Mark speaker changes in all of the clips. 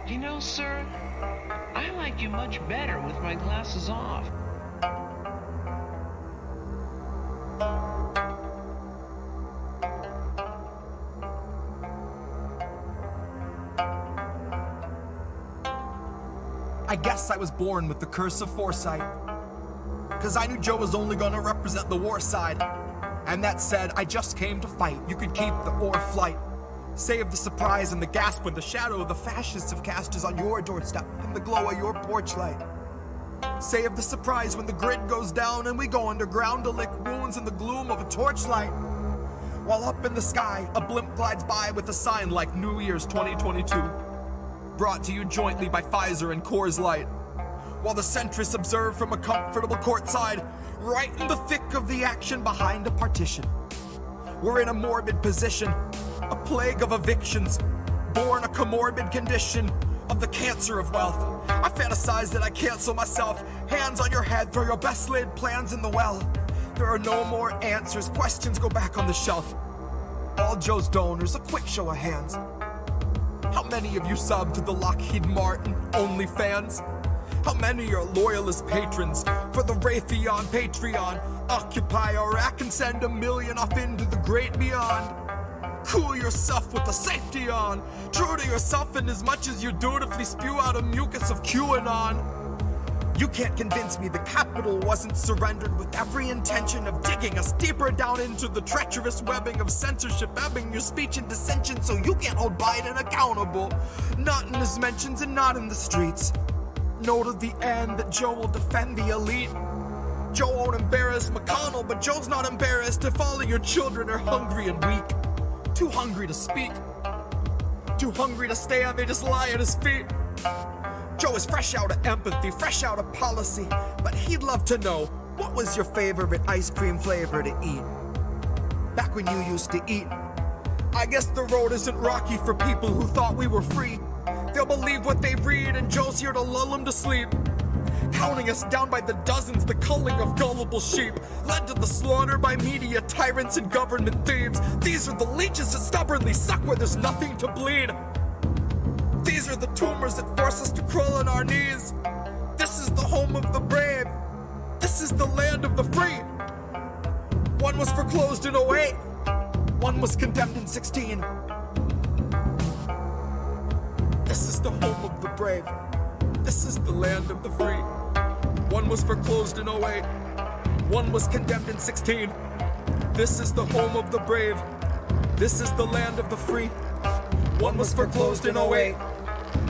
Speaker 1: You know, sir, I like you much better with my glasses off.
Speaker 2: I guess I was born with the curse of foresight, 'cause I knew Joe was only gonna represent the war side. And that said, I just came to fight. You could keep the or flight. Save the surprise and the gasp when the shadow of the fascists have cast is on your doorstep in the glow of your porch light. Save the surprise when the grid goes down and we go underground to lick wounds in the gloom of a torchlight. While up in the sky, a blimp glides by with a sign like New Year's 2022. Brought to you jointly by Pfizer and Coors Light. While the centrists observe from a comfortable courtside, right in the thick of the action behind a partition. We're in a morbid position, a plague of evictions, born a comorbid condition of the cancer of wealth. I fantasize that I cancel myself, hands on your head, throw your best laid plans in the well. There are no more answers, questions go back on the shelf. All Joe's donors, a quick show of hands. How many of you sub to the Lockheed Martin OnlyFans? How many are loyalist patrons for the Raytheon Patreon? Occupy Iraq and send $1 million off into the great beyond. Cool yourself with the safety on. True to yourself in as much as you dutifully spew out a mucus of QAnon. You can't convince me the Capitol wasn't surrendered with every intention of digging us deeper down into the treacherous webbing of censorship, ebbing your speech and dissension so you can't hold Biden accountable. Not in his mentions and not in the streets. No to the end that Joe will defend the elite. Joe won't embarrass McConnell, but Joe's not embarrassed if all of your children are hungry and weak. Too hungry to speak. Too hungry to stay and they just lie at his feet. Joe is fresh out of empathy, fresh out of policy, but he'd love to know, what was your favorite ice cream flavor to eat? Back when you used to eat. I guess the road isn't rocky for people who thought we were free. They'll believe what they read and Joe's here to lull them to sleep. Counting us down by the dozens, the culling of gullible sheep, led to the slaughter by media tyrants and government thieves. These are the leeches that stubbornly suck where there's nothing to bleed. These are the tumors that force us to crawl on our knees. This is the home of the brave. This is the land of the free. One was foreclosed in 08. One was condemned in 16. This is the home of the brave. This is the land of the free. One was foreclosed in 08. One was condemned in 16. This is the home of the brave. This is the land of the free. One was foreclosed in 08.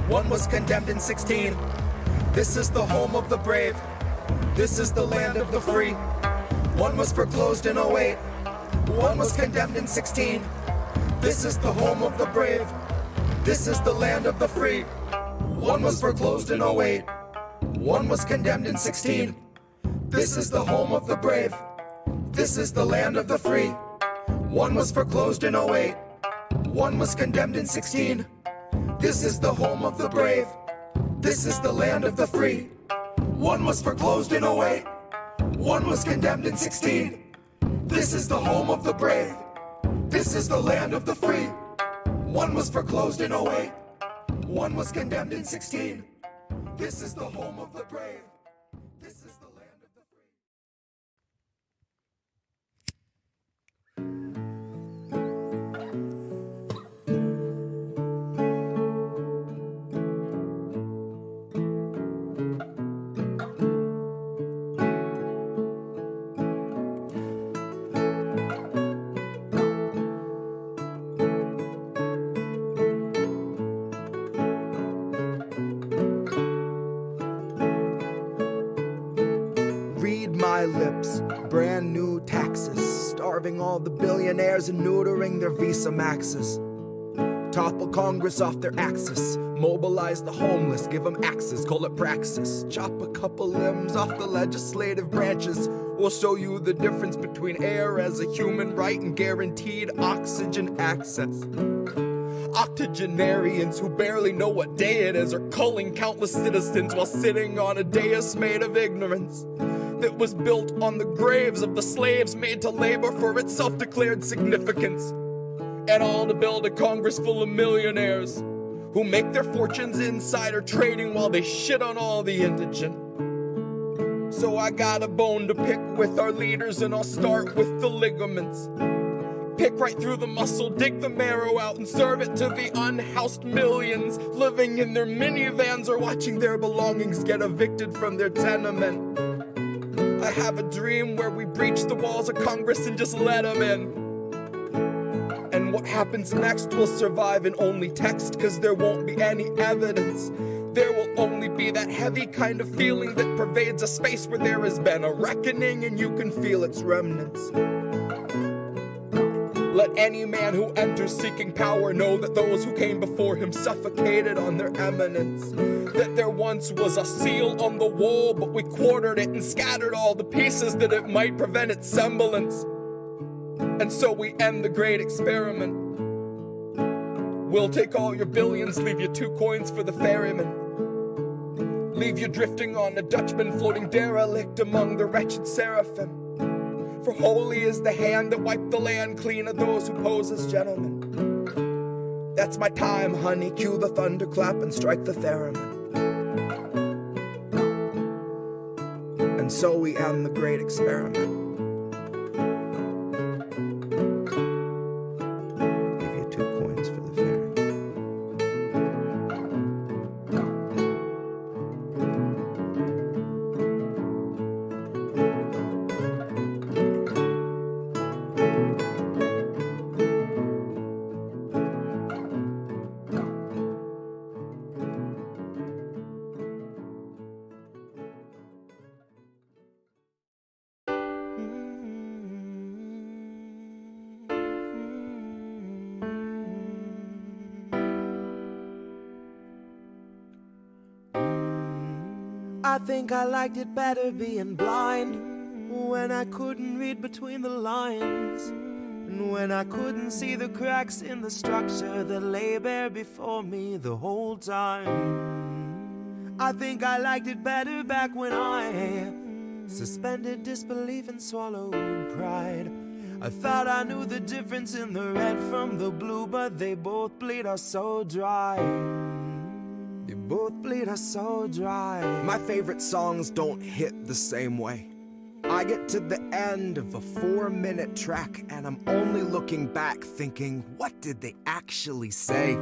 Speaker 2: One was condemned in 16. This is the home of the brave. This is the land of the free. One was foreclosed in 08. One was condemned in 16. This is the home of the brave. This is the land of the free. One was foreclosed in 08. One was condemned in 16. This is the home of the brave. This is the land of the free. One was foreclosed in 08. One was condemned in 16. This is the home of the brave. This is the land of the free. One was foreclosed in 08. One was condemned in 16. This is the home of the brave. This is the land of the free. One was foreclosed in 08. One was condemned in 16. This is the home of the brave. This is the land of the free. My lips, brand new taxes, starving all the billionaires and neutering their Visa Maxes. Topple Congress off their axis, mobilize the homeless, give them axes, call it praxis. Chop a couple limbs off the legislative branches. We'll show you the difference between air as a human right and guaranteed oxygen access. Octogenarians who barely know what day it is are culling countless citizens while sitting on a dais made of ignorance that was built on the graves of the slaves made to labor for its self-declared significance. And all to build a Congress full of millionaires who make their fortunes insider trading while they shit on all the indigent. So I got a bone to pick with our leaders, and I'll start with the ligaments. Pick right through the muscle, dig the marrow out, and serve it to the unhoused millions living in their minivans or watching their belongings get evicted from their tenement. I have a dream where we breach the walls of Congress and just let them in. And what happens next will survive in only text, cause there won't be any evidence. There will only be that heavy kind of feeling that pervades a space where there has been a reckoning and you can feel its remnants. Let any man who enters seeking power know that those who came before him suffocated on their eminence. That there once was a seal on the wall, but we quartered it and scattered all the pieces that it might prevent its semblance. And so we end the great experiment. We'll take all your billions, leave you 2 coins for the ferryman. Leave you drifting on a Dutchman floating derelict among the wretched seraphim. For holy is the hand that wiped the land clean of those who pose as gentlemen. That's my time, honey. Cue the thunderclap and strike the theremin. And so we end the great experiment. Give you 2 coins for the ferryman. I think I liked it better being blind, when I couldn't read between the lines, and when I couldn't see the cracks in the structure that lay bare before me the whole time. I think I liked it better back when I suspended disbelief and swallowed pride. I thought I knew the difference in the red from the blue, but they both bleed us so dry. They both bleed us so dry. My favorite songs don't hit the same way. I get to the end of a 4-minute track and I'm only looking back thinking, what did they actually say?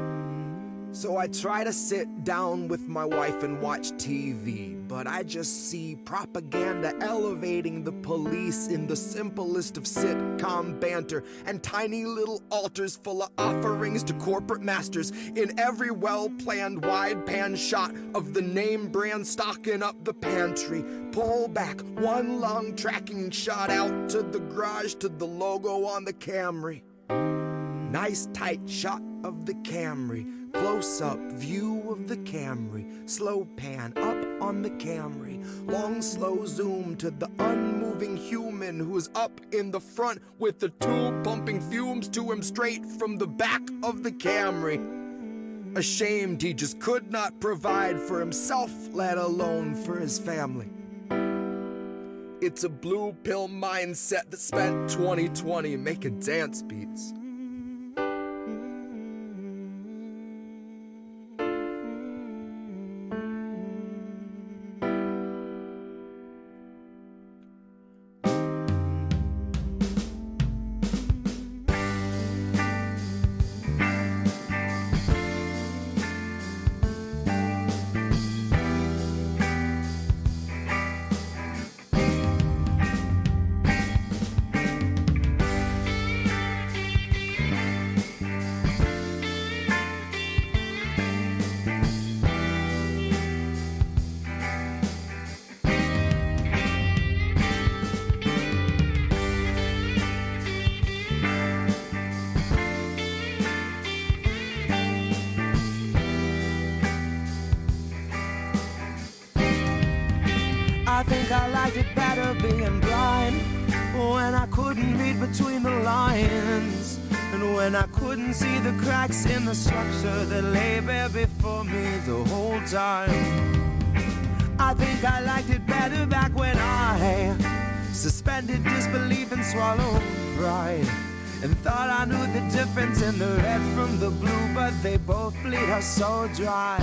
Speaker 2: So I try to sit down with my wife and watch TV, but I just see propaganda elevating the police in the simplest of sitcom banter, and tiny little altars full of offerings to corporate masters in every well-planned wide pan shot of the name brand stocking up the pantry. Pull back one long tracking shot out to the garage to the logo on the Camry. Nice tight shot of the Camry. Close-up view of the Camry, slow pan up on the Camry, long slow zoom to the unmoving human who is up in the front with the tube pumping fumes to him straight from the back of the Camry. Ashamed he just could not provide for himself, let alone for his family. It's a blue pill mindset that spent 2020 making dance beats. I think I liked it better being blind, when I couldn't read between the lines, and when I couldn't see the cracks in the structure that lay bare before me the whole time. I think I liked it better back when I suspended disbelief and swallowed pride.
Speaker 3: and thought I knew the difference in the red from the blue, but they both bleed us so dry.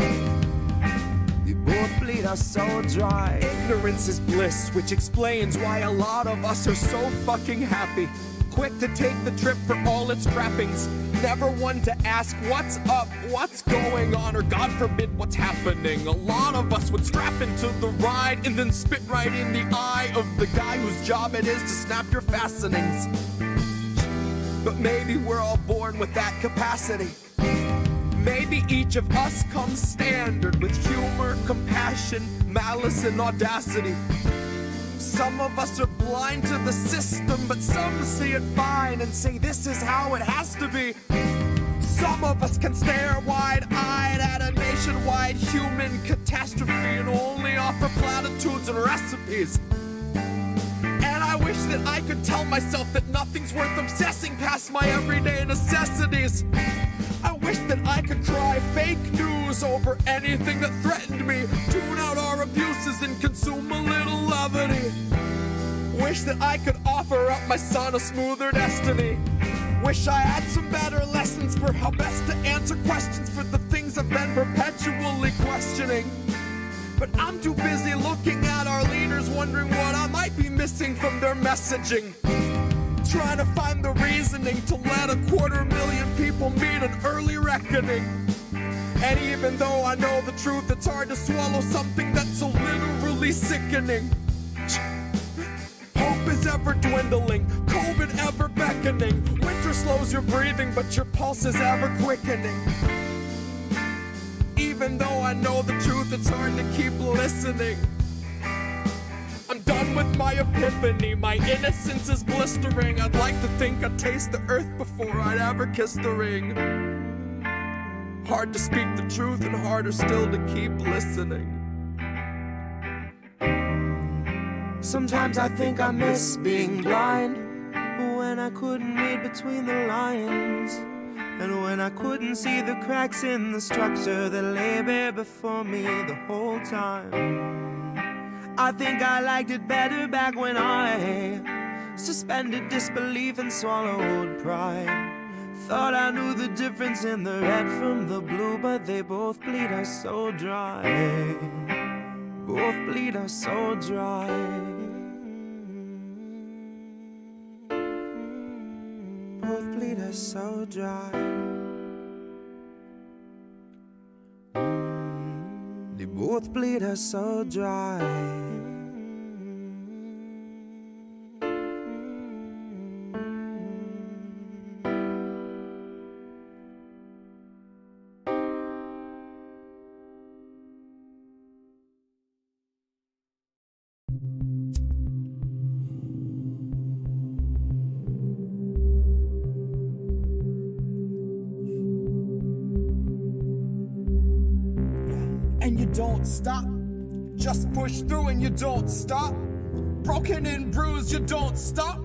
Speaker 3: They both bleed us so dry.
Speaker 2: Ignorance is bliss, which explains why a lot of us are so fucking happy. Quick to take the trip for all its trappings. Never one to ask what's up, what's going on, or God forbid what's happening. A lot of us would strap into the ride and then spit right in the eye of the guy whose job it is to snap your fastenings. But maybe we're all born with that capacity. Maybe each of us comes standard with humor, compassion, malice, and audacity. Some of us are blind to the system, but some see it fine and say this is how it has to be. Some of us can stare wide-eyed at a nationwide human catastrophe and only offer platitudes and recipes. And I wish that I could tell myself that nothing's worth obsessing past my everyday necessities. I wish that I could cry fake news over anything that threatened me, tune out our abuses and consume a little levity. Wish that I could offer up my son a smoother destiny. Wish I had some better lessons for how best to answer questions for the things I've been perpetually questioning. But I'm too busy looking at our leaders, wondering what I might be missing from their messaging. Trying to find the reasoning to let 250,000 people meet an early reckoning. And even though I know the truth, it's hard to swallow something that's so literally sickening. Hope is ever dwindling, COVID ever beckoning. Winter slows your breathing, but your pulse is ever quickening. Even though I know the truth, it's hard to keep listening. I'm done with my epiphany, my innocence is blistering. I'd like to think I'd taste the earth before I'd ever kiss the ring. Hard to speak the truth and harder still to keep listening.
Speaker 3: Sometimes I think I miss being blind, when I couldn't read between the lines, and when I couldn't see the cracks in the structure that lay bare before me the whole time. I think I liked it better back when I suspended disbelief and swallowed pride. Thought I knew the difference in the red from the blue, but they both bleed us so dry. Both bleed us so dry. Both bleed us so dry. They both bleed us so dry.
Speaker 2: And you don't stop, just push through and you don't stop. Broken and bruised, you don't stop.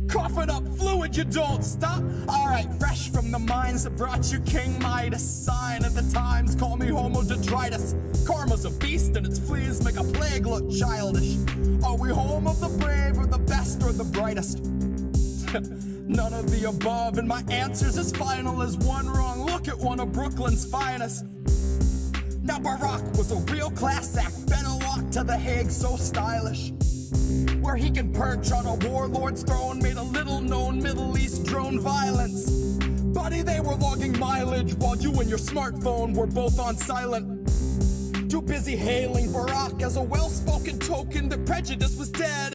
Speaker 2: Coughing up fluid, you don't stop. Alright, fresh from the mines that brought you King Midas. Sign of the times, call me Homo detritus. Karma's a beast and its fleas make a plague look childish. Are we home of the brave or the best or the brightest? None of the above, and my answer's as final as one wrong look at one of Brooklyn's finest. Now Barack was a real class act, better walk to The Hague so stylish, where he can perch on a warlord's throne, made a little known Middle East drone violence. Buddy, they were logging mileage while you and your smartphone were both on silent. Too busy hailing Barack as a well-spoken token that prejudice was dead.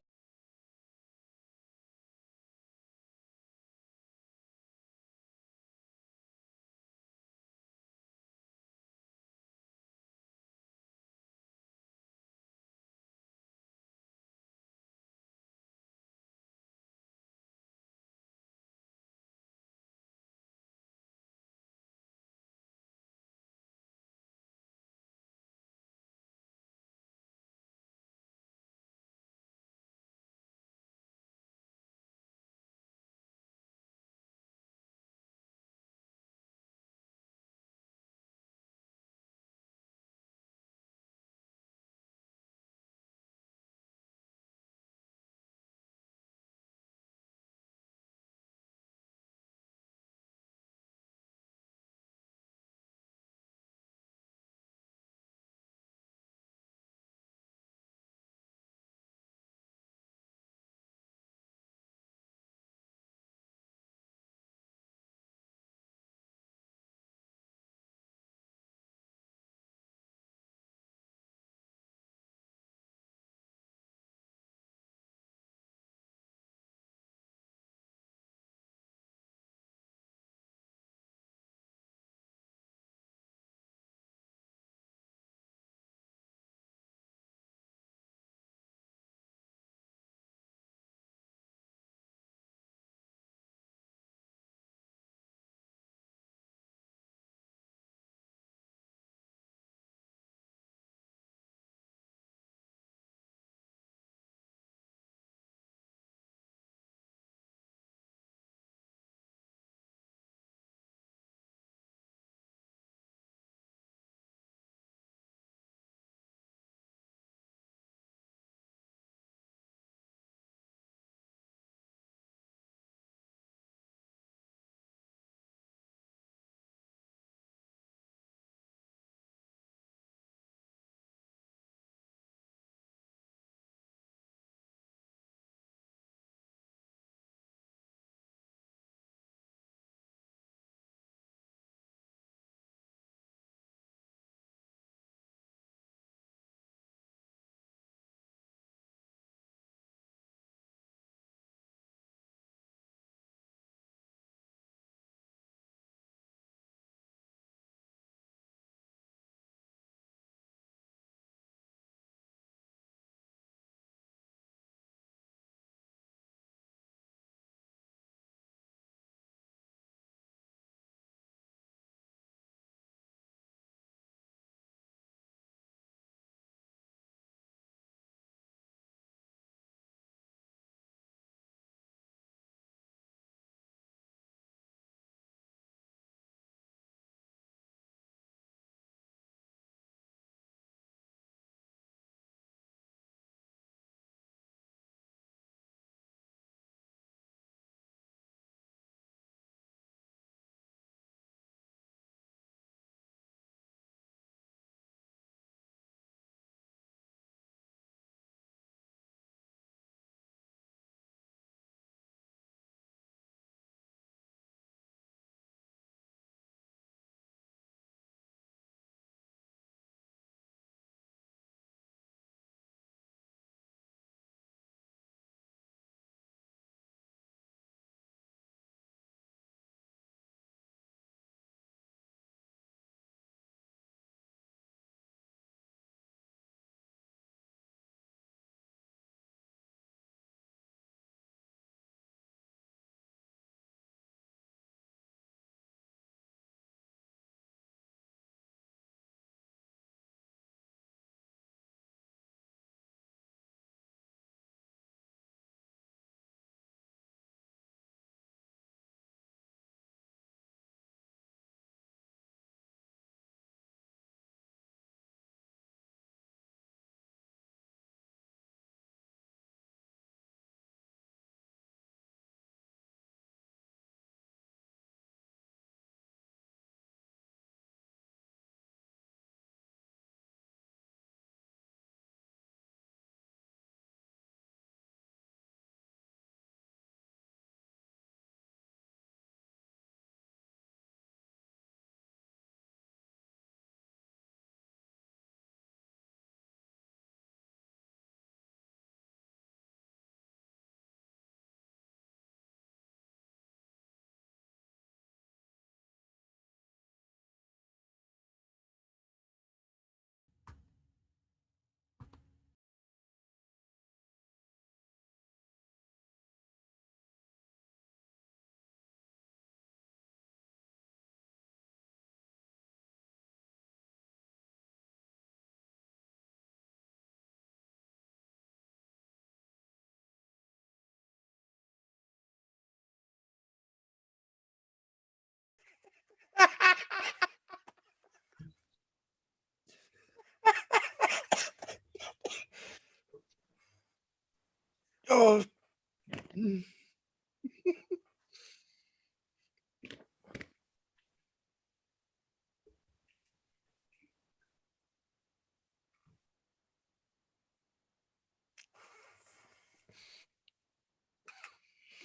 Speaker 4: Oh.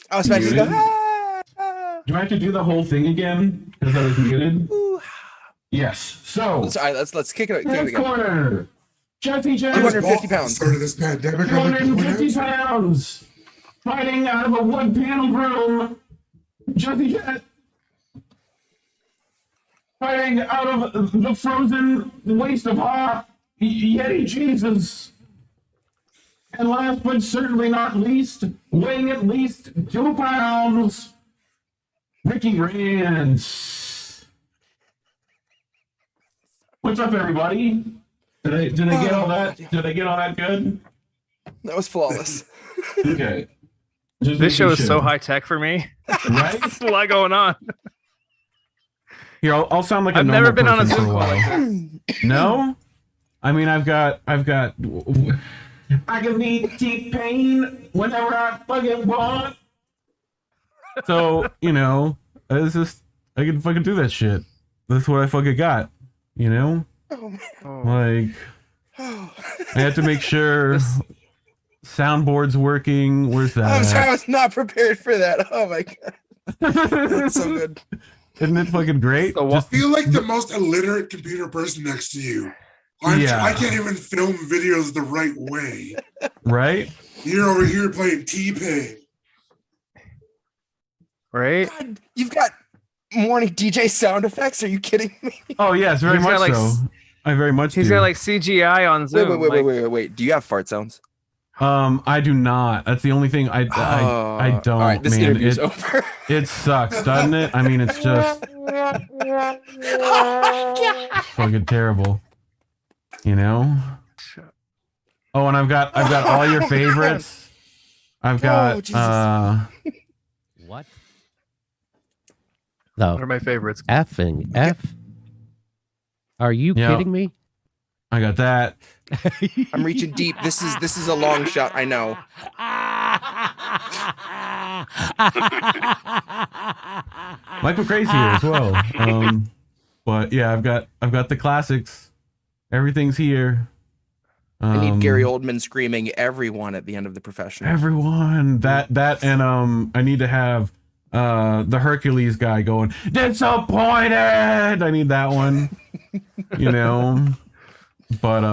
Speaker 4: I was expecting to go.
Speaker 5: Do I have to do the whole thing again because I was muted? Yes. So
Speaker 4: let's kick it.
Speaker 5: First corner. Jesse Jett
Speaker 4: 250 pounds.
Speaker 6: Started this pandemic.
Speaker 5: 250 pounds. Fighting out of a wood paneled room. Jesse Jett. Fighting out of the frozen waste of hot. Yeti Jesus. And last but certainly not least, weighing at least 2 pounds, ckyRants. What's up, everybody? Did I get all that? Did I get all that good?
Speaker 4: That was flawless.
Speaker 5: Okay.
Speaker 7: This show is so high tech for me.
Speaker 5: Right?
Speaker 7: There's a lot going on.
Speaker 5: Here, I'll sound like a
Speaker 7: I've
Speaker 5: normal
Speaker 7: never been on a
Speaker 5: person
Speaker 7: Zoom
Speaker 5: for
Speaker 7: call like
Speaker 5: while.
Speaker 7: this.
Speaker 5: No? I mean, I've got. I can need deep pain whenever I fucking want. So, it's just, I can fucking do that shit. That's what I fucking got, Like, I have to make sure soundboard's working. Where's that?
Speaker 4: I'm sorry, I was not prepared for that. Oh my god. That's so good.
Speaker 5: Isn't it fucking great?
Speaker 6: I feel like the most illiterate computer person next to you. I can't even film videos the right way.
Speaker 5: Right?
Speaker 6: You're over here playing T-Pain.
Speaker 7: Right?
Speaker 4: God, you've got morning DJ sound effects. Are you kidding me?
Speaker 5: Oh, yes, very much so. I very much
Speaker 7: He's
Speaker 5: do.
Speaker 7: got like CGI on Zoom.
Speaker 4: Wait. Do you have fart sounds?
Speaker 5: I do not. That's the only thing I don't.
Speaker 4: All right, this interview's over.
Speaker 5: It sucks, doesn't it? I mean, it's just fucking terrible. Oh, and I've got all your favorites. I've got
Speaker 8: what? No.
Speaker 7: What are my favorites?
Speaker 8: Effing F. Are you kidding me?
Speaker 5: I got that.
Speaker 4: I'm reaching deep. This is a long shot. I know.
Speaker 5: Michael Crazy here as well. But yeah, I've got the classics. Everything's here.
Speaker 4: I need Gary Oldman screaming everyone at the end of the professional.
Speaker 5: Everyone. That and I need to have the Hercules guy going, disappointed. I need that one. But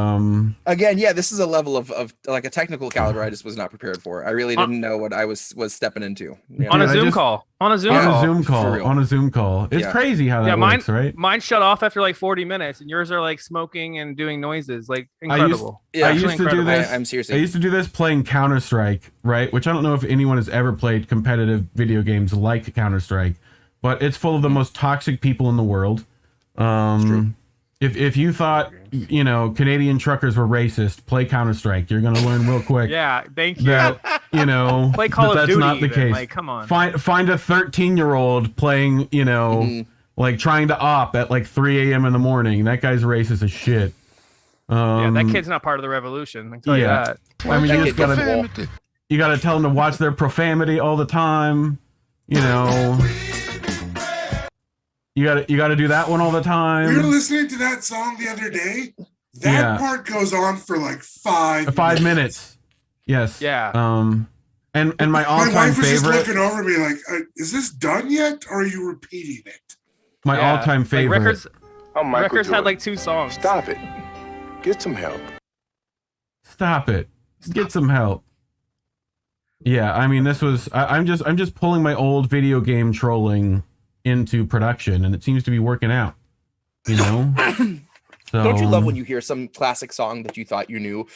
Speaker 4: again, yeah, this is a level of like a technical caliber I just was not prepared for. I really didn't know what I was stepping into.
Speaker 7: On a Zoom call. On a Zoom call.
Speaker 5: It's crazy how that works, right?
Speaker 7: Mine shut off after like 40 minutes, and yours are like smoking and doing noises. Like incredible.
Speaker 5: I used to do this.
Speaker 4: I'm seriously.
Speaker 5: I used to do this playing Counter-Strike, right? Which I don't know if anyone has ever played competitive video games like Counter-Strike, but it's full of the most toxic people in the world. True. If you thought, Canadian truckers were racist, play Counter-Strike. You're going to learn real quick.
Speaker 7: Yeah, thank you.
Speaker 5: That,
Speaker 7: play Call of
Speaker 5: that's
Speaker 7: Duty.
Speaker 5: not the case.
Speaker 7: Like, come on.
Speaker 5: Find a 13-year-old playing, like trying to op at like 3 a.m. in the morning. That guy's racist as shit.
Speaker 7: Yeah, that kid's not part of the revolution. I can tell you that.
Speaker 5: I mean, you got to tell them to watch their profanity all the time. You got to do that one all the time.
Speaker 6: We were listening to that song the other day. That part goes on for like 5
Speaker 5: minutes. Yes.
Speaker 7: Yeah.
Speaker 5: And my all-time
Speaker 6: wife was
Speaker 5: favorite.
Speaker 6: just looking over me like, "Is this done yet? Or are you repeating it?"
Speaker 5: My all-time favorite.
Speaker 7: Records had like 2 songs.
Speaker 9: Stop it. Get some help.
Speaker 5: Stop it. Get some help. Yeah, I mean, this was. I'm just pulling my old video game trolling into production, and it seems to be working out. So,
Speaker 4: don't you love when you hear some classic song that you thought you knew,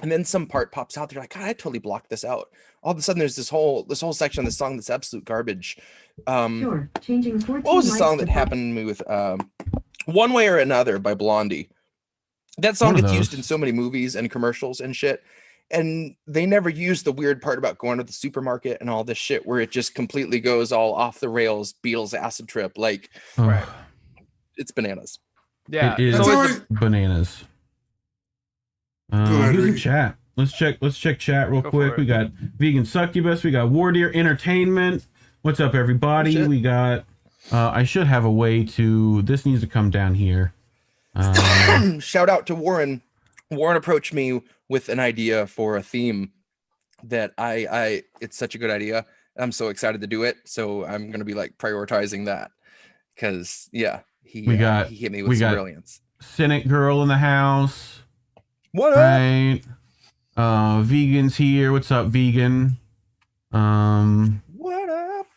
Speaker 4: and then some part pops out? They're like, God, I totally blocked this out. All of a sudden, there's this whole section of the song that's absolute garbage.
Speaker 10: Sure. Changing 14
Speaker 4: what was the song that happened to me with One Way or Another by Blondie? That song gets used in so many movies and commercials and shit. And they never use the weird part about going to the supermarket and all this shit where it just completely goes all off the rails, Beatles acid trip. Like, it's bananas.
Speaker 7: Yeah.
Speaker 5: It is bananas. Who's in chat? Let's check chat real quick.
Speaker 7: it.
Speaker 5: We got Vegan Succubus. We got War Deer Entertainment. What's up, everybody? We got. I should have a way to. This needs to come down here.
Speaker 4: Shout out to Warren. Warren approached me with an idea for a theme that I it's such a good idea. I'm so excited to do it. So I'm gonna be like prioritizing that because he hit me with some brilliance.
Speaker 5: Cynic Girl in the house.
Speaker 4: What up?
Speaker 5: Right. Vegan's here. What's up, Vegan?
Speaker 4: What up?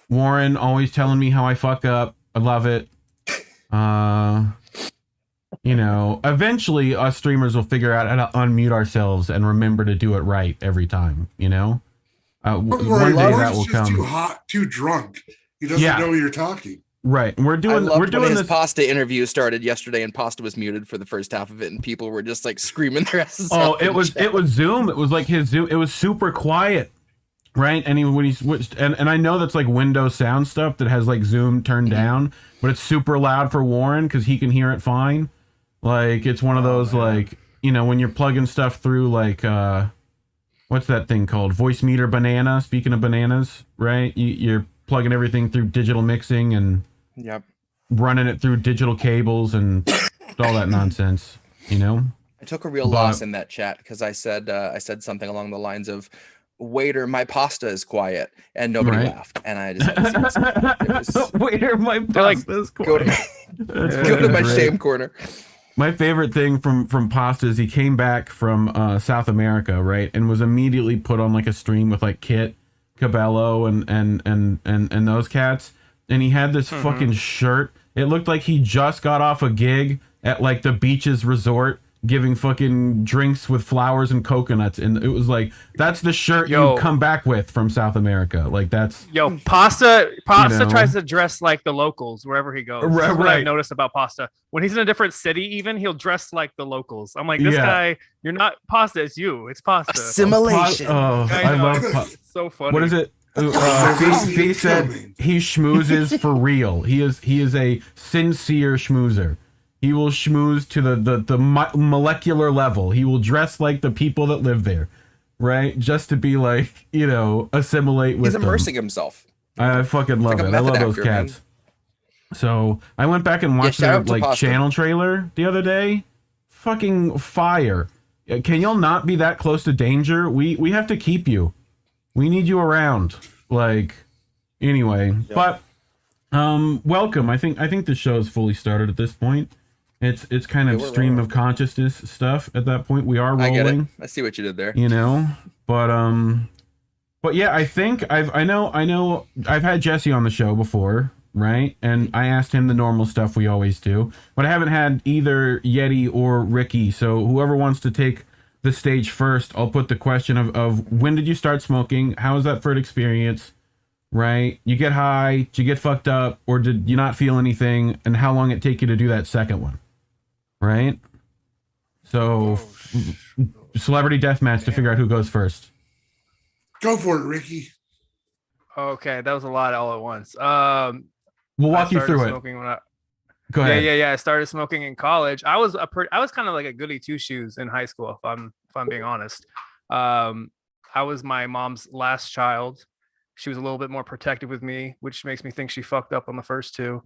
Speaker 5: Warren always telling me how I fuck up. I love it. Eventually us streamers will figure out how to unmute ourselves and remember to do it right every time, one day that will come.
Speaker 6: Too hot, too drunk. He doesn't know you're talking.
Speaker 5: Right. We're doing
Speaker 4: this Pasta interview started yesterday and Pasta was muted for the first half of it and people were just like screaming their asses off.
Speaker 5: It was Zoom. It was like his Zoom. It was super quiet. Right. And when he switched and I know that's like Windows sound stuff that has like Zoom turned down, but it's super loud for Warren because he can hear it fine. Like it's one of those when you're plugging stuff through like what's that thing called? Voice meter banana. Speaking of bananas, right? You're plugging everything through digital mixing and running it through digital cables and all that nonsense, I
Speaker 4: took a real loss in that chat because I said something along the lines of, waiter, my pasta is quiet, and nobody laughed, and I just had to
Speaker 5: waiter, my pasta is quiet.
Speaker 4: Go to my shame corner.
Speaker 5: My favorite thing from Pasta is he came back from South America, right, and was immediately put on like a stream with like Kit, Cabello, and those cats, and he had this fucking shirt. It looked like he just got off a gig at like the Beaches Resort, giving fucking drinks with flowers and coconuts, and it was like that's the shirt you come back with from South America. Like that's
Speaker 7: Pasta tries to dress like the locals wherever he goes. That's what I've noticed about Pasta. When he's in a different city, even he'll dress like the locals. I'm like, this guy, you're not Pasta, it's you. It's Pasta.
Speaker 4: Assimilation.
Speaker 5: I love
Speaker 7: Pasta. So funny.
Speaker 5: What is it? He said he schmoozes for real. He is a sincere schmoozer. He will schmooze to the molecular level. He will dress like the people that live there, right? Just to be like, assimilate with them.
Speaker 4: He's immersing himself.
Speaker 5: I fucking love it. I love those cats. Man. So I went back and watched their channel trailer the other day. Fucking fire. Can y'all not be that close to danger? We have to keep you. We need you around. Anyway. But welcome. I think the show is fully started at this point. It's kind of stream of consciousness stuff at that point. We are rolling.
Speaker 4: I get it. I see what you did there.
Speaker 5: But yeah, I think I know I've had Jesse on the show before, right? And I asked him the normal stuff we always do, but I haven't had either Yeti or Ricky. So whoever wants to take the stage first, I'll put the question of when did you start smoking? How was that first experience? Right? You get high, did you get fucked up, or did you not feel anything? And how long it take you to do that second one? Right? So, celebrity deathmatch to figure out who goes first.
Speaker 6: Go for it, Ricky.
Speaker 7: Okay, that was a lot all at once.
Speaker 5: We'll walk you through it. Go ahead.
Speaker 7: Yeah. I started smoking in college. I was kind of like a goody two shoes in high school, if I'm being honest. I was my mom's last child. She was a little bit more protective with me, which makes me think she fucked up on the first two.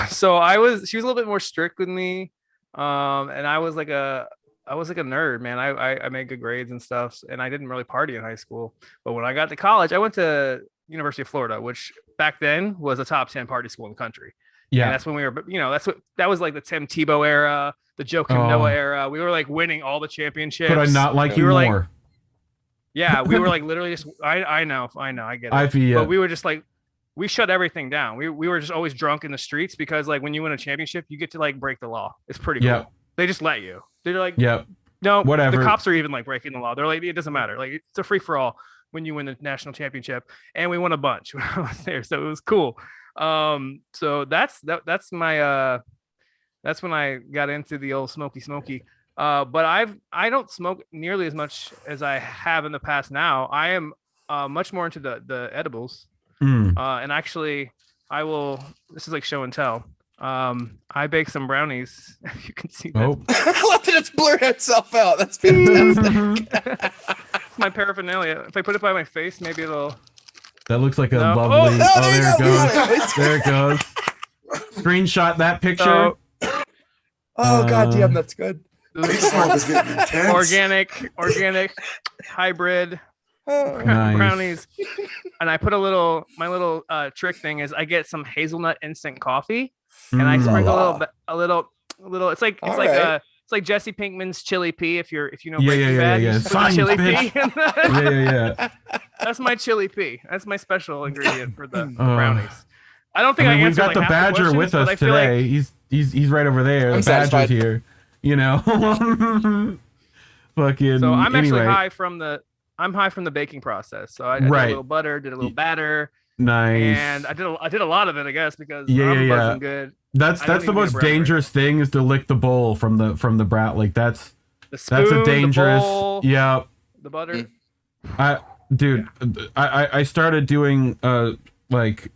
Speaker 7: So she was a little bit more strict with me. And I was like a nerd, man. I made good grades and stuff, and I didn't really party in high school. But when I got to college, I went to University of Florida, which back then was a top 10 party school in the country. Yeah. And that's when we were, that was like the Tim Tebow era, the Joakim Noah era. We were like winning all the championships.
Speaker 5: Could I not like you more?
Speaker 7: Yeah, we were like literally just. I know, I get it. But we were just like, we shut everything down. We were just always drunk in the streets because like when you win a championship, you get to like break the law. It's pretty cool. They just let you. They're like, no, whatever. The cops are even like breaking the law. They're like, it doesn't matter. Like it's a free for all when you win the national championship, and we won a bunch when I was there, so it was cool. So that's my that's when I got into the old smoky. But I don't smoke nearly as much as I have in the past now. I am much more into the edibles. And actually I will, this is like show and tell. I baked some brownies. You can see that.
Speaker 5: Oh,
Speaker 4: I love that it's blurred itself out. That's fantastic.
Speaker 7: It's my paraphernalia. If I put it by my face, maybe it'll.
Speaker 5: that looks like a
Speaker 7: No.
Speaker 5: lovely.
Speaker 4: Oh,
Speaker 5: Oh,
Speaker 4: there
Speaker 5: there
Speaker 4: you
Speaker 5: it
Speaker 4: go.
Speaker 5: goes.
Speaker 4: Got it.
Speaker 5: There it goes. Screenshot that picture.
Speaker 7: So,
Speaker 4: Oh god damn, that's good.
Speaker 6: This one was getting intense.
Speaker 7: organic, hybrid
Speaker 4: Oh.
Speaker 5: Nice.
Speaker 7: brownies. And I put my little trick thing is I get some hazelnut instant coffee and I sprinkle a little. It's like
Speaker 4: All right.
Speaker 7: it's like Jesse Pinkman's chili pea. If you know
Speaker 5: Yeah,
Speaker 7: Breaking Bad,
Speaker 5: yeah.
Speaker 7: you just put the
Speaker 5: Science,
Speaker 7: chili
Speaker 5: bitch.
Speaker 7: pea. in that.
Speaker 5: Yeah.
Speaker 7: That's my chili pea. That's my special ingredient for the
Speaker 5: Oh.
Speaker 7: brownies. I don't think I,
Speaker 5: I mean, we've
Speaker 7: answered
Speaker 5: got
Speaker 7: like
Speaker 5: the
Speaker 7: half
Speaker 5: Badger
Speaker 7: questions,
Speaker 5: with
Speaker 7: but
Speaker 5: us
Speaker 7: I feel like-
Speaker 5: today. He's right over there.
Speaker 4: I'm
Speaker 5: The Badger's
Speaker 4: satisfied.
Speaker 5: here. You know. Fucking.
Speaker 7: So I'm actually
Speaker 5: anyway.
Speaker 7: high from the baking process. So I did a
Speaker 5: Right.
Speaker 7: little butter, did a little batter,
Speaker 5: Nice.
Speaker 7: and I did a lot of it, I guess, because
Speaker 5: Yeah,
Speaker 7: I'm
Speaker 5: yeah.
Speaker 7: buzzing good.
Speaker 5: That's
Speaker 7: I don't
Speaker 5: the
Speaker 7: even need a
Speaker 5: most
Speaker 7: brown bread.
Speaker 5: dangerous thing is to lick the bowl from the brat. Like that's
Speaker 7: The spoon,
Speaker 5: a dangerous.
Speaker 7: the bowl,
Speaker 5: Yeah.
Speaker 7: the butter.
Speaker 5: I started doing like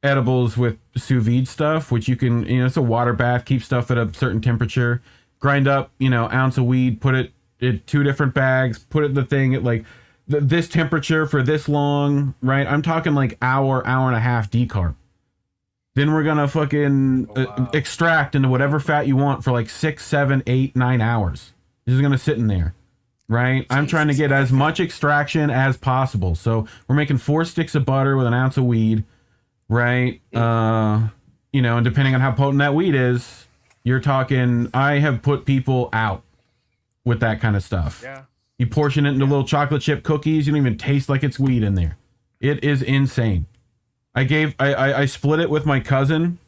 Speaker 5: edibles with sous vide stuff, which you can, it's a water bath, keep stuff at a certain temperature, grind up, ounce of weed, put it in 2 different bags, put it in the thing at like this temperature for this long, right? I'm talking like hour and a half decarb. Then we're gonna fucking extract into whatever fat you want for like 6, 7, 8, 9 hours. This is gonna sit in there. Right? I'm trying to get as much extraction as possible. So we're making 4 sticks of butter with an ounce of weed, right? And depending on how potent that weed is, you're talking, I have put people out with that kind of stuff.
Speaker 7: Yeah.
Speaker 5: You portion it into little chocolate chip cookies. You don't even taste like it's weed in there. It is insane. I split it with my cousin,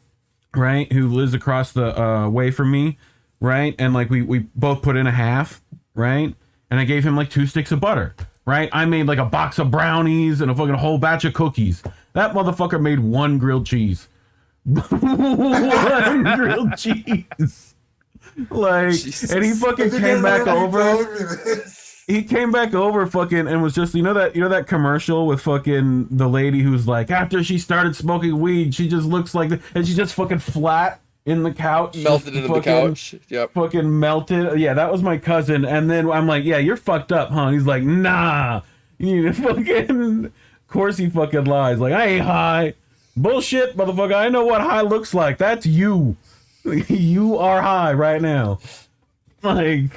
Speaker 5: right? Who lives across the way from me, right? And like we both put in a half, right? And I gave him like 2 sticks of butter, right? I made like a box of brownies and a fucking whole batch of cookies. That motherfucker made 1 grilled cheese. 1 grilled cheese. Like,
Speaker 4: Jesus.
Speaker 5: and he fucking came back over. He came back over fucking and was just, that commercial with fucking the lady who's like, after she started smoking weed, she just looks like, and she's just fucking flat in the couch.
Speaker 4: Melted into the couch. Yep.
Speaker 5: Fucking melted. Yeah, that was my cousin. And then I'm like, yeah, you're fucked up, huh? And he's like, nah. You fucking, of course he fucking lies. Like, I ain't high. Bullshit, motherfucker. I know what high looks like. That's you. You are high right now. Like,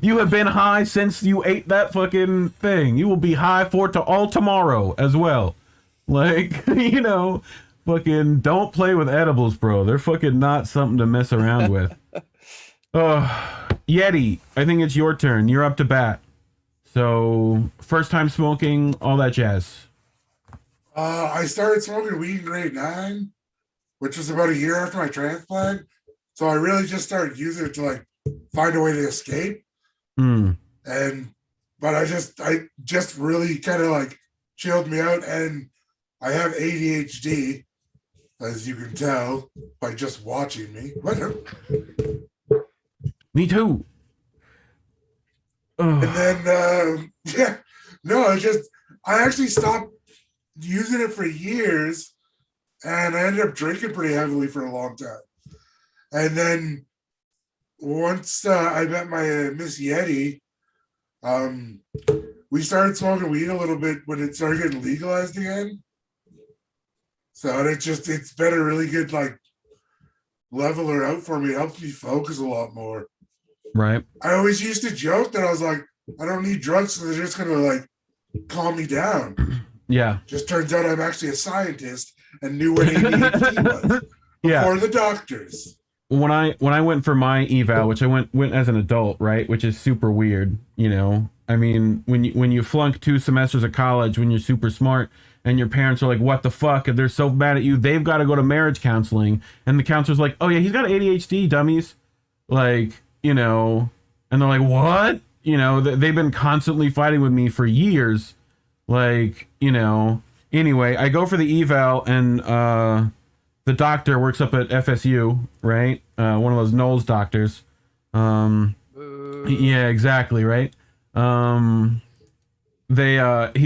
Speaker 5: you have been high since you ate that fucking thing. You will be high for all tomorrow as well. Like, fucking don't play with edibles, bro. They're fucking not something to mess around with. Yeti, I think it's your turn. You're up to bat. So, first time smoking, all that jazz.
Speaker 6: I started smoking weed in grade 9, which was about a year after my transplant. So I really just started using it to like find a way to escape. But I just really kind of like chilled me out, and I have ADHD, as you can tell by just watching me.
Speaker 5: Me too.
Speaker 6: And then I actually stopped using it for years, and I ended up drinking pretty heavily for a long time. And then once I met my Miss Yeti, we started smoking weed a little bit when it started getting legalized again. So it's been a really good like leveler out for me. It helps me focus a lot more.
Speaker 5: Right.
Speaker 6: I always used to joke that I was like, I don't need drugs, so they're just gonna like calm me down.
Speaker 5: Yeah.
Speaker 6: Just turns out I'm actually a scientist and knew what ADHD was before the doctors.
Speaker 5: When I went for my eval, which I went as an adult, right, which is super weird, I mean, when you flunk 2 semesters of college when you're super smart and your parents are like, what the fuck, and they're so mad at you, they've got to go to marriage counseling, and the counselor's like, oh yeah, he's got ADHD, dummies, like, and they're like, what? They've been constantly fighting with me for years, like, anyway, I go for the eval, and the doctor works up at FSU, right? One of those Knowles doctors. Yeah, exactly, right? He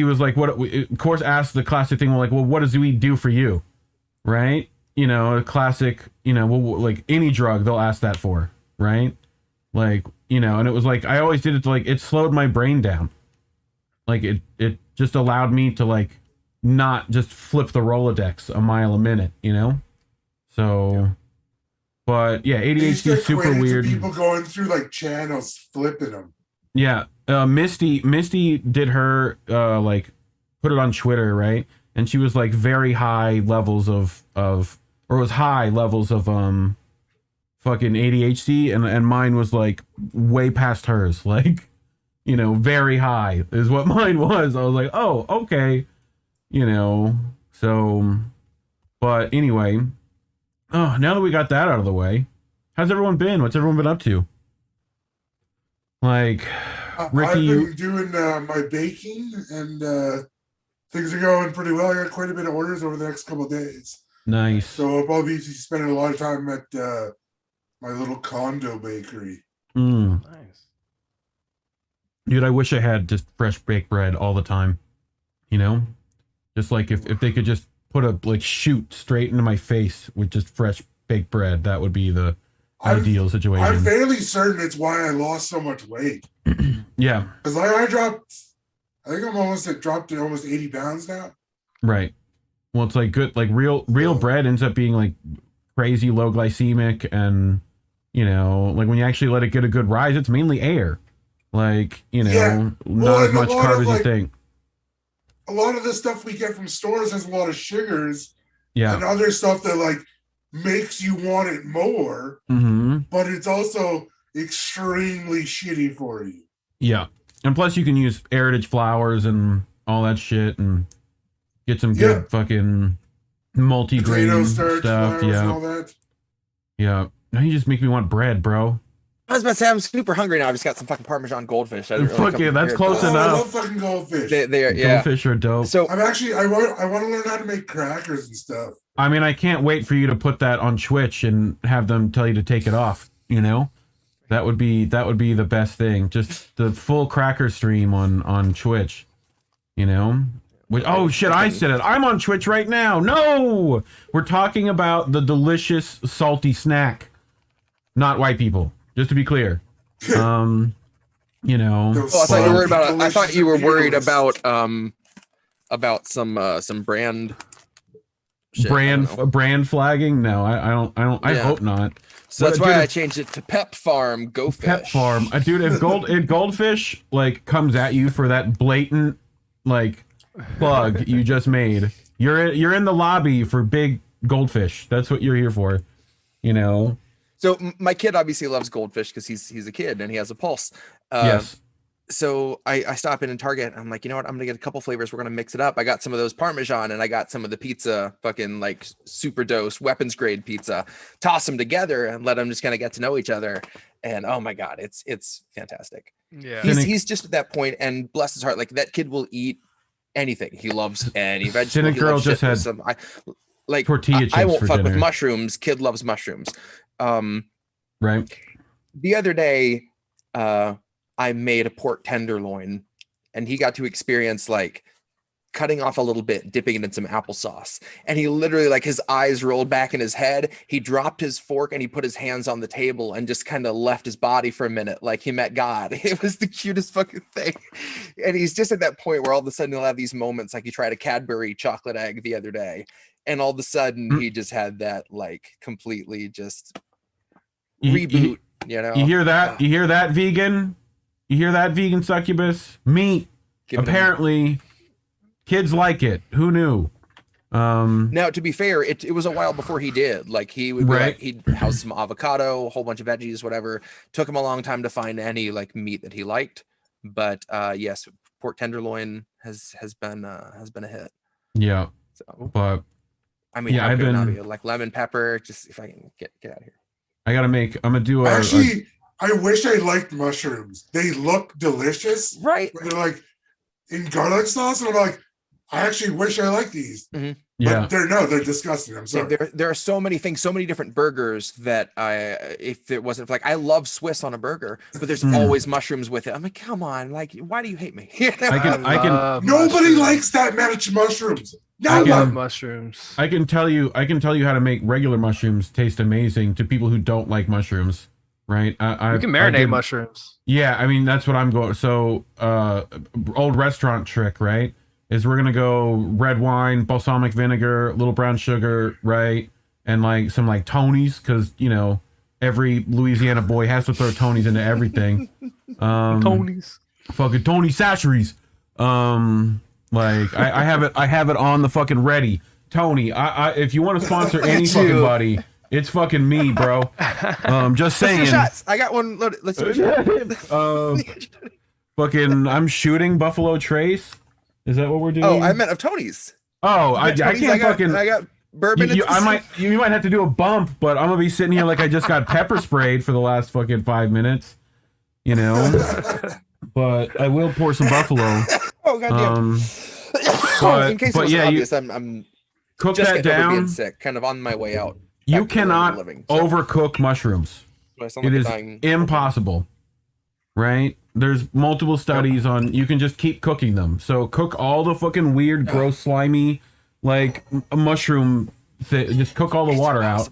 Speaker 5: was like, what, of course, asked the classic thing, like, well, what does weed do for you? Right? you know, a classic, you know, like any drug they'll ask that for, right? Like, you know, and it was like, I always did it to like, it slowed my brain down. Like it just allowed me to like, not just flip the Rolodex a mile a minute, you know? So, but yeah, ADHD is super weird.
Speaker 6: People going through like channels, flipping them.
Speaker 5: Yeah. Misty did her, like put it on Twitter, right? And she was like very high levels of or was high levels of fucking ADHD, and mine was like way past hers, like, you know, very high is what mine was. I was like, oh, okay, you know. So, but anyway, oh, now that we got that out of the way, how's everyone been? What's everyone been up to? Like, Ricky,
Speaker 6: I've been doing my baking, and things are going pretty well. I got quite a bit of orders over the next couple of days.
Speaker 5: Nice.
Speaker 6: So I'll probably be spending a lot of time at my little condo bakery.
Speaker 7: Nice.
Speaker 5: Dude, I wish I had just fresh baked bread all the time. You know? Just like if they could just put a like shoot straight into my face with just fresh baked bread, that would be the ideal situation.
Speaker 6: I'm fairly certain it's why I lost so much weight.
Speaker 5: Yeah.
Speaker 6: Because I dropped to almost 80 pounds now.
Speaker 5: Right. Well, it's like good, like real bread ends up being like crazy low glycemic, and you know, like when you actually let it get a good rise, it's mainly air. Like, you know, not as much carb as you think.
Speaker 6: A lot of the stuff we get from stores has a lot of sugars,
Speaker 5: yeah,
Speaker 6: and other stuff that like makes you want it more, but it's also extremely shitty for you.
Speaker 5: Yeah, and plus you can use heritage flours and all that shit, and get some good fucking multi-grain stuff. Yeah,
Speaker 6: and all that.
Speaker 5: Yeah. Now you just make me want bread, bro.
Speaker 4: I was about to say, I'm super hungry now. I just got some fucking Parmesan goldfish. I didn't really
Speaker 5: Fuck yeah, that's close enough.
Speaker 6: I love fucking goldfish.
Speaker 4: They are, yeah.
Speaker 5: Goldfish are dope.
Speaker 4: So
Speaker 6: I want to learn how to make crackers and stuff.
Speaker 5: I mean, I can't wait for you to put that on Twitch and have them tell you to take it off. You know, that would be the best thing. Just the full cracker stream on Twitch. You know. Oh shit! I said it. I'm on Twitch right now. No, we're talking about the delicious salty snack, not white people. Just to be clear, you know.
Speaker 4: Oh, I thought you were worried about. I thought you were worried about some brand. Shit,
Speaker 5: brand flagging. No, I don't. I hope not.
Speaker 4: So that's why I changed it to Pep Farm. Go Fish.
Speaker 5: Pep Farm, dude. If Goldfish like comes at you for that blatant like plug you just made, you're in the lobby for big Goldfish. That's what you're here for. You know.
Speaker 4: So my kid obviously loves goldfish because he's a kid and he has a pulse.
Speaker 5: Yes.
Speaker 4: So I stop in Target. I'm like, you know what? I'm gonna get a couple flavors. We're gonna mix it up. I got some of those Parmesan and I got some of the pizza, fucking like super dose weapons grade pizza. Toss them together and let them just kind of get to know each other. And oh my god, it's fantastic.
Speaker 7: Yeah.
Speaker 4: He's just at that point, and bless his heart, like that kid will eat anything. He loves any vegetable.
Speaker 5: Cynic Girl just had tortilla chips.
Speaker 4: I won't
Speaker 5: for
Speaker 4: fuck
Speaker 5: dinner.
Speaker 4: with mushrooms. Kid loves mushrooms.
Speaker 5: Right.
Speaker 4: The other day, I made a pork tenderloin, and he got to experience like cutting off a little bit, dipping it in some applesauce, and he literally, like, his eyes rolled back in his head. He dropped his fork and he put his hands on the table and just kind of left his body for a minute, like he met God. It was the cutest fucking thing. And he's just at that point where all of a sudden he'll have these moments, like he tried a Cadbury chocolate egg the other day, and all of a sudden he just had that like completely just reboot. You know,
Speaker 5: you hear that? You hear that, vegan? You hear that, vegan succubus? Meat. Apparently, kids like it. Who knew?
Speaker 4: Now, to be fair, it was a while before he did. Like he would be like, he'd house some avocado, a whole bunch of veggies, whatever. Took him a long time to find any like meat that he liked. But yes, pork tenderloin has been a hit.
Speaker 5: Yeah.
Speaker 4: So,
Speaker 5: but
Speaker 4: I mean,
Speaker 5: yeah,
Speaker 4: I've been like lemon pepper. Just if I can get out of here.
Speaker 5: I'm gonna do
Speaker 6: I wish I liked mushrooms. They look delicious.
Speaker 4: Right.
Speaker 6: They're like in garlic sauce. And I'm like, I actually wish I liked these.
Speaker 4: Mm-hmm.
Speaker 5: Yeah.
Speaker 6: But they're disgusting. I'm sorry.
Speaker 4: There are so many things, so many different burgers that if it wasn't like, I love Swiss on a burger, but there's always mushrooms with it. I'm like, come on, like, why do you hate me?
Speaker 6: Nobody likes that much mushrooms.
Speaker 7: I love mushrooms.
Speaker 5: I can tell you how to make regular mushrooms taste amazing to people who don't like mushrooms, right?
Speaker 7: You can marinate mushrooms.
Speaker 5: Yeah, I mean that's what I'm going. So, old restaurant trick, right? Is we're gonna go red wine, balsamic vinegar, little brown sugar, right, and like some like Tony's, because you know every Louisiana boy has to throw Tony's into everything.
Speaker 7: Tony's,
Speaker 5: fucking Tony Sacheries. Like I have it on the fucking ready. Tony, if you want to sponsor any fucking buddy, it's fucking me, bro. Just saying.
Speaker 4: Let's do shots. I got one loaded. Let's do a shot.
Speaker 5: Fucking, I'm shooting Buffalo Trace. Is that what we're doing?
Speaker 4: Oh, I meant of Tony's.
Speaker 5: Oh, I can't fucking.
Speaker 4: I got bourbon.
Speaker 5: You might have to do a bump, but I'm gonna be sitting here like I just got pepper sprayed for the last fucking 5 minutes. You know. But I will pour some Buffalo.
Speaker 4: Oh goddamn! In case it was obvious, I'm
Speaker 5: cook
Speaker 4: just
Speaker 5: that down.
Speaker 4: Being sick, kind of on my way out.
Speaker 5: You cannot overcook mushrooms. It is impossible, right? There's multiple studies on. You can just keep cooking them. So cook all the fucking weird, gross, slimy, like a mushroom. Just cook all the water out.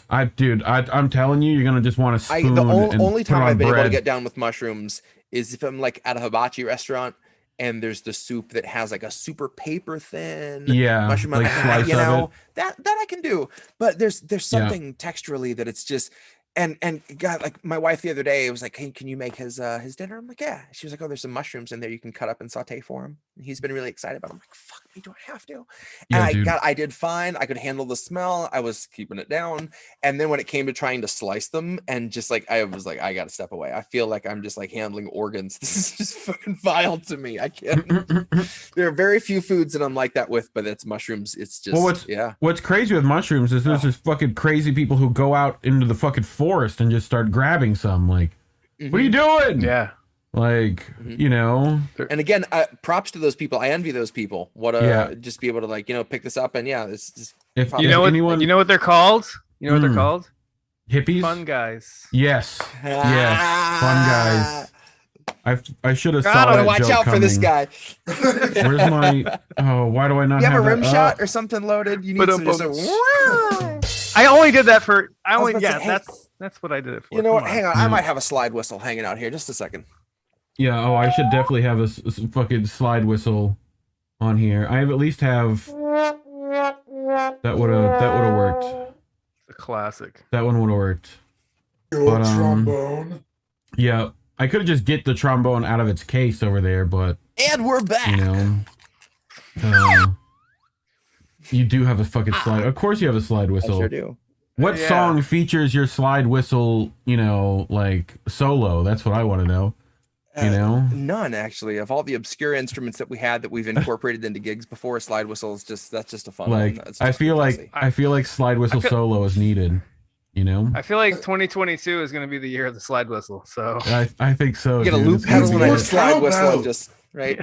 Speaker 5: I'm telling you, you're gonna just want to spoon.
Speaker 4: The only time I've been
Speaker 5: bread.
Speaker 4: able to get down with mushrooms is if I'm like at a hibachi restaurant and there's the soup that has like a super paper thin mushroom,
Speaker 5: like slice
Speaker 4: you know,
Speaker 5: of it.
Speaker 4: that I can do. But there's something texturally that it's just and God, like my wife the other day was like, hey, can you make his dinner? I'm like, yeah. She was like, oh, there's some mushrooms in there you can cut up and saute for him. And he's been really excited about it. I'm like, fuck me, do I have to? And I did fine. I could handle the smell. I was keeping it down. And then when it came to trying to slice them and just like, I was like, I got to step away. I feel like I'm just like handling organs. This is just fucking vile to me. I can't. There are very few foods that I'm like that with, but it's mushrooms. It's just,
Speaker 5: What's crazy with mushrooms is there's just fucking crazy people who go out into the fucking forest and just start grabbing some. Like, what are you doing?
Speaker 7: Yeah.
Speaker 5: Like, you know.
Speaker 4: And again, props to those people. I envy those people. Just be able to like, you know, pick this up and this just.
Speaker 7: If you know what they're called? You know what they're called?
Speaker 5: Hippies.
Speaker 7: Fun guys.
Speaker 5: Yes. Yes. Fun guys. I should have thought that
Speaker 4: watch
Speaker 5: joke
Speaker 4: out
Speaker 5: coming.
Speaker 4: for this guy.
Speaker 5: Where's my? Oh, why do I not
Speaker 4: you have a
Speaker 5: that
Speaker 4: rim shot or something loaded? You need to just.
Speaker 7: I only did that for. That's what I did it for.
Speaker 4: You know what? Hang on. I might have a slide whistle hanging out here. Just a second.
Speaker 5: Yeah. Oh, I should definitely have a fucking slide whistle on here. I at least have. That would have worked.
Speaker 7: A classic.
Speaker 5: That one would have worked.
Speaker 6: But, trombone.
Speaker 5: Yeah, I could have just get the trombone out of its case over there, but.
Speaker 4: And we're back.
Speaker 5: You know. You do have a fucking slide. Of course, you have a slide whistle.
Speaker 4: I sure do.
Speaker 5: What song features your slide whistle, you know, like solo? That's what I want to know. You know?
Speaker 4: None, actually. Of all the obscure instruments that we had that we've incorporated into gigs before, slide whistle is just a fun one.
Speaker 5: I feel like slide whistle solo is needed. You know?
Speaker 7: I feel like 2022 is going to be the year of the slide whistle. So
Speaker 5: I think so.
Speaker 4: You get a loop pedal and a slide whistle and just right.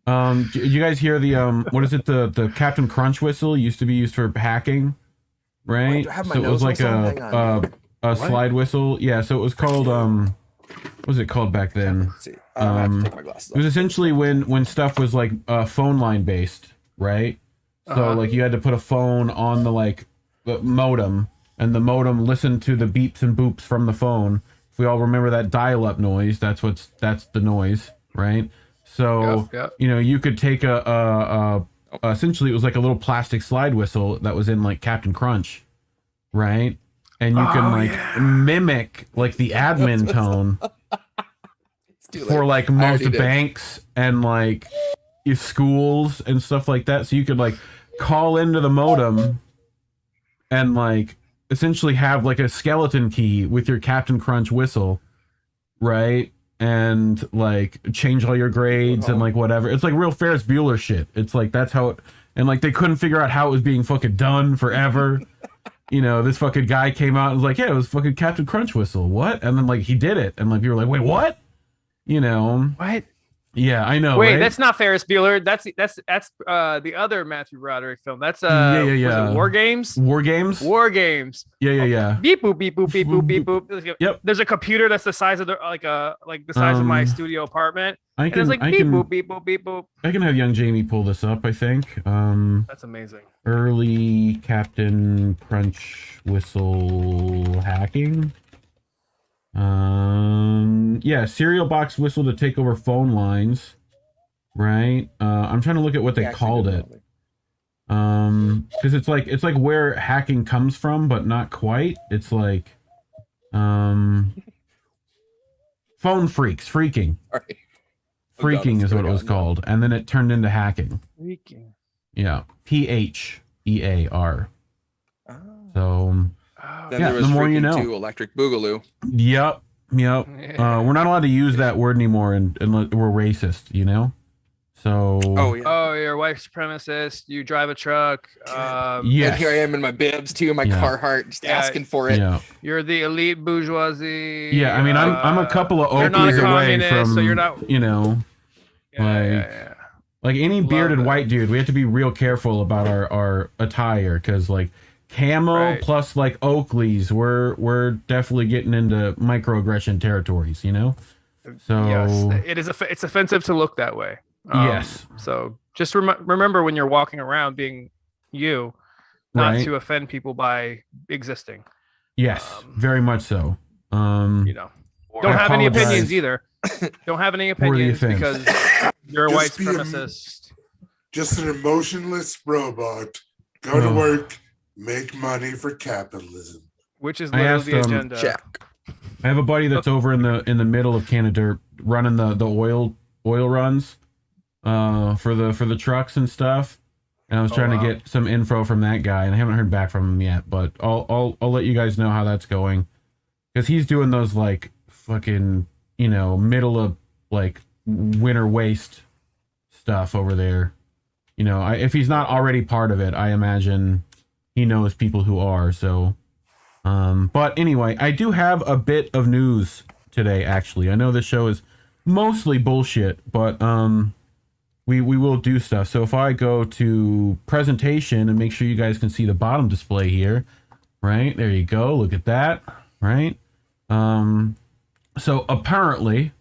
Speaker 5: Yeah. You guys hear the what is it? The Captain Crunch whistle used to be used for hacking. Right, so it was like a slide whistle. Yeah, so it was called what was it called back then? It was essentially when stuff was like phone line based, right? So like you had to put a phone on the modem, and the modem listened to the beeps and boops from the phone. If we all remember that dial-up noise, that's the noise, right? So you know, you could take essentially it was like a little plastic slide whistle that was in like Captain Crunch, right? And you can mimic like the admin tone for like most banks and like your schools and stuff like that. So you could like call into the modem and like essentially have like a skeleton key with your Captain Crunch whistle, right? And like change all your grades and like whatever. It's like real Ferris Bueller shit. It's like that's how it, and like they couldn't figure out how it was being fucking done forever. You know, this fucking guy came out and was like, yeah, it was fucking Captain Crunch whistle. What? And then like he did it, and like you were like, wait, what? You know,
Speaker 7: what?
Speaker 5: Yeah, I know.
Speaker 7: Wait,
Speaker 5: right?
Speaker 7: that's not Ferris Bueller. That's the other Matthew Broderick film. That's
Speaker 5: yeah.
Speaker 7: Was it War Games?
Speaker 5: War Games.
Speaker 7: War Games.
Speaker 5: Yeah.
Speaker 7: Beep boop beep boop beep boop beep boop.
Speaker 5: Yep.
Speaker 7: There's a computer that's the size of the size of my studio apartment. And it's like beep boop beep boop beep boop.
Speaker 5: I can have young Jamie pull this up. I think.
Speaker 7: That's amazing.
Speaker 5: Early Captain Crunch whistle hacking. Yeah, cereal box whistle to take over phone lines, right? I'm trying to look at what they called it. Because it's like where hacking comes from, but not quite. It's like phone freaking.
Speaker 4: Right.
Speaker 5: Freaking is what it was called, and then it turned into hacking.
Speaker 7: Freaking.
Speaker 5: Yeah, PHEAR.
Speaker 4: Oh.
Speaker 5: So
Speaker 4: then there was
Speaker 5: the more you
Speaker 4: freaking
Speaker 5: know.
Speaker 4: too, Electric Boogaloo.
Speaker 5: Yep. We're not allowed to use that word anymore, and we're racist, you know. So.
Speaker 4: Oh yeah.
Speaker 7: Oh, you're a white supremacist. You drive a truck.
Speaker 5: Yes.
Speaker 4: And here I am in my bibs too, my Carhartt, just asking for it.
Speaker 5: Yeah.
Speaker 7: You're the elite bourgeoisie.
Speaker 5: Yeah, I mean, I'm a couple of Oakleys away from,
Speaker 7: so you're not,
Speaker 5: you know, like any bearded white dude, we have to be real careful about our attire, because like camo plus like Oakleys, we're definitely getting into microaggression territories, you know. So
Speaker 7: yes, it's offensive to look that way.
Speaker 5: Yes.
Speaker 7: So just remember when you're walking around being you, not to offend people by existing.
Speaker 5: Yes, very much so.
Speaker 7: You know, don't have any opinions either. Don't have any opinions because you're a white supremacist.
Speaker 6: Just an emotionless robot. Go to work, make money for capitalism.
Speaker 7: Which is literally the agenda.
Speaker 4: Check.
Speaker 5: I have a buddy that's over in the middle of Canada running the oil runs for the trucks and stuff. And I was trying to get some info from that guy, and I haven't heard back from him yet, but I'll let you guys know how that's going, because he's doing those like fucking, you know, middle of like winter waste stuff over there. You know, if he's not already part of it, I imagine he knows people who are. So, but anyway, I do have a bit of news today. Actually, I know this show is mostly bullshit, but we will do stuff. So if I go to presentation and make sure you guys can see the bottom display here, right? There you go. Look at that, right? So apparently,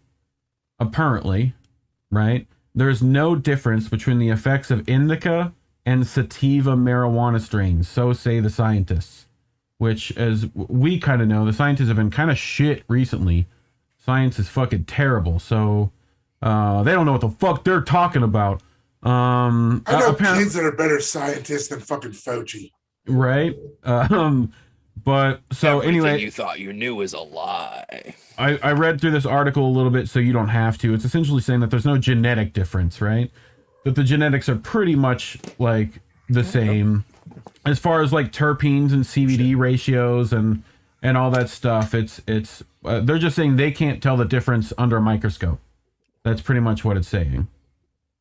Speaker 5: right? There's no difference between the effects of indica and sativa marijuana strains, so say the scientists. Which, as we kind of know, the scientists have been kind of shit recently. Science is fucking terrible, so they don't know what the fuck they're talking about.
Speaker 6: I know kids that are better scientists than fucking Fauci.
Speaker 5: Right? But so
Speaker 4: Everything
Speaker 5: anyway,
Speaker 4: you thought you knew is a lie.
Speaker 5: I read through this article a little bit, so you don't have to. It's essentially saying that there's no genetic difference, right? That the genetics are pretty much like the same as far as like terpenes and CBD ratios and all that stuff. It's they're just saying they can't tell the difference under a microscope. That's pretty much what it's saying,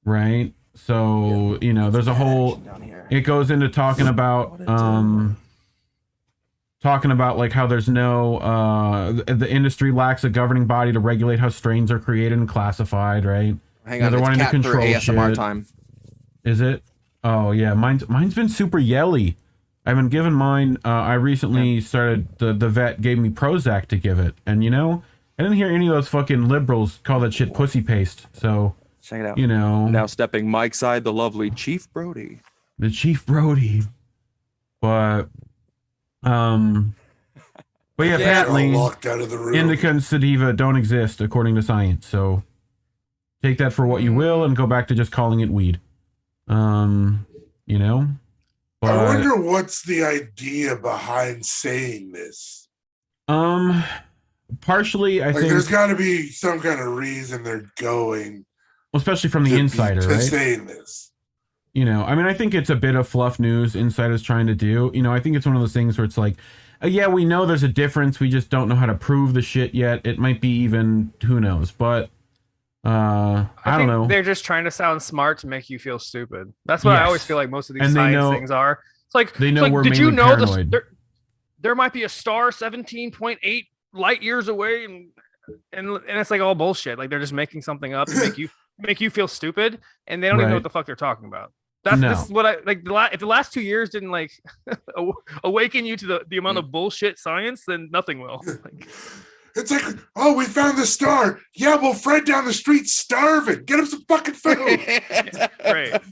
Speaker 5: right? So you know, there's a whole. It goes into talking about like how there's no the industry lacks a governing body to regulate how strains are created and classified, right?
Speaker 4: Hang on,
Speaker 5: they're wanting to control
Speaker 4: ASMR
Speaker 5: shit.
Speaker 4: time.
Speaker 5: Is it? Oh yeah, mine's been super yelly. I've been giving mine. I recently started the vet gave me Prozac to give it, and you know, I didn't hear any of those fucking liberals call that shit pussy paste. So
Speaker 4: check it out.
Speaker 5: You know,
Speaker 4: now stepping Mike's side, the lovely Chief Brody.
Speaker 5: The Chief Brody. But yeah, apparently
Speaker 6: locked out of the room.
Speaker 5: indica and sativa don't exist according to science. So take that for what you will, and go back to just calling it weed. You know. But,
Speaker 6: I wonder what's the idea behind saying this.
Speaker 5: Partially, I think
Speaker 6: there's got to be some kind of reason they're going,
Speaker 5: especially from the insider, right?
Speaker 6: Saying this.
Speaker 5: You know, I mean, I think it's a bit of fluff news Insider's trying to do. You know, I think it's one of those things where it's like, yeah, we know there's a difference. We just don't know how to prove the shit yet. It might be even, who knows? But I don't know.
Speaker 7: They're just trying to sound smart to make you feel stupid. That's what I always feel like most of these science things are. It's like,
Speaker 5: they know we're
Speaker 7: did you know
Speaker 5: paranoid.
Speaker 7: there might be a star 17.8 light years away, and it's like all bullshit. Like they're just making something up to make you make you feel stupid, and they don't even know what the fuck they're talking about. This is what I like. If the last 2 years didn't like awaken you to the amount of bullshit science, then nothing will. Like,
Speaker 6: it's like, oh, we found the star. Yeah, well, Fred down the street's starving. Get him some fucking food.
Speaker 7: Right.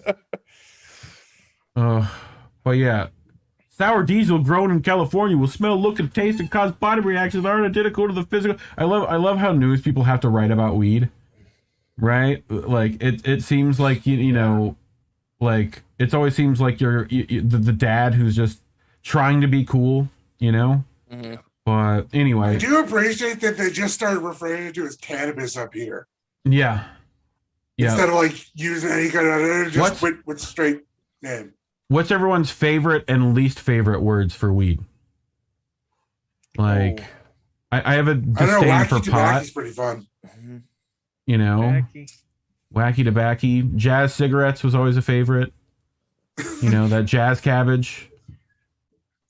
Speaker 5: But yeah, sour diesel grown in California will smell, look, and taste and cause body reactions that aren't identical to the physical. I love how news people have to write about weed, right? Like it seems like you know, like it always seems like you're the dad who's just trying to be cool, you know. Mm-hmm. But anyway,
Speaker 6: I do appreciate that they just started referring to as cannabis up here.
Speaker 5: Yeah.
Speaker 6: Instead of like using any kind of just with straight name.
Speaker 5: What's everyone's favorite and least favorite words for weed? Like, I have a disdain for pot.
Speaker 6: Wacky pretty fun.
Speaker 5: You know, wacky tobacco. Jazz cigarettes was always a favorite. You know, that jazz cabbage.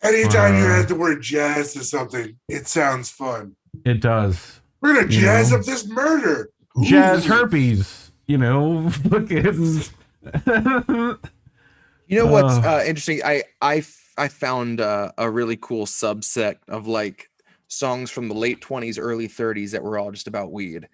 Speaker 6: Anytime you add the word jazz to something, it sounds fun.
Speaker 5: It does.
Speaker 6: We're gonna jazz up this murder. Ooh.
Speaker 5: Jazz herpes. You know, fucking.
Speaker 4: You know what's interesting? I found a really cool subset of like songs from the late 20s, early 30s that were all just about weed.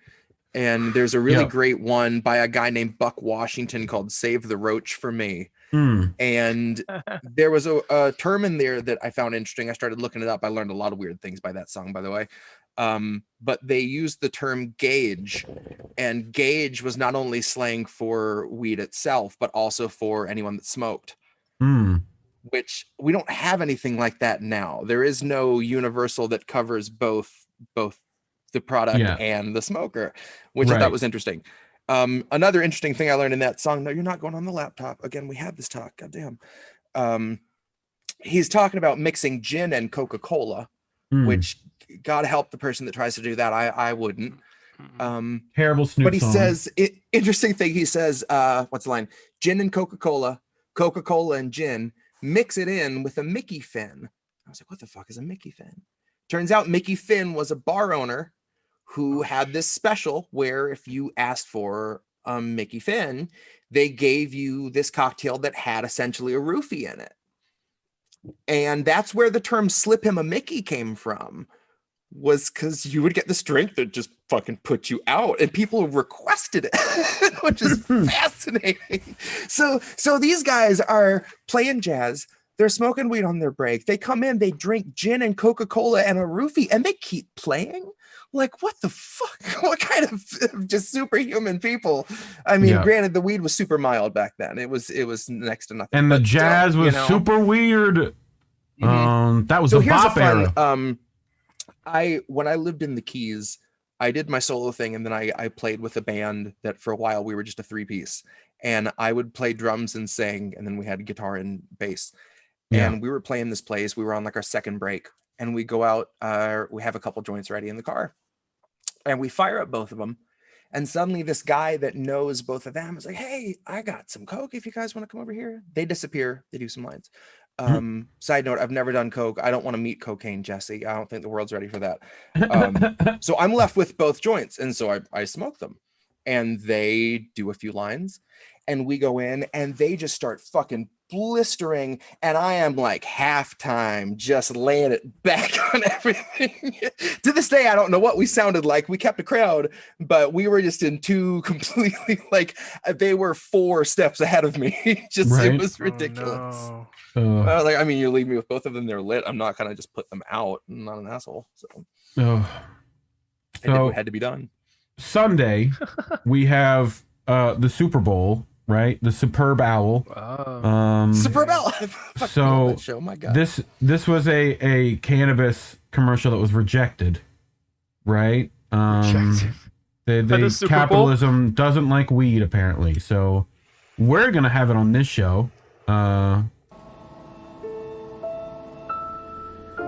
Speaker 4: And there's a really great one by a guy named Buck Washington called "Save the Roach for Me." And there was a term in there that I found interesting. I started looking it up. I learned a lot of weird things by that song, by the way. But they used the term gauge, and gauge was not only slang for weed itself, but also for anyone that smoked, which we don't have anything like that now. There is no universal that covers both the product and the smoker, which I thought was interesting. Another interesting thing I learned in that song, no, you're not going on the laptop. Again, we had this talk, goddamn. He's talking about mixing gin and Coca-Cola, which God help the person that tries to do that. I wouldn't.
Speaker 5: Terrible Snoop
Speaker 4: But he
Speaker 5: song.
Speaker 4: says, interesting thing, he says, what's the line? Gin and Coca-Cola, Coca-Cola and gin, mix it in with a Mickey Finn. I was like, what the fuck is a Mickey Finn? Turns out Mickey Finn was a bar owner who had this special where if you asked for Mickey Finn, they gave you this cocktail that had essentially a roofie in it. And that's where the term slip him a Mickey came from, was because you would get this drink that just fucking put you out, and people requested it, which is fascinating. So these guys are playing jazz. They're smoking weed on their break. They come in, they drink gin and Coca-Cola and a roofie, and they keep playing. Like, what the fuck? What kind of just superhuman people? I mean, granted, the weed was super mild back then. It was next to nothing.
Speaker 5: And the jazz was super weird. That was a bop era.
Speaker 4: When I lived in the Keys, I did my solo thing, and then I played with a band that for a while we were just a 3-piece, and I would play drums and sing, and then we had guitar and bass. And we were playing this place. We were on like our second break, and we go out. We have a couple joints ready in the car, and we fire up both of them. And suddenly, this guy that knows both of them is like, "Hey, I got some coke. If you guys want to come over here." They disappear. They do some lines. Side note, I've never done coke. I don't want to meet cocaine, Jesse. I don't think the world's ready for that. So I'm left with both joints, and so I smoke them, and they do a few lines, and we go in, and they just start fucking blistering, and I am like halftime just laying it back on everything. To this day, I don't know what we sounded like. We kept a crowd, but we were just in two completely, like, they were 4 steps ahead of me. It was ridiculous. Like, I mean, you leave me with both of them, they're lit. I'm not gonna just put them out. I'm not an asshole. So it had to be done.
Speaker 5: Sunday we have the Super Bowl, right? The Superb Owl.
Speaker 4: Superb Owl.
Speaker 5: So
Speaker 4: show. My God.
Speaker 5: This was a cannabis commercial that was rejected, right?
Speaker 7: Rejected.
Speaker 5: Capitalism doesn't like weed, apparently. So we're gonna have it on this show.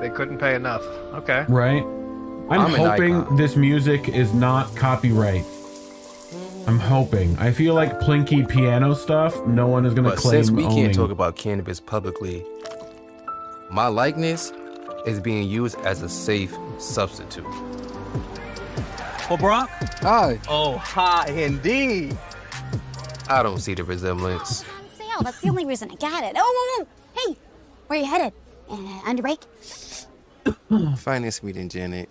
Speaker 7: They couldn't pay enough. Okay.
Speaker 5: Right. I'm hoping this music is not copyright. I'm hoping. I feel like plinky piano stuff, no one is going to claim
Speaker 11: since we
Speaker 5: owning.
Speaker 11: Can't talk about cannabis publicly, my likeness is being used as a safe substitute.
Speaker 12: Well, Brock?
Speaker 11: Hi.
Speaker 12: Oh, hi indeed.
Speaker 11: I don't see the resemblance.
Speaker 12: Sale. That's the only reason I got it. Oh, hey, where you headed? Under break?
Speaker 11: Finance meeting, Janet.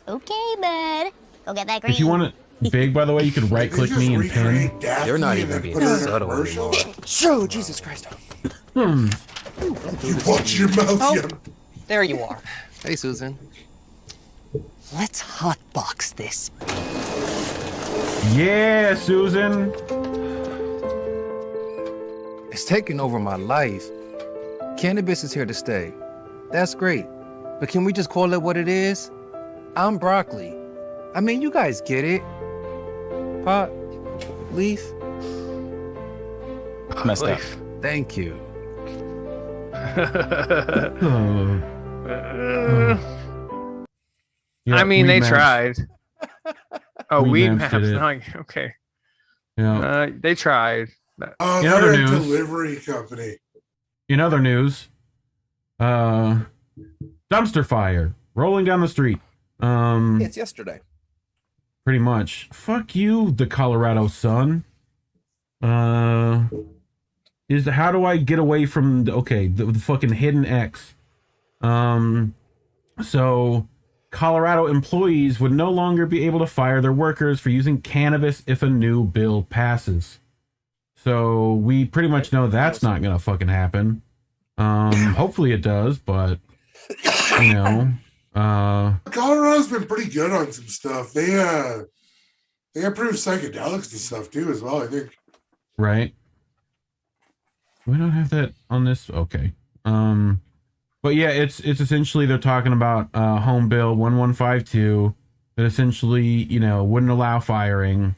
Speaker 12: Okay, bud. Go get that green.
Speaker 5: If you want it big, by the way, you could right-click me and pin.
Speaker 11: They're not even being subtle anymore.
Speaker 4: So, Jesus Christ.
Speaker 6: You watch your mouth,
Speaker 13: Oh, there you are.
Speaker 11: Hey, Susan.
Speaker 13: Let's hotbox this.
Speaker 5: Yeah, Susan.
Speaker 11: It's taking over my life. Cannabis is here to stay. That's great. But can we just call it what it is? I'm broccoli. I mean, you guys get it. Pot, leaf.
Speaker 14: Messed up.
Speaker 11: Thank you.
Speaker 5: Yeah,
Speaker 7: I mean, they
Speaker 5: Weed Maps.
Speaker 7: tried. Oh,
Speaker 5: Weed
Speaker 7: Weed
Speaker 5: Maps did
Speaker 7: Maps.
Speaker 5: it.
Speaker 7: Okay.
Speaker 5: Yeah.
Speaker 7: They tried.
Speaker 5: In
Speaker 6: they're
Speaker 5: other
Speaker 6: a
Speaker 5: news-
Speaker 6: delivery company.
Speaker 5: In other news, dumpster fire rolling down the street.
Speaker 4: It's yesterday.
Speaker 5: Pretty much. Fuck you, the Colorado sun. How do I get away from the fucking hidden X? So Colorado employees would no longer be able to fire their workers for using cannabis if a new bill passes. So we pretty much know that's not gonna fucking happen. Hopefully it does, but you know,
Speaker 6: Colorado's been pretty good on some stuff. They approve psychedelics and stuff too, as well. I think.
Speaker 5: right? We don't have that on this. Okay. But yeah, it's essentially they're talking about Home Bill 1152 that essentially, you know, wouldn't allow firing.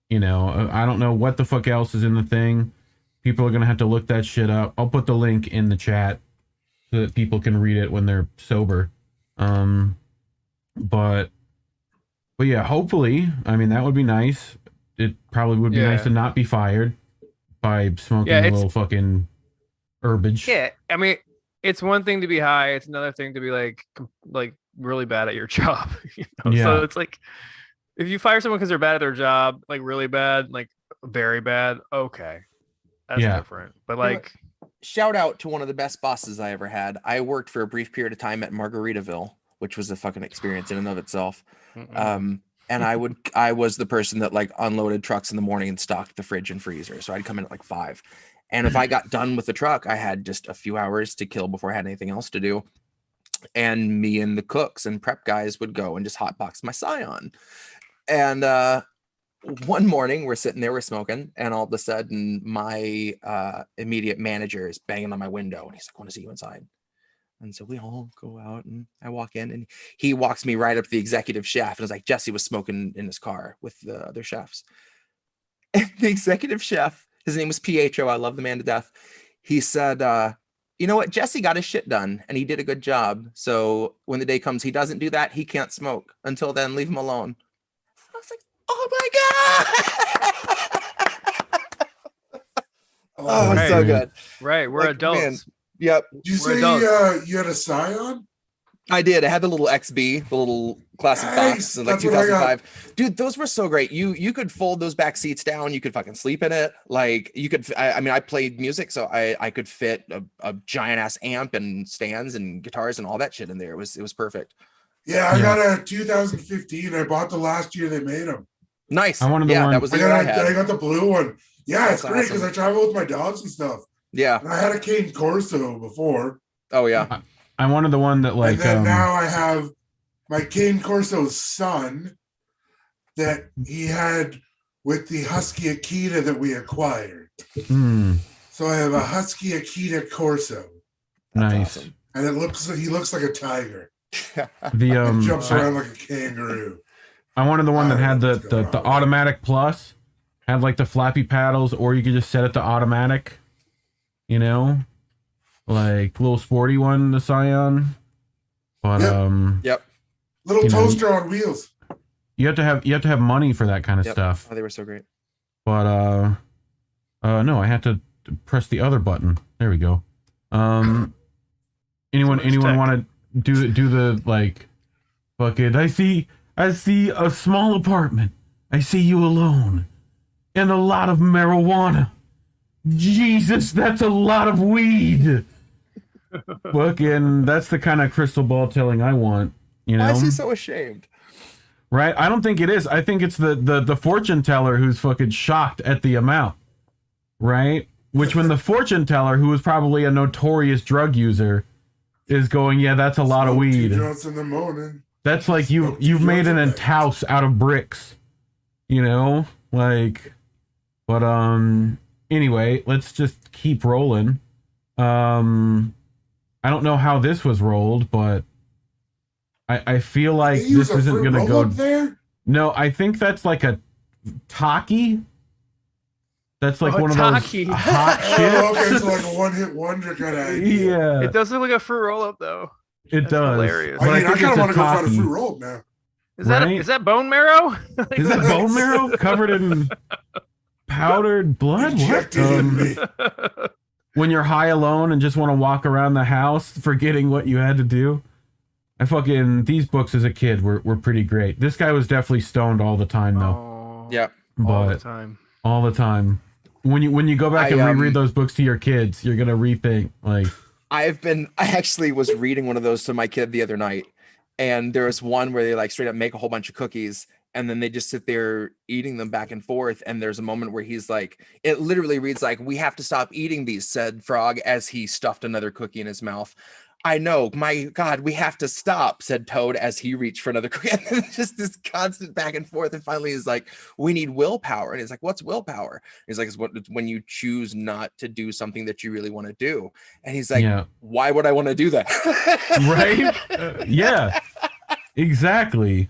Speaker 5: You know, I don't know what the fuck else is in the thing. People are gonna have to look that shit up. I'll put the link in the chat so that people can read it when they're sober. But yeah, hopefully, I mean, that would be nice. It probably would be nice to not be fired by smoking a little fucking herbage.
Speaker 7: Yeah, I mean, it's one thing to be high. It's another thing to be like really bad at your job. You know?
Speaker 5: Yeah.
Speaker 7: So it's like, if you fire someone because they're bad at their job, like really bad, like very bad, okay, that's different. But like,
Speaker 4: shout out to one of the best bosses I ever had. I worked for a brief period of time at Margaritaville, which was a fucking experience in and of itself. And I was the person that like unloaded trucks in the morning and stocked the fridge and freezer. So I'd come in at like 5. And if I got done with the truck, I had just a few hours to kill before I had anything else to do. And me and the cooks and prep guys would go and just hotbox my Scion. And one morning we're sitting there, we're smoking, and all of a sudden my immediate manager is banging on my window and he's like, I want to see you inside. And so we all go out and I walk in and he walks me right up to the executive chef. And it's like, Jesse was smoking in his car with the other chefs. And the executive chef, his name was Pietro. I love the man to death. He said, you know what? Jesse got his shit done and he did a good job. So when the day comes, he doesn't do that. He can't smoke. Until then, leave him alone. I was like, oh my God.
Speaker 7: right.
Speaker 4: So good.
Speaker 7: Right. We're
Speaker 4: Like,
Speaker 7: adults.
Speaker 4: man, yep.
Speaker 6: Did you
Speaker 7: We're
Speaker 6: say
Speaker 7: adults.
Speaker 6: you had a Scion?
Speaker 4: I did. I had the little XB, the little classic box in like
Speaker 6: That's what I got.
Speaker 4: 2005. Dude, those were so great. You could fold those back seats down. You could fucking sleep in it. Like you could, I mean, I played music, so I could fit a giant ass amp and stands and guitars and all that shit in there. It was perfect.
Speaker 6: Yeah, I got a 2015. I bought the last year they made them.
Speaker 4: Nice.
Speaker 5: I wanted the one.
Speaker 4: That was the year I had.
Speaker 6: I got the blue one. Yeah,
Speaker 4: That's
Speaker 6: it's great because
Speaker 4: awesome.
Speaker 6: I travel with my dogs and stuff.
Speaker 4: Yeah.
Speaker 6: And I had a Cane Corso before.
Speaker 4: Oh yeah.
Speaker 5: I wanted the one that like
Speaker 6: and then now I have my Cane Corso's son that he had with the Husky Akita that we acquired. So I have a Husky Akita Corso.
Speaker 5: Nice.
Speaker 4: Awesome.
Speaker 6: And he looks like a tiger.
Speaker 5: The
Speaker 6: He jumps around like a kangaroo.
Speaker 5: I wanted the one that had the automatic plus, had like the flappy paddles, or you could just set it to automatic. You know, like little sporty one, the Scion. But
Speaker 4: Yep.
Speaker 6: Little toaster on wheels.
Speaker 5: You have to have money for that kind of stuff.
Speaker 4: Oh, they were so great.
Speaker 5: But no, I had to press the other button. There we go. Anyone want to do the like fucking I see a small apartment. I see you alone. and a lot of marijuana. Jesus, that's a lot of weed. Fucking, that's the kind of crystal ball telling I want. You know?
Speaker 4: Why is he so ashamed?
Speaker 5: Right? I don't think it is. I think it's the fortune teller who's fucking shocked at the amount. Right? Which when the fortune teller, who was probably a notorious drug user, is going, yeah, that's a lot of weed.
Speaker 6: In the morning.
Speaker 5: That's like you've made an house out of bricks. You know? Like, but anyway, let's just keep rolling. I don't know how this was rolled, but I feel like this isn't gonna go there. No, I think that's like a Taki. That's like one of those hot chips.
Speaker 6: Oh, okay, it's like a one-hit wonder kind of idea.
Speaker 5: Yeah.
Speaker 7: It does look like a fruit roll-up, though.
Speaker 5: It does.
Speaker 7: Hilarious.
Speaker 6: I kind of want to go find a fruit roll-up now.
Speaker 7: Is that bone marrow?
Speaker 5: Is that bone marrow covered in powdered blood? What? When you're high alone and just want to walk around the house, forgetting what you had to do. These books as a kid were pretty great. This guy was definitely stoned all the time, though.
Speaker 4: Yeah,
Speaker 7: all the time.
Speaker 5: All the time. When you go back and reread those books to your kids, you're gonna rethink. Like,
Speaker 4: I actually was reading one of those to my kid the other night, and there was one where they like straight up make a whole bunch of cookies, and then they just sit there eating them back and forth. And there's a moment where he's like, it literally reads like, "We have to stop eating these," said Frog as he stuffed another cookie in his mouth. "I know, my God, we have to stop," said Toad as he reached for another cookie. And just this constant back and forth. And finally he's like, "We need willpower." And he's like, "What's willpower?" And he's like, "It's when you choose not to do something that you really want to do." And he's like, "Why would I want to do that?"
Speaker 5: Right? Yeah, exactly.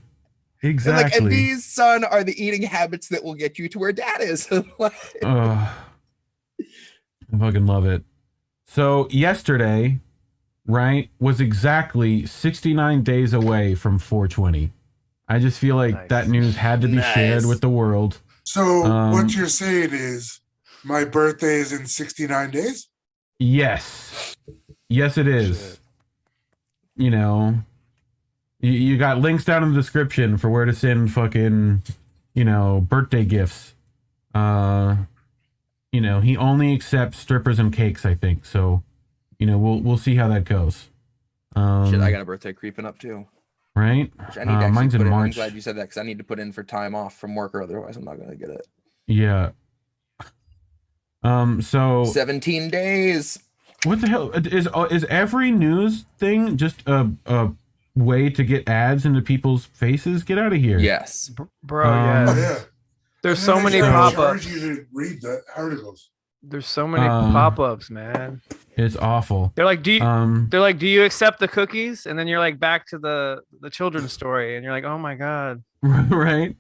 Speaker 5: Exactly.
Speaker 4: And these, son, are the eating habits that will get you to where Dad is.
Speaker 5: I fucking love it. So yesterday, right, was exactly 69 days away from 420. I just feel like that news had to be shared with the world.
Speaker 6: So what you're saying is my birthday is in 69 days?
Speaker 5: Yes. Yes, it is. Shit. You know, you got links down in the description for where to send fucking, birthday gifts. He only accepts strippers and cakes, I think. So, we'll see how that goes.
Speaker 4: Shit, I got a birthday creeping up too.
Speaker 5: Right?
Speaker 4: Which I need to
Speaker 5: mine's in March.
Speaker 4: I'm glad you said that because I need to put in for time off from work, or otherwise I'm not going to get it.
Speaker 5: Yeah. So
Speaker 4: 17 days.
Speaker 5: What the hell is every news thing just a way to get ads into people's faces? Get out of here.
Speaker 4: Yes,
Speaker 7: bro. Yeah. There's so many pop-ups.
Speaker 6: You to read the articles.
Speaker 7: There's so many pop-ups, man.
Speaker 5: It's awful.
Speaker 7: They're like, do you accept the cookies? And then you're like back to the children's story, and you're like, oh my God.
Speaker 5: Right.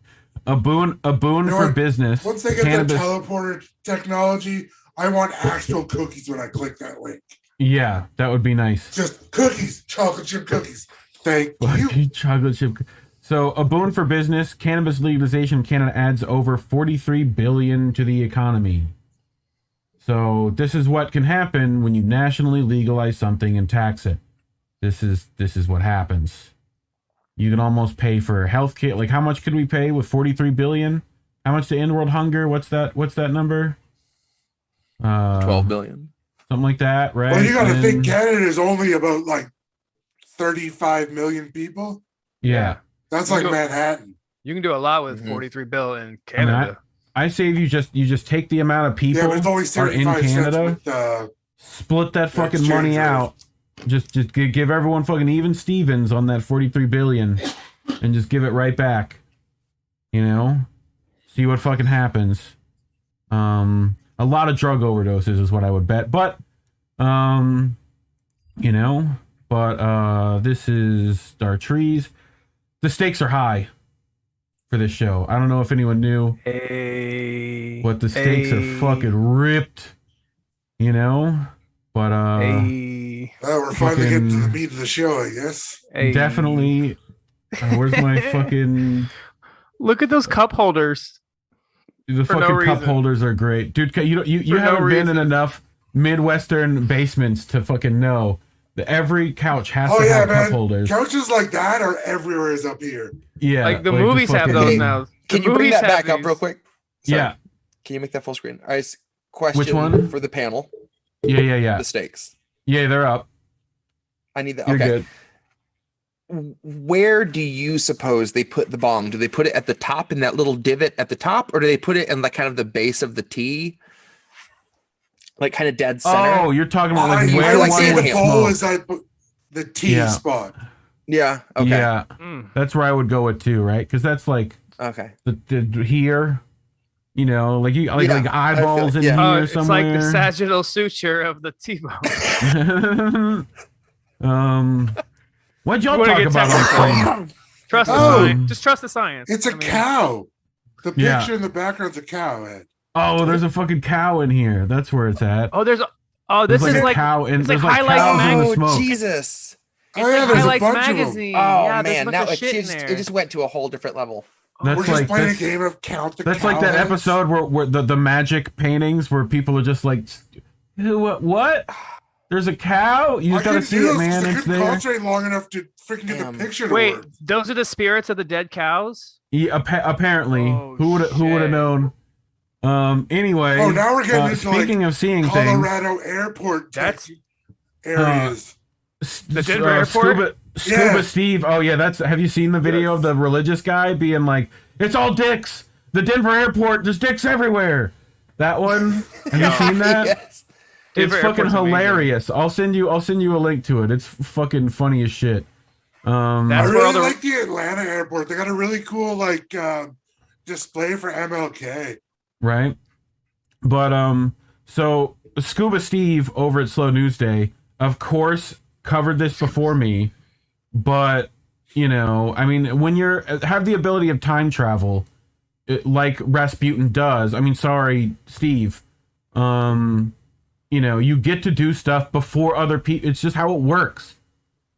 Speaker 5: A boon for business.
Speaker 6: Once they get that teleporter technology, I want actual cookies when I click that link.
Speaker 5: Yeah, that would be nice.
Speaker 6: Just cookies, chocolate chip cookies. Thank you.
Speaker 5: Chocolate chip. So, a boon for business. Cannabis legalization in Canada adds over $43 billion to the economy. So, this is what can happen when you nationally legalize something and tax it. This is what happens. You can almost pay for healthcare. Like, how much could we pay with $43 billion? How much to end world hunger? What's that number?
Speaker 4: 12 billion.
Speaker 5: Something like that, right?
Speaker 6: Well, you got to think Canada is only about like 35 million people.
Speaker 5: Yeah.
Speaker 6: That's like Manhattan.
Speaker 7: You can do a lot with 43 bill in Canada.
Speaker 5: I say you just take the amount of people
Speaker 6: but it's only
Speaker 5: are in Canada, split that fucking money out. Just give everyone fucking even Stevens on that 43 billion and just give it right back. See what fucking happens. A lot of drug overdoses is what I would bet. But this is our trees. The stakes are high for this show. I don't know if anyone knew, but the stakes are fucking ripped, But
Speaker 6: we're finally getting to the meat of the show, I guess.
Speaker 5: Definitely. Where's my fucking?
Speaker 7: Look at those cup holders.
Speaker 5: The fucking cup holders are great, dude. You haven't been in enough Midwestern basements to fucking know. Every couch has to have cup holders.
Speaker 6: Couches like that are everywhere up here.
Speaker 5: Yeah.
Speaker 7: Like the movies have those now.
Speaker 4: Can you bring that back up real quick?
Speaker 5: Sorry. Yeah.
Speaker 4: Can you make that full screen? All right. Question
Speaker 5: Which one?
Speaker 4: For the panel.
Speaker 5: Yeah.
Speaker 4: The stakes.
Speaker 5: Yeah, they're up.
Speaker 4: I need that.
Speaker 5: You're
Speaker 4: Okay.
Speaker 5: good.
Speaker 4: Where do you suppose they put the bong? Do they put it at the top in that little divot at the top, or do they put it in like kind of the base of the T, like kind of dead center?
Speaker 5: Oh, you're talking about like
Speaker 6: I
Speaker 5: where
Speaker 6: like
Speaker 5: one
Speaker 6: seeing
Speaker 5: would
Speaker 6: the bowl
Speaker 5: smoke.
Speaker 6: is like the T spot.
Speaker 4: Yeah. Okay.
Speaker 5: Yeah, that's where I would go with too, right? Because that's like
Speaker 4: okay.
Speaker 5: The here, you know, like you like eyeballs in here somewhere.
Speaker 7: It's like the sagittal suture of the T-bone.
Speaker 5: What'd y'all talk about on screen?
Speaker 7: Trust the science. Just trust the science.
Speaker 6: It's a cow. The picture in the background's a cow, Ed.
Speaker 5: Oh, there's a fucking cow in here. That's where it's at.
Speaker 7: Oh, this is
Speaker 5: a
Speaker 7: like
Speaker 5: cow in,
Speaker 7: it's like
Speaker 5: there's like
Speaker 7: Highlight
Speaker 5: cows in the
Speaker 7: Mag-
Speaker 5: smoke.
Speaker 4: Jesus.
Speaker 7: It's like
Speaker 6: there's a
Speaker 7: Highlights
Speaker 6: bunch of them.
Speaker 7: magazine.
Speaker 4: Oh
Speaker 7: Yeah, there's a
Speaker 4: man,
Speaker 7: bunch
Speaker 4: now
Speaker 7: of shit in
Speaker 4: it
Speaker 7: there.
Speaker 4: just went to a whole different level.
Speaker 5: That's
Speaker 6: We're just
Speaker 5: like
Speaker 6: playing a game of count the
Speaker 5: that's
Speaker 6: cow
Speaker 5: like that
Speaker 6: heads.
Speaker 5: episode where the magic paintings where people are just like, what? There's a cow. You just gotta see it, man.
Speaker 6: I
Speaker 5: It's
Speaker 6: couldn't
Speaker 5: there.
Speaker 6: concentrate long enough to freaking get the picture to
Speaker 7: Wait,
Speaker 6: work.
Speaker 7: those are the spirits of the dead cows?
Speaker 5: Yeah, apparently, who would have known? Anyway.
Speaker 6: Oh, now we're getting into
Speaker 5: speaking of seeing
Speaker 6: Colorado airport areas.
Speaker 7: The Denver airport?
Speaker 5: Scuba Steve. Oh yeah, have you seen the video of the religious guy being like, "It's all dicks. The Denver airport, there's dicks everywhere." That one. Have you seen that?
Speaker 4: Yes.
Speaker 5: It's
Speaker 7: Denver
Speaker 5: fucking
Speaker 7: airport's
Speaker 5: hilarious. I'll send you a link to it. It's fucking funny as shit.
Speaker 6: I really like the Atlanta airport. They got a really cool display for MLK.
Speaker 5: Right. But so Scuba Steve over at Slow News Day, of course, covered this before me. But you know, I mean, when you're have the ability of time travel, like Rasputin does. I mean, sorry, Steve. You know, you get to do stuff before other people. It's just how it works.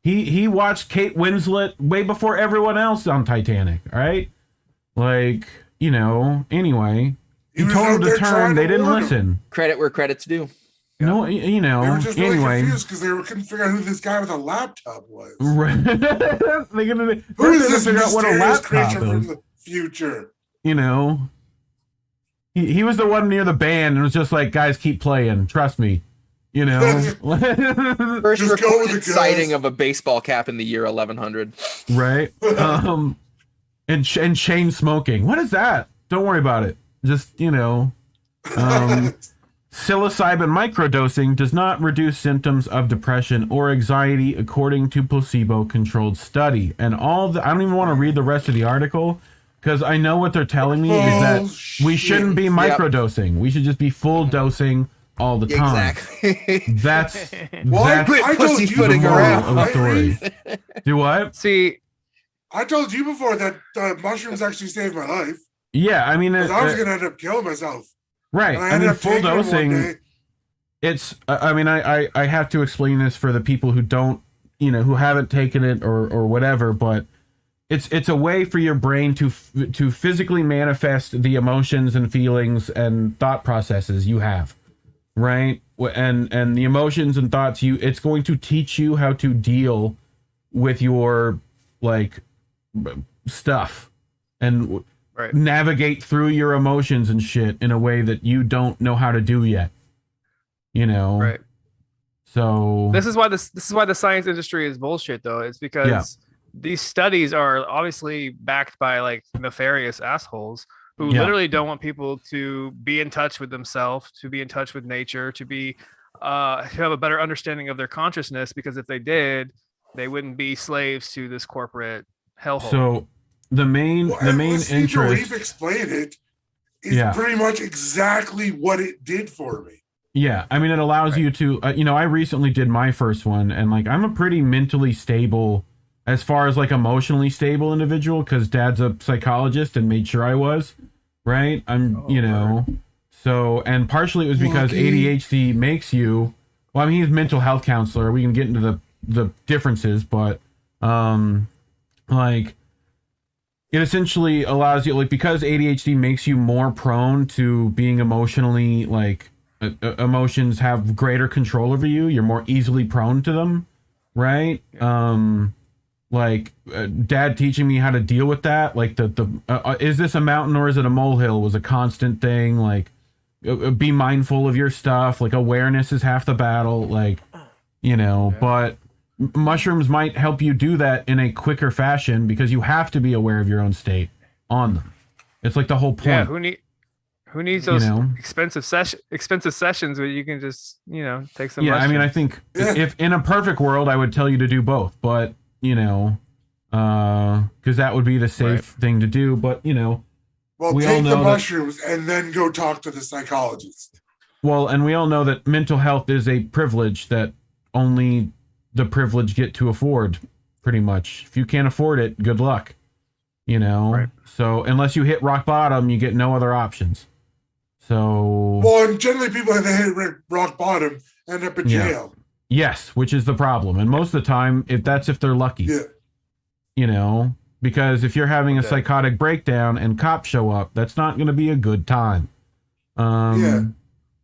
Speaker 5: He watched Kate Winslet way before everyone else on Titanic, right? Like, you know, anyway. He told them to turn, they didn't listen.
Speaker 4: Credit where credit's due.
Speaker 5: No, you know,
Speaker 6: They were just really
Speaker 5: anyway.
Speaker 6: confused because they couldn't figure out who this guy with a laptop was.
Speaker 5: Right.
Speaker 6: Who is this
Speaker 5: figure out what a
Speaker 6: mysterious
Speaker 5: laptop
Speaker 6: creature from
Speaker 5: is.
Speaker 6: the future?
Speaker 5: You know, he was the one near the band and was just like, guys, keep playing. Trust me. You know,
Speaker 4: First recorded sighting of a baseball cap in the year 1100.
Speaker 5: right? And chain smoking. What is that? Don't worry about it. Just, you know, psilocybin microdosing does not reduce symptoms of depression or anxiety according to placebo-controlled study. And I don't even want to read the rest of the article because I know what they're telling me is that we shouldn't be microdosing. We should just be full dosing all the time.
Speaker 4: Exactly.
Speaker 5: That's
Speaker 6: I told you
Speaker 4: pussyfooting
Speaker 6: before,
Speaker 4: around.
Speaker 5: of the story. Do what?
Speaker 7: See,
Speaker 6: I told you before that mushrooms actually saved my life.
Speaker 5: Yeah, I mean,
Speaker 6: 'Cause I was gonna end up killing myself.
Speaker 5: right.
Speaker 6: And I
Speaker 5: I
Speaker 6: ended
Speaker 5: mean,
Speaker 6: up
Speaker 5: full
Speaker 6: taking it one
Speaker 5: dosing.
Speaker 6: day.
Speaker 5: It's. I mean, I have to explain this for the people who don't, you know, who haven't taken it or whatever. But it's a way for your brain to physically manifest the emotions and feelings and thought processes you have, right? And the emotions and thoughts it's going to teach you how to deal with your like stuff and navigate through your emotions and shit in a way that you don't know how to do yet. You know,
Speaker 7: right?
Speaker 5: So
Speaker 7: this is why the science industry is bullshit, though. It's because these studies are obviously backed by like nefarious assholes who literally don't want people to be in touch with themselves, to be in touch with nature, to be to have a better understanding of their consciousness. Because if they did, they wouldn't be slaves to this corporate hellhole.
Speaker 5: So the main
Speaker 6: Steve Reef
Speaker 5: interest.
Speaker 6: explained it is pretty much exactly what it did for me.
Speaker 5: Yeah, I mean, it allows you to, you know, I recently did my first one, and like, I'm a pretty mentally stable, as far as like emotionally stable individual, because Dad's a psychologist and made sure I was, right? You know, so, and partially it was because ADHD makes you, well, I mean, he's a mental health counselor. We can get into the differences, but, like, it essentially allows you, like, because ADHD makes you more prone to being emotionally, like, emotions have greater control over you. You're more easily prone to them, right? Like Dad teaching me how to deal with that. Like the is this a mountain or is it a molehill was a constant thing. Like be mindful of your stuff. Like awareness is half the battle. Like, you know, but mushrooms might help you do that in a quicker fashion because you have to be aware of your own state on them. It's like the whole point.
Speaker 7: Yeah, who needs those expensive sessions where you can just, take some mushrooms?
Speaker 5: I mean, I think if in a perfect world, I would tell you to do both, but, because that would be the safe thing to do, but,
Speaker 6: Well,
Speaker 5: we
Speaker 6: take
Speaker 5: all know
Speaker 6: the mushrooms and then go talk to the psychologist.
Speaker 5: Well, and we all know that mental health is a privilege that only the privileged get to afford, pretty much. If you can't afford it, good luck. So unless you hit rock bottom, you get no other options. So
Speaker 6: and generally people that hit rock bottom end up in jail.
Speaker 5: Yes, which is the problem. And most of the time, if they're lucky.
Speaker 6: Yeah.
Speaker 5: Because if you're having a psychotic breakdown and cops show up, that's not going to be a good time.
Speaker 6: Well,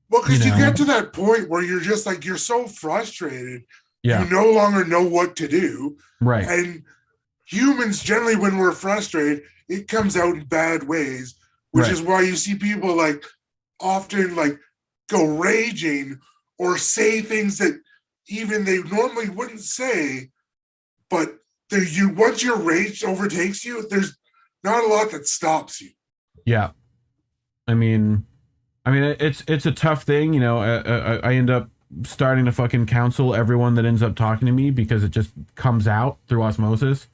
Speaker 6: because you get to that point where you're just like, you're so frustrated.
Speaker 5: Yeah.
Speaker 6: You no longer know what to do.
Speaker 5: Right.
Speaker 6: And humans, generally, when we're frustrated, it comes out in bad ways, which is why you see people often go raging or say things that even they normally wouldn't say, but once your rage overtakes you, there's not a lot that stops you.
Speaker 5: Yeah. I mean, it's a tough thing. I end up starting to fucking counsel everyone that ends up talking to me because it just comes out through osmosis.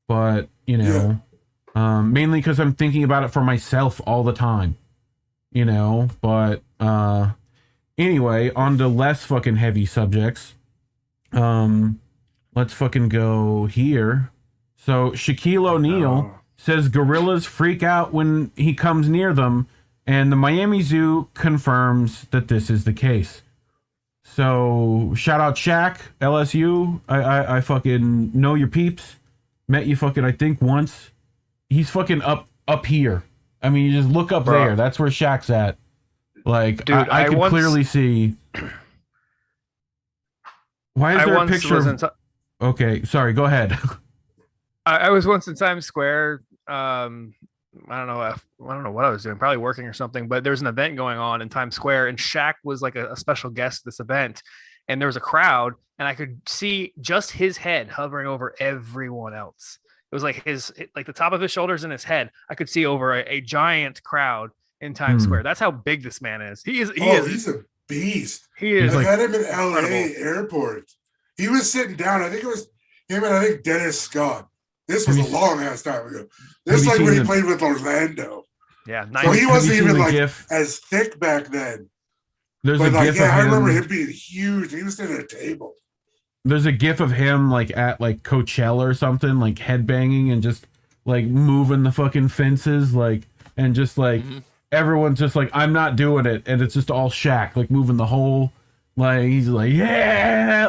Speaker 5: But, mainly because I'm thinking about it for myself all the time, but, anyway, on to less fucking heavy subjects. Let's fucking go here. So Shaquille O'Neal says gorillas freak out when he comes near them, and the Miami Zoo confirms that this is the case. So shout out Shaq, LSU. I fucking know your peeps. Met you fucking, I think, once. He's fucking up here. I mean, you just look up there. That's where Shaq's at. Like, dude, I can clearly see. Why is there a picture? Okay, sorry. Go ahead.
Speaker 7: I was once in Times Square. I don't know what I was doing. Probably working or something. But there was an event going on in Times Square, and Shaq was like a special guest at this event. And there was a crowd, and I could see just his head hovering over everyone else. It was like the top of his shoulders and his head. I could see over a giant crowd in Times Square. That's how big this man is. He's
Speaker 6: a beast.
Speaker 7: He is.
Speaker 6: I had him in LA airport. He was sitting down. I think it was him and I think Dennis Scott. This was a long ass time ago. This is like when he played with Orlando.
Speaker 7: Yeah.
Speaker 6: So he wasn't even as thick back then.
Speaker 5: There's a gif of him.
Speaker 6: I remember him being huge. He was sitting at a table.
Speaker 5: There's a gif of him at Coachella or something, headbanging and just moving the fucking fences, and just everyone's just I'm not doing it, and it's just all Shaq moving the whole he's yeah,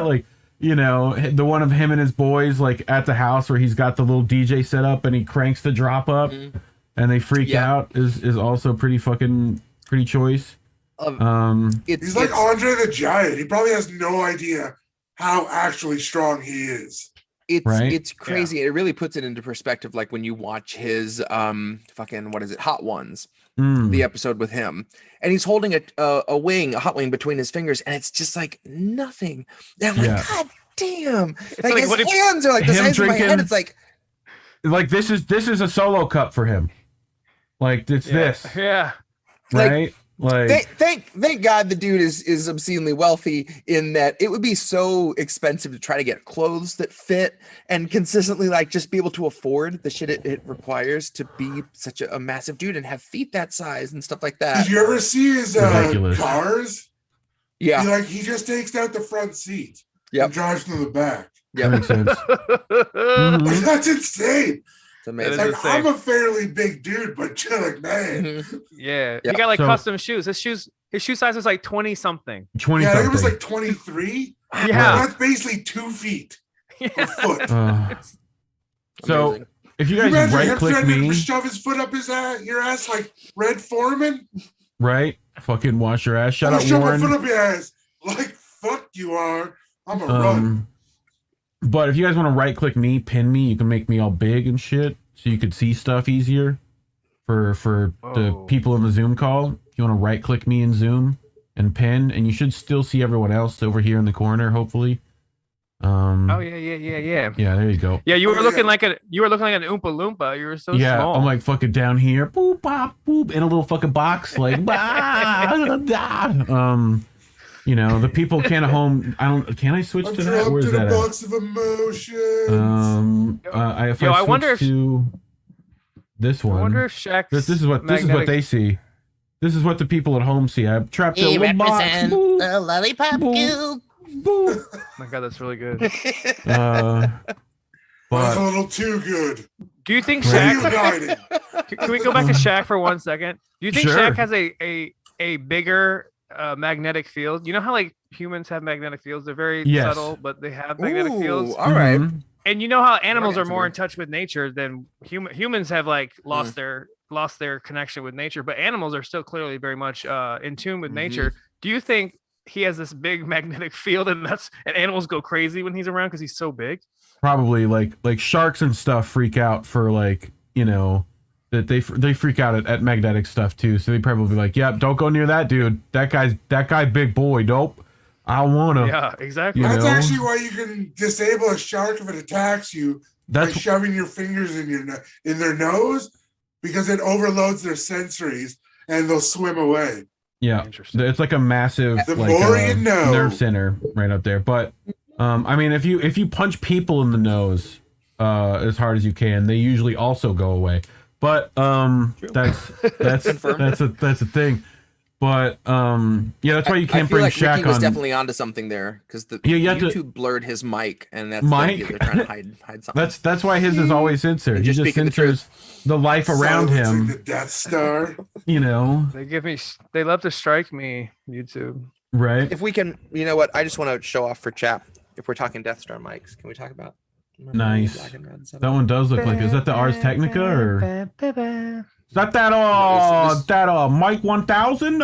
Speaker 5: the one of him and his boys at the house where he's got the little DJ set up and he cranks the drop up and they freak out is also pretty choice.
Speaker 6: He's like Andre the Giant. He probably has no idea how actually strong he is.
Speaker 4: It's crazy. It really puts it into perspective, when you watch his Hot Ones, the episode with him, and he's holding a hot wing between his fingers, and it's just nothing. And I'm God damn! His hands are the size of my head. It's
Speaker 5: this is a solo cup for him. This.
Speaker 7: Yeah.
Speaker 5: Right.
Speaker 4: Thank God the dude is obscenely wealthy in that it would be so expensive to try to get clothes that fit and consistently just be able to afford the shit it requires to be such a massive dude and have feet that size and stuff like that.
Speaker 6: Did you ever see his cars?
Speaker 4: Yeah.
Speaker 6: He just takes out the front seat
Speaker 4: and
Speaker 6: drives to the back.
Speaker 4: Yeah,
Speaker 5: makes sense.
Speaker 6: That's insane.
Speaker 4: Amazing.
Speaker 6: I'm a fairly big dude, but man.
Speaker 7: Yeah. He got custom shoes. His shoe size was 20 something.
Speaker 5: 20
Speaker 6: I think
Speaker 5: something.
Speaker 6: it was 23.
Speaker 7: Yeah.
Speaker 6: That's basically 2 feet. A foot.
Speaker 5: So if you guys right click me,
Speaker 6: shove his foot up your ass like Red Foreman.
Speaker 5: Right? Fucking wash your ass. Shut up,
Speaker 6: shove
Speaker 5: Warren.
Speaker 6: my foot up your ass. Fuck you are. I'm a run.
Speaker 5: But if you guys want to right click me, pin me, you can make me all big and shit so you could see stuff easier for the people in the Zoom call. If you want to right click me in Zoom and pin, and you should still see everyone else over here in the corner, hopefully.
Speaker 7: Oh yeah.
Speaker 5: Yeah, there you go.
Speaker 7: Yeah, you were looking like an Oompa Loompa. You were so small.
Speaker 5: I'm like fucking down here, boop, bop, boop, in a little fucking box, like, you know, the people can at home. Can I switch to that? Where's that?
Speaker 6: Box of emotions.
Speaker 5: I wonder to this one.
Speaker 7: I wonder if Shaq's
Speaker 5: this is what they see. This is what the people at home see. I've trapped a little box. Boop,
Speaker 13: the lollipop
Speaker 5: boop,
Speaker 13: cube.
Speaker 5: Boop.
Speaker 7: Oh my god, that's really good.
Speaker 6: That's a little too good.
Speaker 7: Do you think Shaq? Can we go back to Shaq for 1 second? Do you think Shaq has a bigger magnetic field? You know how like humans have magnetic fields? They're very subtle, but they have magnetic fields.
Speaker 4: All right.
Speaker 7: And you know how animals are more in touch with nature than humans have like lost their connection with nature, but animals are still clearly very much in tune with nature. Do you think he has this big magnetic field and animals go crazy when he's around because he's so big?
Speaker 5: Probably like sharks and stuff freak out for like, you know, that they freak out at magnetic stuff too. So they probably be like, "Yep, don't go near that dude. That guy big boy. Nope. I don't want to."
Speaker 7: Yeah, exactly.
Speaker 6: That's actually why you can disable a shark if it attacks you by shoving your fingers in their nose, because it overloads their sensories and they'll swim away.
Speaker 5: Yeah, it's like a massive nerve center right up there. But I mean, if you punch people in the nose as hard as you can, they usually also go away. But that's a thing. But yeah, that's why you can't bring Shaq on.
Speaker 4: Ricky was definitely onto something there, because YouTube blurred his mic, and that's they're trying to hide something.
Speaker 5: That's why his is always censored. He just censors the life around him.
Speaker 6: The Death Star.
Speaker 5: You know,
Speaker 7: they love to strike me, YouTube.
Speaker 5: Right.
Speaker 4: If we can, you know what? I just want to show off for chat. If we're talking Death Star mics, can we talk about?
Speaker 5: Nice. That one does look like. Is that the Ars Technica or? Is that Mike 1000?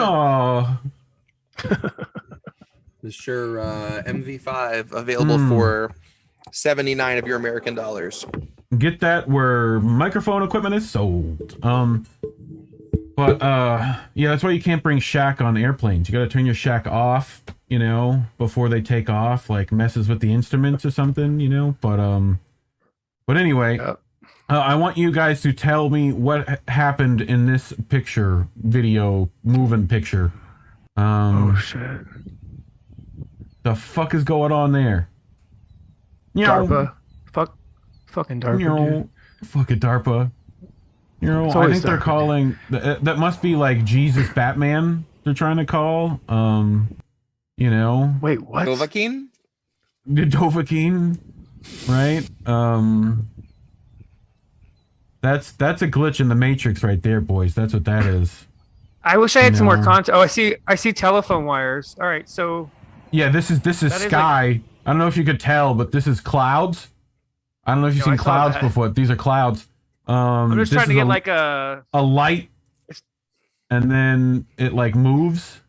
Speaker 4: This sure MV5 available for 79 of your American dollars.
Speaker 5: Get that where microphone equipment is sold. But yeah, that's why you can't bring Shaq on airplanes. You got to turn your Shaq off, you know, before they take off, like messes with the instruments or something, you know. But anyway, I want you guys to tell me what happened in this moving picture.
Speaker 7: Oh shit!
Speaker 5: The fuck is going on there?
Speaker 7: DARPA. Fucking DARPA. Dude.
Speaker 5: Fucking DARPA. You know, I think they're calling that must be like Jesus Batman. They're trying to call. You know.
Speaker 7: Wait, what?
Speaker 4: Dovahkiin?
Speaker 5: The Dovahkiin, right? That's a glitch in the Matrix right there, boys. That's what that is.
Speaker 7: I wish I had some more content. Oh, I see telephone wires. All right, so
Speaker 5: yeah, this is sky. I don't know if you could tell, but this is clouds. I don't know if you've seen clouds before. These are clouds.
Speaker 7: I'm just trying to get like a
Speaker 5: light, and then it like moves.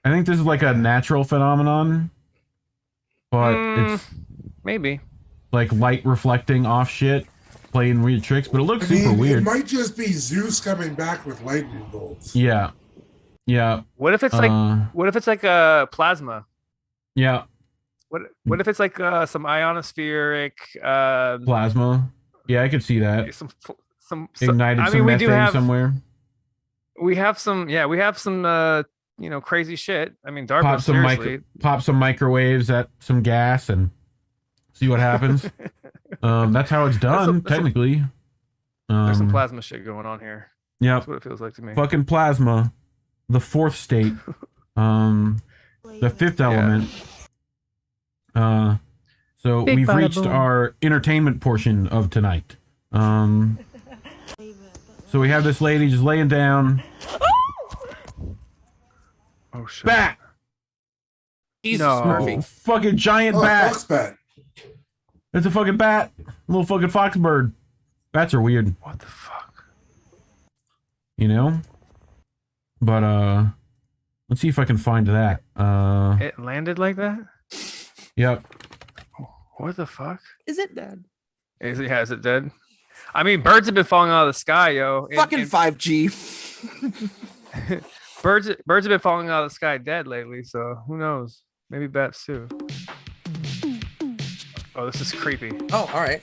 Speaker 5: I think this is like a natural phenomenon, but it's
Speaker 7: maybe
Speaker 5: like light reflecting off shit, playing weird tricks. But it looks super weird.
Speaker 6: It might just be Zeus coming back with lightning bolts.
Speaker 5: Yeah.
Speaker 7: What if it's like a plasma?
Speaker 5: Yeah.
Speaker 7: What if it's like some ionospheric
Speaker 5: plasma? Yeah, I could see that.
Speaker 7: Some
Speaker 5: ignited some methane somewhere.
Speaker 7: We have some you know, crazy shit. I mean, DARPA
Speaker 5: pop some microwaves at some gas and see what happens. That's how it's done, technically.
Speaker 7: There's some plasma shit going on here.
Speaker 5: Yeah,
Speaker 7: that's what it feels like to me.
Speaker 5: Fucking plasma, the fourth state, the fifth element. So we've reached our entertainment portion of tonight. So we have this lady just laying down.
Speaker 7: Oh shit!
Speaker 5: Bat.
Speaker 4: Jesus, Murphy.
Speaker 5: Fucking giant bat.
Speaker 6: Fox bat.
Speaker 5: It's a fucking bat. Little fucking fox bird. Bats are weird.
Speaker 7: What the fuck?
Speaker 5: You know? But let's see if I can find that.
Speaker 7: It landed like that?
Speaker 5: Yep.
Speaker 7: What the fuck?
Speaker 4: Is it dead?
Speaker 7: Is it dead? I mean, birds have been falling out of the sky, yo.
Speaker 4: Fucking 5G.
Speaker 7: Birds have been falling out of the sky dead lately, so who knows? Maybe bats too. Oh, this is creepy.
Speaker 4: Oh, all right.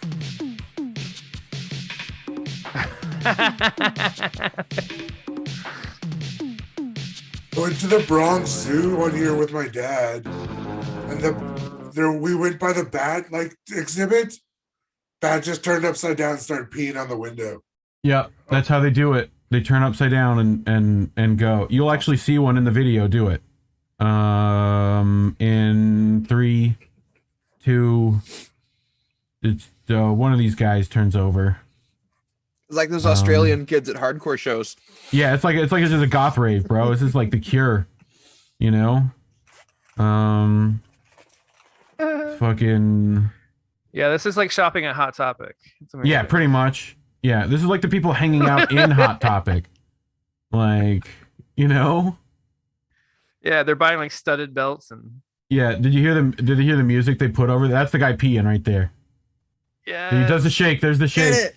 Speaker 6: Went to the Bronx Zoo one year with my dad, and we went by the bat exhibit. Bat just turned upside down and started peeing on the window.
Speaker 5: Yeah, that's how they do it. They turn upside down and go. You'll actually see one in the video do it. In 3, 2, it's one of these guys turns over.
Speaker 4: It's like those Australian kids at hardcore shows.
Speaker 5: Yeah, it's like it's just a goth rave, bro. This is like The Cure, you know. Fucking.
Speaker 7: Yeah, this is like shopping at Hot Topic.
Speaker 5: Yeah, pretty much. Yeah, this is like the people hanging out in Hot Topic, like, you know.
Speaker 7: Yeah, they're buying like studded belts and.
Speaker 5: Yeah, did you hear them? Did you hear the music they put over? That's the guy peeing right there.
Speaker 7: Yeah.
Speaker 5: He does the shake. There's the shake.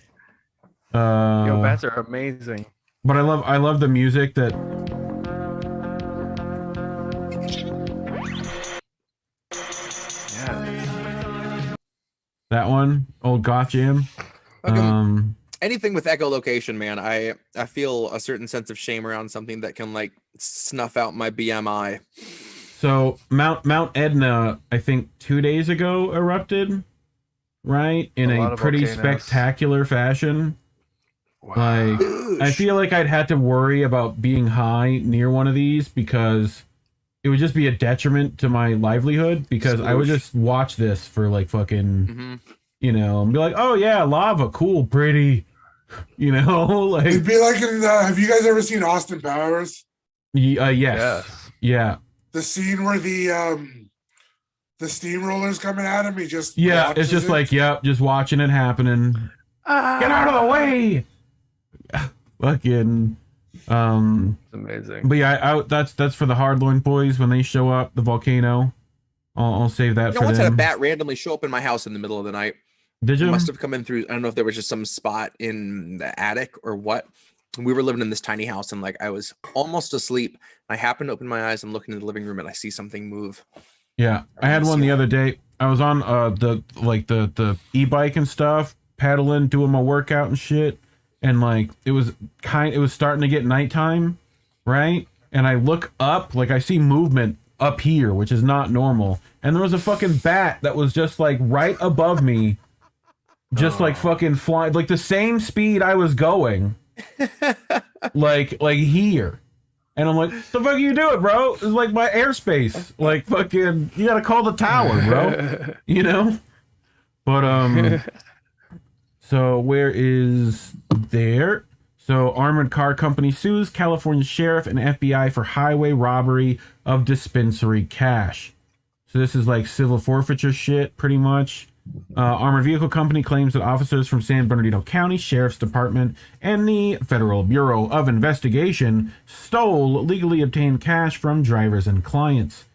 Speaker 7: Yo, bats are amazing.
Speaker 5: But I love the music that.
Speaker 7: Yeah.
Speaker 5: That one, old goth jam.
Speaker 4: Anything with echolocation, man, I feel a certain sense of shame around something that can like snuff out my BMI.
Speaker 5: So Mount Etna, I think 2 days ago erupted, right? In a pretty spectacular fashion. Wow. Like, I feel like I'd had to worry about being high near one of these because it would just be a detriment to my livelihood because I would just watch this for like fucking, you know, and be like, oh yeah, lava, cool, pretty, you know, like.
Speaker 6: It'd be like in have you guys ever seen Austin Powers?
Speaker 5: Yes. Yeah.
Speaker 6: The scene where the steamroller's coming at him, he just
Speaker 5: it's just like, just watching it happening. Get out of the way. Fucking
Speaker 7: it's amazing.
Speaker 5: But yeah, that's for the Hardloin boys when they show up, the volcano. I'll save that for
Speaker 4: once
Speaker 5: them.
Speaker 4: had a bat randomly show up in my house in the middle of the night.
Speaker 5: Did you?
Speaker 4: It must have come in through, I don't know if there was just some spot in the attic or what. We were living in this tiny house and like I was almost asleep. I happened to open my eyes and look into the living room and I see something move.
Speaker 5: Yeah, I had one the other day. I was on the e-bike and stuff, pedaling, doing my workout and shit, and like it was starting to get nighttime, right? And I look up, like I see movement up here, which is not normal, and there was a fucking bat that was just like right above me, just like fucking flying, like the same speed I was going, like here. And I'm like, the fuck are you doing, bro? It's like my airspace. Like, fucking, you gotta call the tower, bro. You know? But, so where is there? So, armored car company sues California sheriff and FBI for highway robbery of dispensary cash. So this is like civil forfeiture shit, pretty much. Armored vehicle company claims that officers from San Bernardino County Sheriff's Department and the Federal Bureau of Investigation stole legally obtained cash from drivers and clients.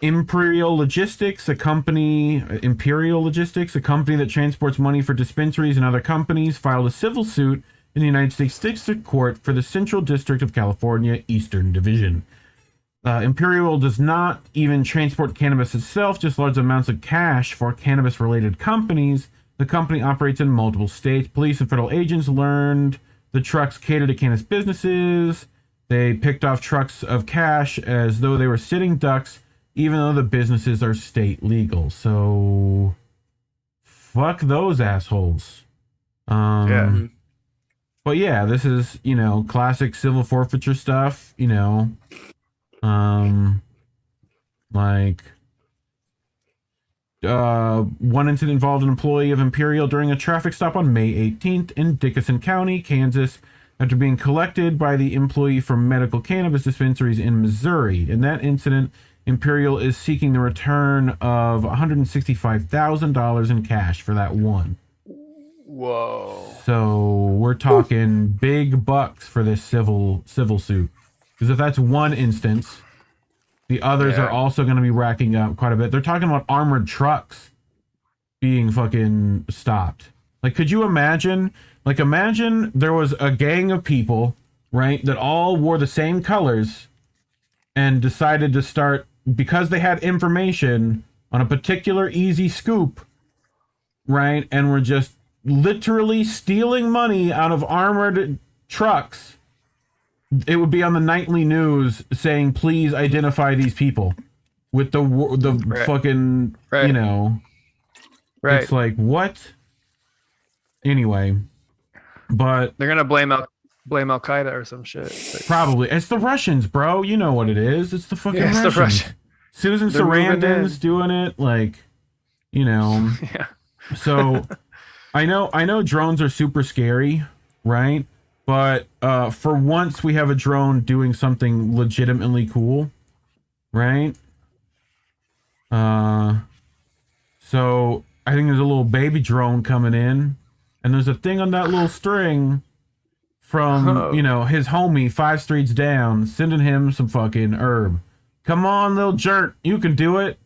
Speaker 5: Imperial Logistics, a company that transports money for dispensaries and other companies, filed a civil suit in the United States District Court for the Central District of California, Eastern Division. Imperial does not even transport cannabis itself, just large amounts of cash for cannabis-related companies. The company operates in multiple states. Police and federal agents learned the trucks cater to cannabis businesses. They picked off trucks of cash as though they were sitting ducks, even though the businesses are state legal. So, fuck those assholes.
Speaker 7: Yeah.
Speaker 5: But yeah, this is, you know, classic civil forfeiture stuff, you know. One incident involved an employee of Imperial during a traffic stop on May 18th in Dickinson County, Kansas, after being collected by the employee from medical cannabis dispensaries in Missouri. In that incident, Imperial is seeking the return of $165,000 in cash for that one.
Speaker 7: Whoa.
Speaker 5: So we're talking big bucks for this civil suit. Because if that's one instance, the others are also going to be racking up quite a bit. They're talking about armored trucks being fucking stopped. Like, could you imagine? Like, imagine there was a gang of people right, that all wore the same colors and decided to start, because they had information on a particular easy scoop, right, and were just literally stealing money out of armored trucks. It would be on the nightly news saying, please identify these people with the
Speaker 7: Right.
Speaker 5: fucking,
Speaker 7: Right.
Speaker 5: you know,
Speaker 7: Right.
Speaker 5: it's like, what? Anyway, but
Speaker 7: They're gonna blame Al Qaeda or some shit. But
Speaker 5: probably it's the Russians, bro. You know what it is. It's the fucking
Speaker 7: Yeah, it's
Speaker 5: Russians.
Speaker 7: the Russian.
Speaker 5: Susan
Speaker 7: They're moving
Speaker 5: Sarandon's
Speaker 7: in.
Speaker 5: doing it, like, you know.
Speaker 7: Yeah.
Speaker 5: So I know drones are super scary, right? But for once we have a drone doing something legitimately cool, right? So I think there's a little baby drone coming in, and there's a thing on that little string from, you know, his homie 5 streets down, sending him some fucking herb. Come on, little jerk, you can do it.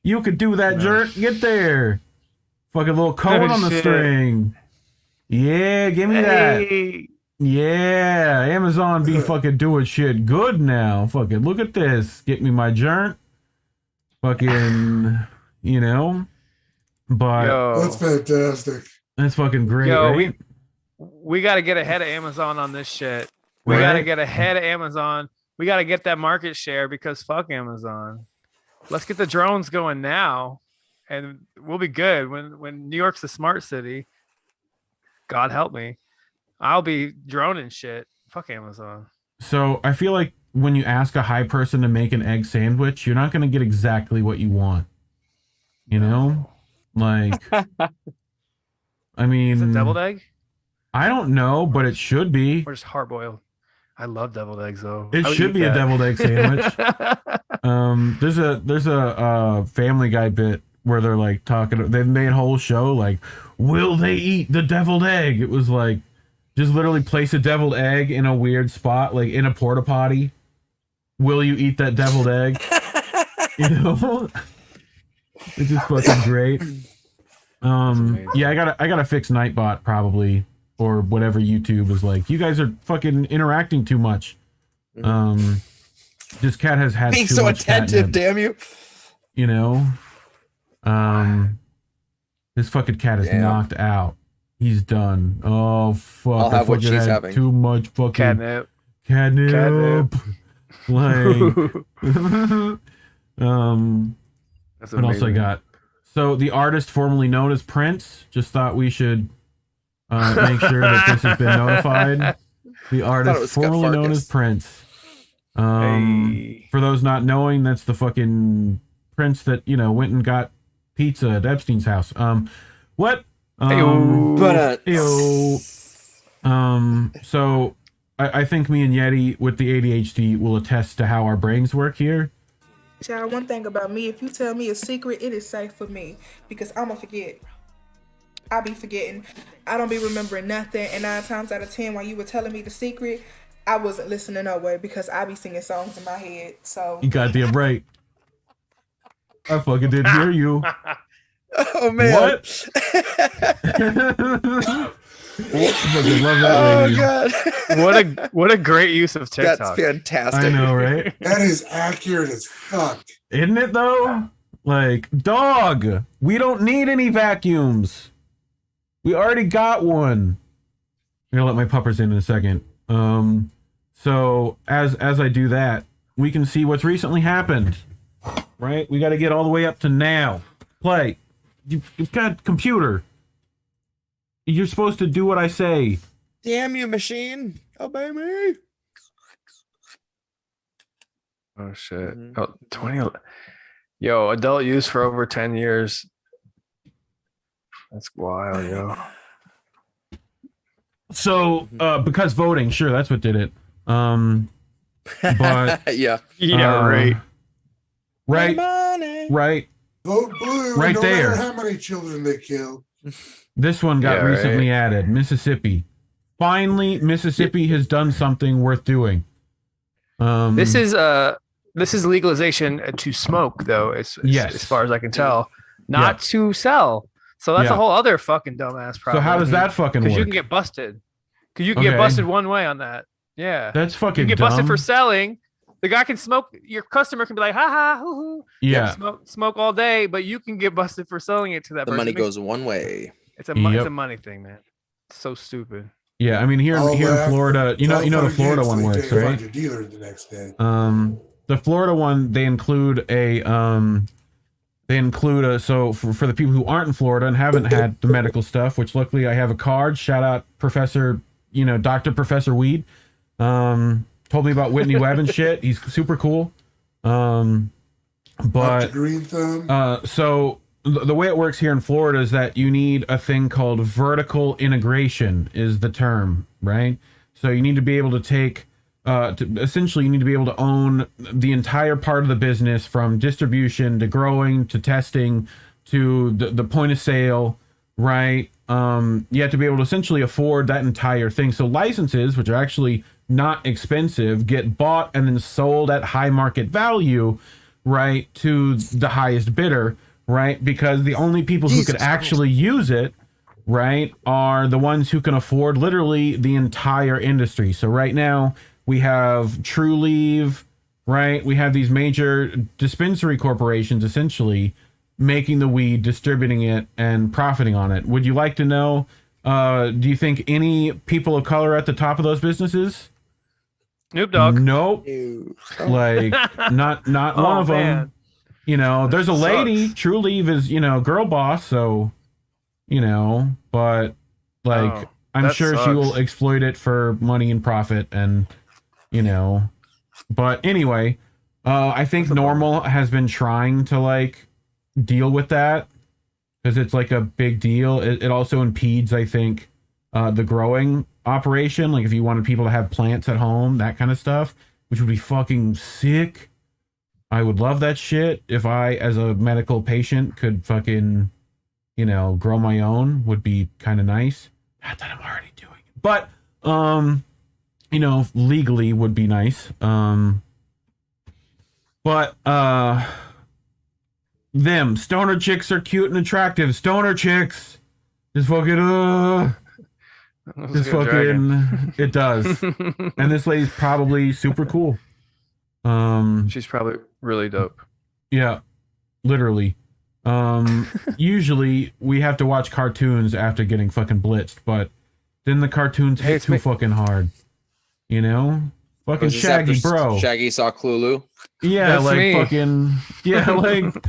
Speaker 5: You can do that, jerk. Get there. Fucking little cone on the
Speaker 7: shit.
Speaker 5: string. Yeah, give me that.
Speaker 7: Hey.
Speaker 5: Yeah, Amazon be fucking doing shit good now. Fucking look at this. Get me my jerk. Fucking, you know. But
Speaker 7: Yo.
Speaker 6: That's fantastic.
Speaker 5: that's fucking great,
Speaker 7: Yo,
Speaker 5: right?
Speaker 7: we got to get ahead of Amazon on this shit. We
Speaker 5: Right?
Speaker 7: got to get ahead of Amazon. We got to get that market share because fuck Amazon. Let's get the drones going now, and we'll be good. When New York's a smart city, God help me, I'll be droning shit. Fuck Amazon.
Speaker 5: So I feel like when you ask a high person to make an egg sandwich, you're not going to get exactly what you want. You know? Like, I mean,
Speaker 7: Is it deviled egg
Speaker 5: I don't know, but it should be.
Speaker 7: or just hard boiled? I love deviled eggs though.
Speaker 5: It
Speaker 7: I would
Speaker 5: should
Speaker 7: eat
Speaker 5: be a
Speaker 7: that.
Speaker 5: deviled egg sandwich. There's a Family Guy bit where they're like talking. They've made a whole show like, will they eat the deviled egg? It was like, just literally place a deviled egg in a weird spot, like in a porta potty. Will you eat that deviled egg? You know, it's just fucking great. Yeah, I gotta fix Nightbot probably, or whatever YouTube is like. You guys are fucking interacting too much. This cat has had
Speaker 4: Being
Speaker 5: too
Speaker 4: so
Speaker 5: much
Speaker 4: attentive,
Speaker 5: catnip,
Speaker 4: damn you.
Speaker 5: you know. This fucking cat is
Speaker 4: Yeah.
Speaker 5: knocked out. He's done. Oh fuck!
Speaker 4: I'll have
Speaker 5: I
Speaker 4: what
Speaker 5: fucking
Speaker 4: she's
Speaker 5: had
Speaker 4: having.
Speaker 5: Too much fucking
Speaker 7: Catnip.
Speaker 5: catnip. Like,
Speaker 7: That's
Speaker 5: what else I
Speaker 7: amazing.
Speaker 5: got? So the artist formerly known as Prince just thought we should make sure that this has been notified. The
Speaker 4: it
Speaker 5: artist
Speaker 4: was Scott
Speaker 5: formerly known
Speaker 4: Farkas.
Speaker 5: as Prince.
Speaker 7: Hey.
Speaker 5: For those not knowing, that's the fucking Prince that, you know, went and got pizza at Epstein's house. What? Ew. So I think me and Yeti with the ADHD will attest to how our brains work here.
Speaker 14: Child, one thing about me, if you tell me a secret, it is safe for me because I'ma forget. I be forgetting. I don't be remembering nothing. And 9 times out of 10, while you were telling me the secret, I wasn't listening no way because I be singing songs in my head. So
Speaker 5: You goddamn right. I fucking didn't hear you.
Speaker 4: Oh man.
Speaker 5: What? Fucking love that
Speaker 4: Oh
Speaker 5: lady.
Speaker 4: god.
Speaker 7: What a great use of TikTok.
Speaker 4: That's fantastic.
Speaker 5: I know, right?
Speaker 6: That is accurate as fuck.
Speaker 5: Isn't it though? Like, dog, we don't need any vacuums. We already got one. I'm gonna let my puppers in a second. So as I do that, we can see what's recently happened. Right? We got to get all the way up to now. Play. You've got computer. You're supposed to do what I say.
Speaker 4: Damn you, machine. Obey me.
Speaker 7: Oh shit. Oh, 20. Yo, adult use for over 10 years. That's wild, yo.
Speaker 5: So, because voting, sure, that's what did it. But
Speaker 4: yeah.
Speaker 7: Yeah, right.
Speaker 5: Right.
Speaker 4: Money.
Speaker 5: Right.
Speaker 6: Vote blue.
Speaker 5: Right
Speaker 6: no
Speaker 5: there.
Speaker 6: matter how many children they kill.
Speaker 5: This one got
Speaker 7: Yeah,
Speaker 5: recently added. Mississippi. Finally, Mississippi has done something worth doing.
Speaker 7: This is legalization to smoke, though.
Speaker 5: Yes.
Speaker 7: As far as I can tell, not to sell. So that's
Speaker 5: Yeah.
Speaker 7: a whole other fucking dumbass problem.
Speaker 5: So how does that fucking
Speaker 7: Because
Speaker 5: work?
Speaker 7: you can get busted. Because you can
Speaker 5: Okay.
Speaker 7: get busted one way on that. Yeah.
Speaker 5: That's fucking
Speaker 7: You get busted
Speaker 5: dumb.
Speaker 7: for selling. The guy can smoke. Your customer can be like, ha ha, hoo hoo.
Speaker 5: Yeah.
Speaker 7: Smoke all day, but you can get busted for selling it to that
Speaker 4: The
Speaker 7: person.
Speaker 4: money goes one way.
Speaker 7: It's a money thing, man. It's so stupid.
Speaker 5: Yeah, I mean here in Florida, you know the Florida one works, right?
Speaker 6: Your dealer the next day.
Speaker 5: The Florida one, they include so for the people who aren't in Florida and haven't had the medical stuff, which luckily I have a card. Shout out Professor, Dr. Professor Weed. Told me about Whitney Webb and shit. He's super cool. But
Speaker 6: Green Thumb.
Speaker 5: So the way it works here in Florida is that you need a thing called vertical integration is the term, right? So you need to be able to take, essentially you need to be able to own the entire part of the business from distribution to growing to testing to the point of sale, right? You have to be able to essentially afford that entire thing. So licenses, which are actually not expensive, get bought and then sold at high market value, right, to the highest bidder, right? Because the only people who could actually use it, right, are the ones who can afford literally the entire industry. So right now we have True Leave, right? We have these major dispensary corporations essentially making the weed, distributing it, and profiting on it. Would you like to know, do you think any people of color at the top of those businesses?
Speaker 7: Snoop Dogg.
Speaker 5: Nope. Like not one of them. There's a lady. True Leave is, girl boss, so but like I'm sure she will exploit it for money and profit and but anyway, I think Normal has been trying to like deal with that because it's like a big deal. It also impedes, I think, the growing operation. Like if you wanted people to have plants at home, that kind of stuff, which would be fucking sick. I would love that shit if I, as a medical patient, could fucking, grow my own. Would be kind of nice. Not that I'm already doing it, but legally would be nice. But them stoner chicks are cute and attractive. Stoner chicks, just fucking just fucking it does. And this lady's probably super cool.
Speaker 7: She's probably really dope.
Speaker 5: Yeah, literally. Usually we have to watch cartoons after getting fucking blitzed, but then the cartoons hit too fucking hard. Fucking Shaggy, bro.
Speaker 4: Shaggy saw Clulu.
Speaker 5: Yeah,
Speaker 7: That's
Speaker 5: like
Speaker 7: me.
Speaker 5: fucking like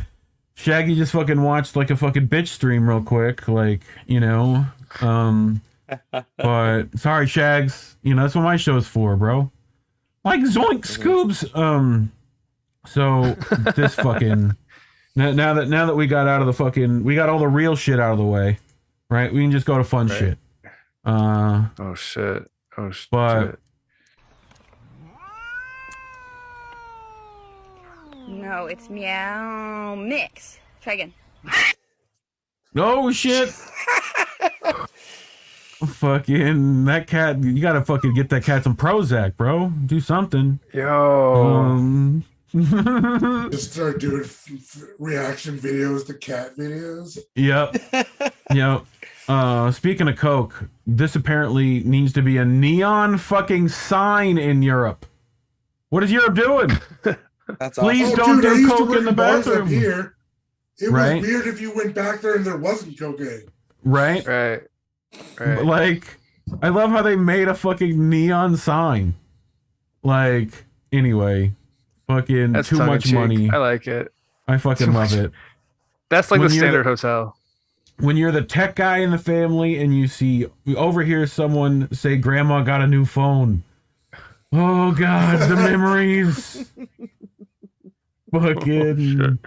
Speaker 5: Shaggy just fucking watched like a fucking bitch stream real quick, like but sorry, Shags. That's what my show's for, bro. Like Zoink Scoobs. So this fucking now that we got out of the fucking, we got all the real shit out of the way, right? We can just go to fun shit.
Speaker 7: Oh shit.
Speaker 5: But
Speaker 15: No, it's meow mix. Try again.
Speaker 5: oh shit. Fucking that cat, you gotta fucking get that cat some Prozac, bro. Do something.
Speaker 7: Yo.
Speaker 6: Just start doing reaction videos to cat videos.
Speaker 5: Yep. Speaking of Coke, this apparently needs to be a neon fucking sign in Europe. What is Europe doing?
Speaker 4: That's
Speaker 5: Please
Speaker 6: awesome.
Speaker 5: don't
Speaker 6: Dude, I
Speaker 5: do
Speaker 6: used to
Speaker 5: Coke
Speaker 6: work
Speaker 5: in the
Speaker 6: bars up
Speaker 5: bathroom.
Speaker 6: Here. It
Speaker 5: Right?
Speaker 6: was weird if you went back there and there wasn't cocaine.
Speaker 5: Right?
Speaker 7: Right.
Speaker 5: Like, I love how they made a fucking neon sign. Like, anyway, fucking
Speaker 7: That's
Speaker 5: too much
Speaker 7: tongue-in-cheek.
Speaker 5: money.
Speaker 7: I like it.
Speaker 5: I fucking love it.
Speaker 7: That's like
Speaker 5: When
Speaker 7: the
Speaker 5: you're
Speaker 7: standard hotel.
Speaker 5: When you're the tech guy in the family and you overhear someone say, "Grandma got a new phone." Oh God, the memories. Fucking.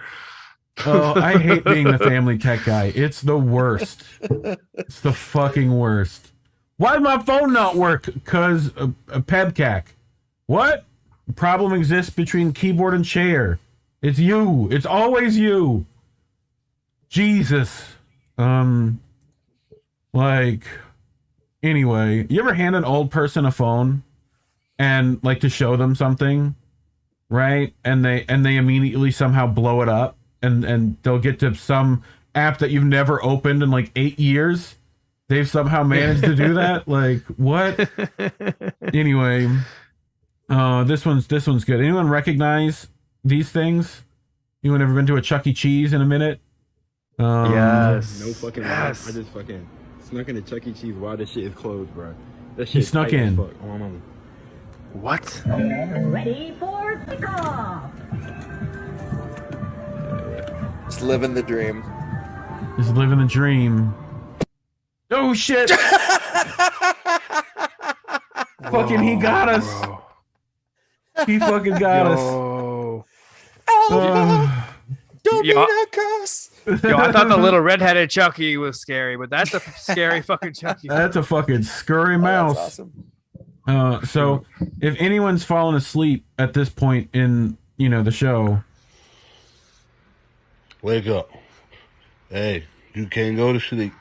Speaker 5: Oh, I hate being the family tech guy. It's the worst. It's the fucking worst. Why did my phone not work? Because a pebcac. What? Problem exists between keyboard and chair. It's you. It's always you. Jesus. Like, anyway, you ever hand an old person a phone and like to show them something, right? And they immediately somehow blow it up. And they'll get to some app that you've never opened in like 8 years. they've somehow managed to do that. Like what? Anyway, this one's good. Anyone recognize these things? Anyone ever been to a Chuck E. Cheese in a minute?
Speaker 7: Yes.
Speaker 16: No fucking
Speaker 7: yes.
Speaker 16: I just fucking snuck into Chuck E. Cheese while this shit is closed, bro. That
Speaker 5: He
Speaker 16: shit
Speaker 5: snuck
Speaker 16: tight as
Speaker 5: in.
Speaker 16: fuck. Oh, my mama.
Speaker 7: What?
Speaker 10: Ready for kickoff.
Speaker 4: Just living the dream.
Speaker 5: Just living the dream. Oh shit! Fucking he got us. He fucking got us.
Speaker 4: Don't
Speaker 7: Yo,
Speaker 4: be that cuss.
Speaker 7: Yo, I thought the little redheaded Chucky was scary, but that's a scary fucking Chucky.
Speaker 5: That's a fucking scurry mouse.
Speaker 4: That's awesome.
Speaker 5: So if anyone's fallen asleep at this point in, the show,
Speaker 17: wake up. Hey, you can't go to sleep.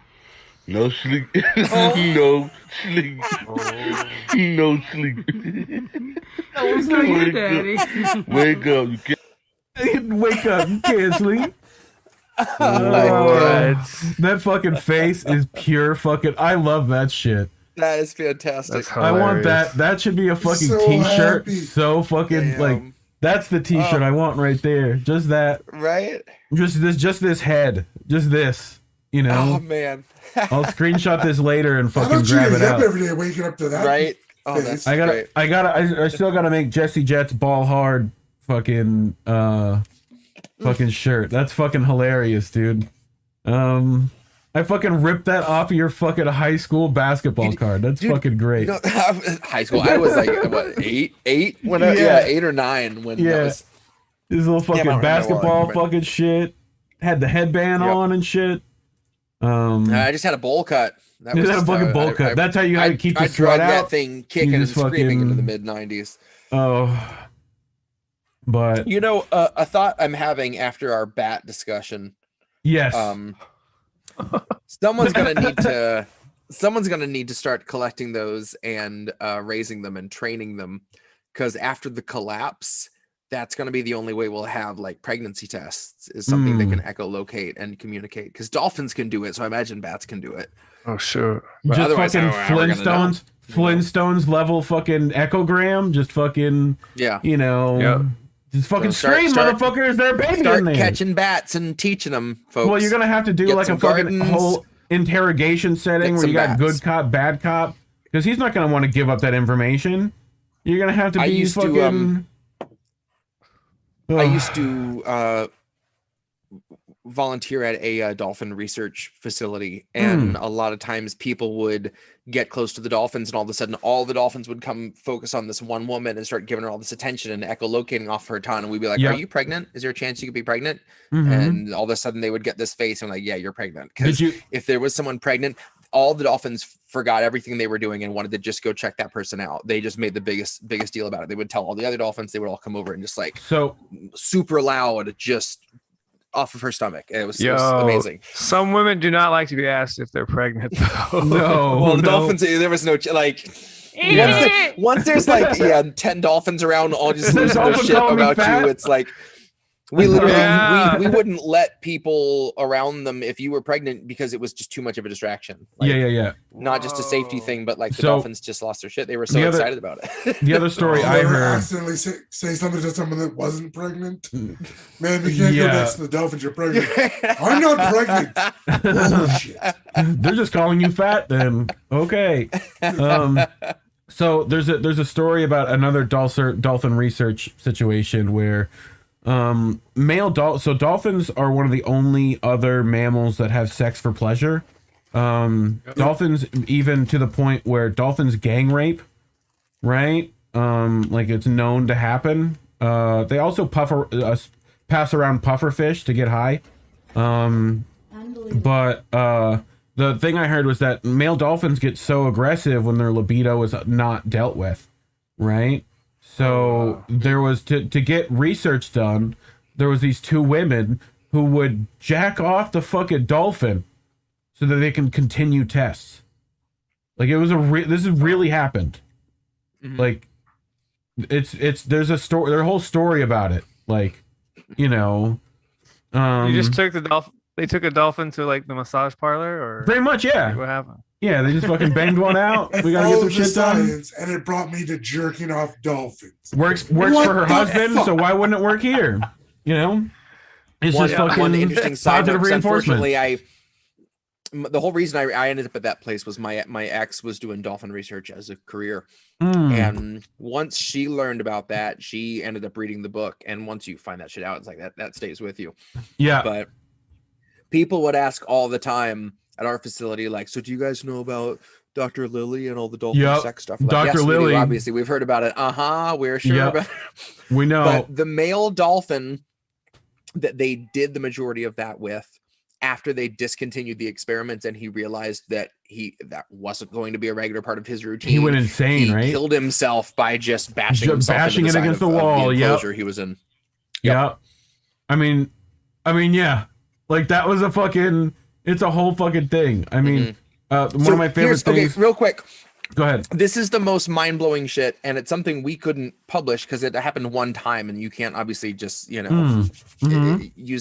Speaker 17: No sleep.
Speaker 4: Oh.
Speaker 17: No sleep. No sleep.
Speaker 10: That was not you, Daddy.
Speaker 17: Wake up. You can't.
Speaker 5: Wake up, you can't sleep.
Speaker 4: Oh my God.
Speaker 5: That fucking face is pure fucking. I love that shit.
Speaker 4: That is fantastic.
Speaker 5: I want that. That should be a fucking
Speaker 6: So
Speaker 5: t-shirt.
Speaker 6: happy.
Speaker 5: So fucking
Speaker 4: Damn.
Speaker 5: that's the t-shirt I want right there. Just that.
Speaker 4: Right?
Speaker 5: Just this head. Just this.
Speaker 4: Oh man.
Speaker 5: I'll screenshot this later and
Speaker 6: How
Speaker 5: fucking
Speaker 6: about you
Speaker 5: grab it
Speaker 6: get up
Speaker 5: out.
Speaker 6: every day waking up to that?
Speaker 4: Right? Oh,
Speaker 6: face?
Speaker 4: that's
Speaker 5: I
Speaker 4: great.
Speaker 5: still gotta make Jesse Jett's ball hard fucking fucking shirt. That's fucking hilarious, dude. I fucking ripped that off of your fucking high school basketball card. That's fucking great.
Speaker 4: High school. I was like what, eight when
Speaker 5: Yeah.
Speaker 4: 8 or 9 when that
Speaker 5: Yeah.
Speaker 4: was.
Speaker 5: This little
Speaker 4: Damn, I
Speaker 5: fucking
Speaker 4: don't remember
Speaker 5: basketball
Speaker 4: what-
Speaker 5: fucking shit. Had the headband
Speaker 4: Yep.
Speaker 5: on and shit.
Speaker 4: I just had a bowl cut. That
Speaker 5: You
Speaker 4: was
Speaker 5: had a
Speaker 4: just
Speaker 5: fucking
Speaker 4: how
Speaker 5: bowl cut. That's how you had to keep the
Speaker 4: I
Speaker 5: sweat
Speaker 4: drugged
Speaker 5: out.
Speaker 4: that thing kicking
Speaker 5: You
Speaker 4: and
Speaker 5: just
Speaker 4: screaming into the
Speaker 5: fucking-
Speaker 4: mid 90s.
Speaker 5: Oh, but
Speaker 4: A thought I'm having after our bat discussion.
Speaker 5: yes,
Speaker 4: Someone's gonna need to start collecting those and raising them and training them, because after the collapse, that's going to be the only way we'll have like pregnancy tests, is something that can echolocate and communicate, because dolphins can do it, so I imagine bats can do it.
Speaker 7: Oh sure.
Speaker 4: But
Speaker 5: just
Speaker 4: otherwise,
Speaker 5: fucking
Speaker 4: how we're gonna know?
Speaker 5: Flintstones level fucking echogram. Just fucking
Speaker 4: Yeah.
Speaker 5: Just fucking
Speaker 4: So
Speaker 5: scream, motherfuckers! They're a baby in
Speaker 4: Start
Speaker 5: there.
Speaker 4: catching bats and teaching them, folks.
Speaker 5: Well, you're gonna have to do
Speaker 4: Get
Speaker 5: like a
Speaker 4: some
Speaker 5: fucking
Speaker 4: gardens.
Speaker 5: whole interrogation setting
Speaker 4: Get
Speaker 5: where you
Speaker 4: some
Speaker 5: got
Speaker 4: bats.
Speaker 5: good cop, bad cop, because he's not gonna want to give up that information. You're gonna have to
Speaker 4: I
Speaker 5: be
Speaker 4: used to,
Speaker 5: fucking.
Speaker 4: I used to volunteer at a dolphin research facility, and a lot of times people would get close to the dolphins, and all of a sudden all the dolphins would come focus on this one woman and start giving her all this attention and echolocating off her tongue, and we'd be like,
Speaker 5: Yep.
Speaker 4: are you pregnant? Is there a chance you could be pregnant?
Speaker 5: Mhm.
Speaker 4: And all of a sudden they would get this face and like, yeah, you're pregnant.
Speaker 5: Did
Speaker 4: Because
Speaker 5: you?
Speaker 4: if there was someone pregnant, all the dolphins forgot everything they were doing and wanted to just go check that person out. They just made the biggest deal about it. They would tell all the other dolphins, they would all come over and just like
Speaker 5: So
Speaker 4: super loud, just off of her stomach. It was amazing.
Speaker 7: Some women do not like to be asked if they're pregnant. Though.
Speaker 5: No.
Speaker 4: Well, the
Speaker 5: no.
Speaker 4: dolphins, there was no like.
Speaker 5: Yeah.
Speaker 4: Once there's like 10 dolphins around, all just
Speaker 5: Is there
Speaker 4: losing their
Speaker 5: dolphin
Speaker 4: shit
Speaker 5: calling me
Speaker 4: about
Speaker 5: fat?
Speaker 4: you. It's like we literally
Speaker 7: Yeah.
Speaker 4: we wouldn't let people around them if you were pregnant because it was just too much of a distraction. Like,
Speaker 5: Yeah.
Speaker 4: Not just a safety thing, but like the
Speaker 5: So-
Speaker 4: dolphins just lost their shit. They were so
Speaker 5: The other-
Speaker 4: excited about it.
Speaker 5: The other story I
Speaker 6: Never
Speaker 5: heard.
Speaker 6: accidentally say something to someone that wasn't pregnant. Man, you can't go
Speaker 5: Yeah.
Speaker 6: next to the dolphins. You're pregnant. I'm not pregnant. Oh shit.
Speaker 5: They're just calling you fat then. Okay. So there's a story about another dolphin research situation where dolphins are one of the only other mammals that have sex for pleasure. Dolphins, even to the point where dolphins gang rape, right? Like it's known to happen. They also pass around pufferfish to get high. But the thing I heard was that male dolphins get so aggressive when their libido is not dealt with, right? So there was to get research done. There was these two women who would jack off the fucking dolphin so that they can continue tests. Like it was this has really happened.
Speaker 4: Mhm.
Speaker 5: Like it's there's a story, there's a whole story about it. Like,
Speaker 7: You just took the dolphin. They took a dolphin to like the massage parlor, or
Speaker 5: pretty much, yeah.
Speaker 7: what happened?
Speaker 5: Yeah, they just fucking banged one out. We gotta get
Speaker 6: Followed
Speaker 5: some
Speaker 6: the
Speaker 5: shit done.
Speaker 6: science, and it brought me to jerking off dolphins.
Speaker 5: Works
Speaker 6: What
Speaker 5: for her
Speaker 6: the
Speaker 5: husband,
Speaker 6: fuck?
Speaker 5: so why wouldn't it work here? You know, it's just fucking
Speaker 4: one interesting side note.
Speaker 5: positive
Speaker 4: 'Cause
Speaker 5: reinforcement.
Speaker 4: Unfortunately, the whole reason I ended up at that place was my ex was doing dolphin research as a career. And once she learned about that, she ended up reading the book. And once you find that shit out, it's like that stays with you.
Speaker 5: Yeah.
Speaker 4: But people would ask all the time at our facility, like, so do you guys know about Dr. Lily and all the dolphin sex stuff? Like,
Speaker 5: Dr.
Speaker 4: yes, we
Speaker 5: Lily.
Speaker 4: do. Obviously, we've heard about it. We're sure about it.
Speaker 5: We know.
Speaker 4: But the male dolphin that they did the majority of that with, after they discontinued the experiments and he realized that that wasn't going to be a regular part of his routine,
Speaker 5: He went insane,
Speaker 4: he
Speaker 5: right?
Speaker 4: Killed himself by just bashing himself
Speaker 5: bashing
Speaker 4: into
Speaker 5: it
Speaker 4: the
Speaker 5: against
Speaker 4: side
Speaker 5: the
Speaker 4: of
Speaker 5: wall.
Speaker 4: the
Speaker 5: Yep.
Speaker 4: enclosure he was in.
Speaker 5: Yep. I mean, yeah. Like that was it's a whole fucking thing. I mean, one of my favorite things.
Speaker 4: Okay, real quick.
Speaker 5: Go ahead.
Speaker 4: This is the most mind-blowing shit, and it's something we couldn't publish because it happened one time, and you can't obviously just, use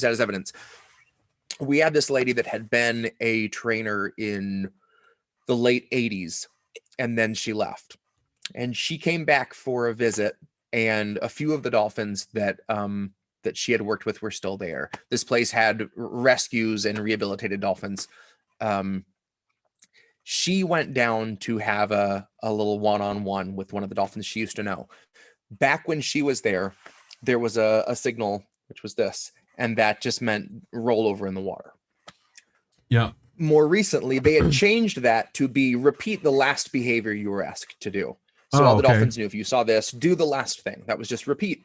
Speaker 4: that as evidence. We had this lady that had been a trainer in the late 80s, and then she left. And she came back for a visit, and a few of the dolphins that she had worked with were still there. This place had rescues and rehabilitated dolphins. She went down to have a little one-on-one with one of the dolphins she used to know. Back when she was there was a signal, which was this, and that just meant roll over in the water.
Speaker 5: Yeah.
Speaker 4: More recently, they had changed that to be repeat the last behavior you were asked to do. So all the dolphins knew, if you saw this, do the last thing. That was just repeat.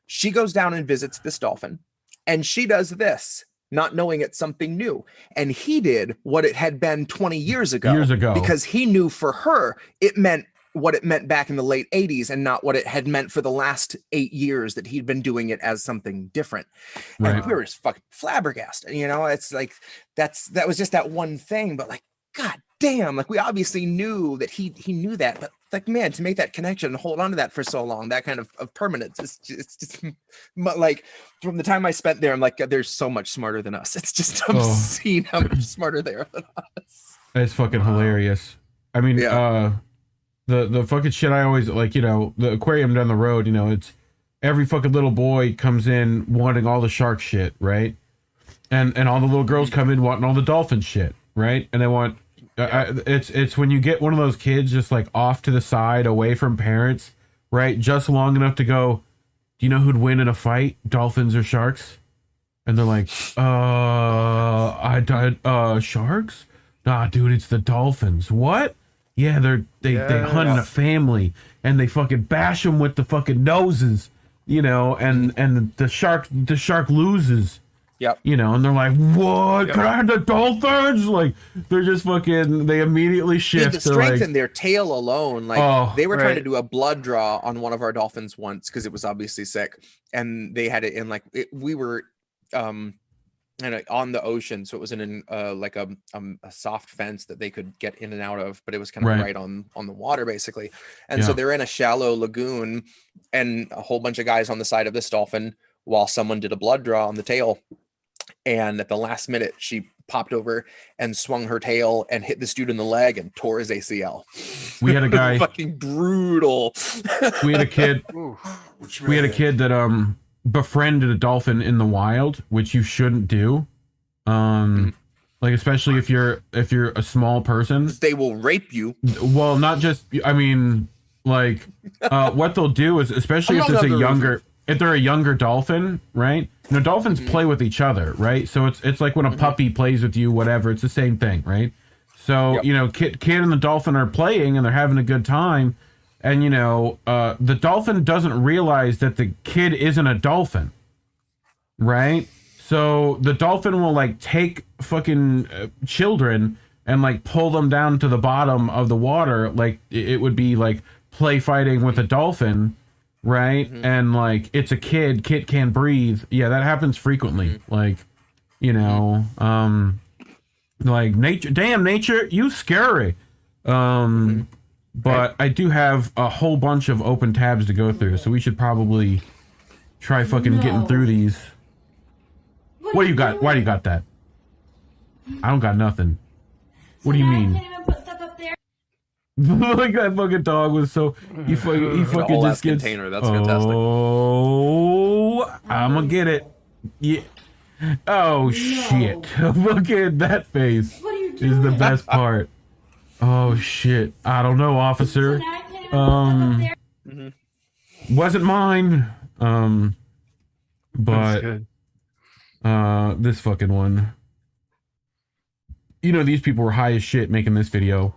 Speaker 4: She goes down and visits this dolphin, and she does this, not knowing it's something new. And he did what it had been 20 years ago. Because he knew for her, it meant what it meant back in the late 80s and not what it had meant for the last 8 years that he'd been doing it as something different.
Speaker 5: Right.
Speaker 4: And we were just fucking flabbergasted. It's like, that was just that one thing, but like, God damn, like we obviously knew that he knew that, but like, man, to make that connection and hold on to that for so long, that kind of permanence, it's just like, from the time I spent there, I'm like, they're so much smarter than us. It's just obscene how much smarter they are than us.
Speaker 5: It's fucking hilarious. I mean, the fucking shit I always like, the aquarium down the road, it's every fucking little boy comes in wanting all the shark shit, right? And all the little girls come in wanting all the dolphin shit, right? And they want it's when you get one of those kids just like off to the side away from parents, right? Just long enough to go, do you know who'd win in a fight? Dolphins or sharks? And they're like, sharks? Nah, dude, it's the dolphins. What? Yeah, they hunt in a family and they fucking bash them with the fucking noses, and the shark loses.
Speaker 4: Yep.
Speaker 5: And they're like, what? Can I have the dolphins? Like, they're just fucking, they immediately shift.
Speaker 4: The strength in their tail alone, like they were trying
Speaker 5: right.
Speaker 4: to do a blood draw on one of our dolphins once because it was obviously sick, and they had it in we were on the ocean, so it was in like a soft fence that they could get in and out of, but it was kind of right on the water basically. And so they're in a shallow lagoon, and a whole bunch of guys on the side of this dolphin while someone did a blood draw on the tail. And at the last minute, she popped over and swung her tail and hit this dude in the leg and tore his ACL.
Speaker 5: We had a guy
Speaker 4: fucking brutal.
Speaker 5: We had a kid. We had a kid that befriended a dolphin in the wild, which you shouldn't do. Like especially if you're a small person,
Speaker 4: they will rape you.
Speaker 5: Well, not just. I mean, like what they'll do is, especially if there's if they're a younger dolphin, right? Dolphins play with each other, right? So it's like when a puppy plays with you, whatever. It's the same thing, right? So kid and the dolphin are playing and they're having a good time, and the dolphin doesn't realize that the kid isn't a dolphin, right? So the dolphin will like take fucking children and like pull them down to the bottom of the water, like it would be like play fighting with a dolphin. Right. And like it's a kid can't breathe. Yeah, that happens frequently. Like, like nature, you scary. But I do have a whole bunch of open tabs to go through, so we should probably try fucking getting through these. What do you got? Why do you got that? I don't got nothing. What do you mean? Like that fucking dog was so he fucking just gets
Speaker 4: container. That's fantastic.
Speaker 5: Oh, I'm gonna get it. Yeah. Oh shit! Look at that face. What are you doing? Is the best part. Oh shit! I don't know, officer. Wasn't mine. But this fucking one. You know, these people were high as shit making this video.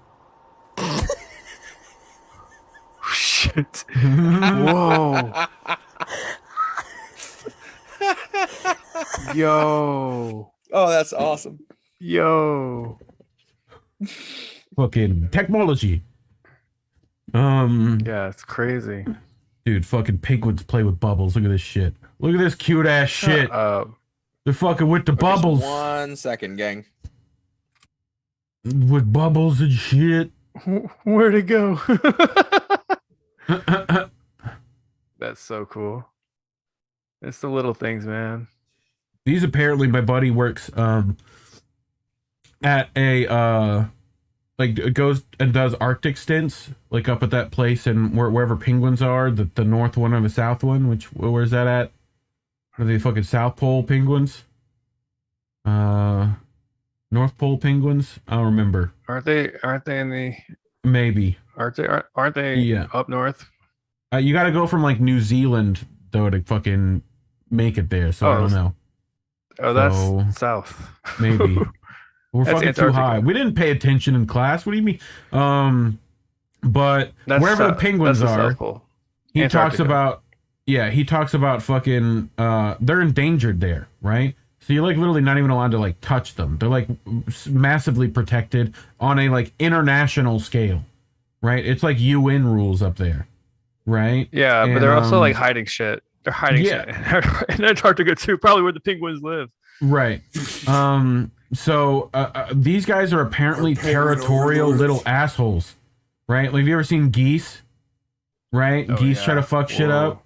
Speaker 7: Shit. Whoa. Yo.
Speaker 4: Oh, that's awesome.
Speaker 7: Yo.
Speaker 5: Fucking technology.
Speaker 7: Yeah, it's crazy.
Speaker 5: Dude, fucking penguins play with bubbles. Look at this shit. Look at this cute ass shit. They're fucking with the bubbles.
Speaker 4: 1 second, gang.
Speaker 5: With bubbles and shit.
Speaker 7: Where'd it go? That's so cool. It's the little things, man.
Speaker 5: These apparently my buddy works at a like goes and does Arctic stints, like up at that place and wherever penguins are, the north one or the south one. Where's that at? Are they fucking South Pole penguins? North Pole penguins? I don't remember.
Speaker 7: Aren't they in the
Speaker 5: maybe?
Speaker 7: Aren't they
Speaker 5: Yeah.
Speaker 7: up north?
Speaker 5: You got to go from like New Zealand though to fucking make it there. So I don't know.
Speaker 7: Oh, that's south.
Speaker 5: Maybe. We're
Speaker 7: That's
Speaker 5: fucking
Speaker 7: Antarctica.
Speaker 5: too high. We didn't pay attention in class. What do you mean? But
Speaker 7: That's
Speaker 5: wherever the penguins
Speaker 7: that's the
Speaker 5: are,
Speaker 7: South Pole.
Speaker 5: he talks
Speaker 7: Antarctica.
Speaker 5: about fucking they're endangered there, right? So you're like literally not even allowed to like touch them. They're like massively protected on a like international scale, right? It's like UN rules up there, right?
Speaker 7: Yeah,
Speaker 5: And,
Speaker 7: but they're also like hiding shit. They're hiding shit in Antarctica too, probably where the penguins live.
Speaker 5: Right. So these guys are apparently territorial little assholes, right? Like, have you ever seen geese? Right?
Speaker 7: Oh,
Speaker 5: Geese
Speaker 7: yeah.
Speaker 5: try to fuck shit up,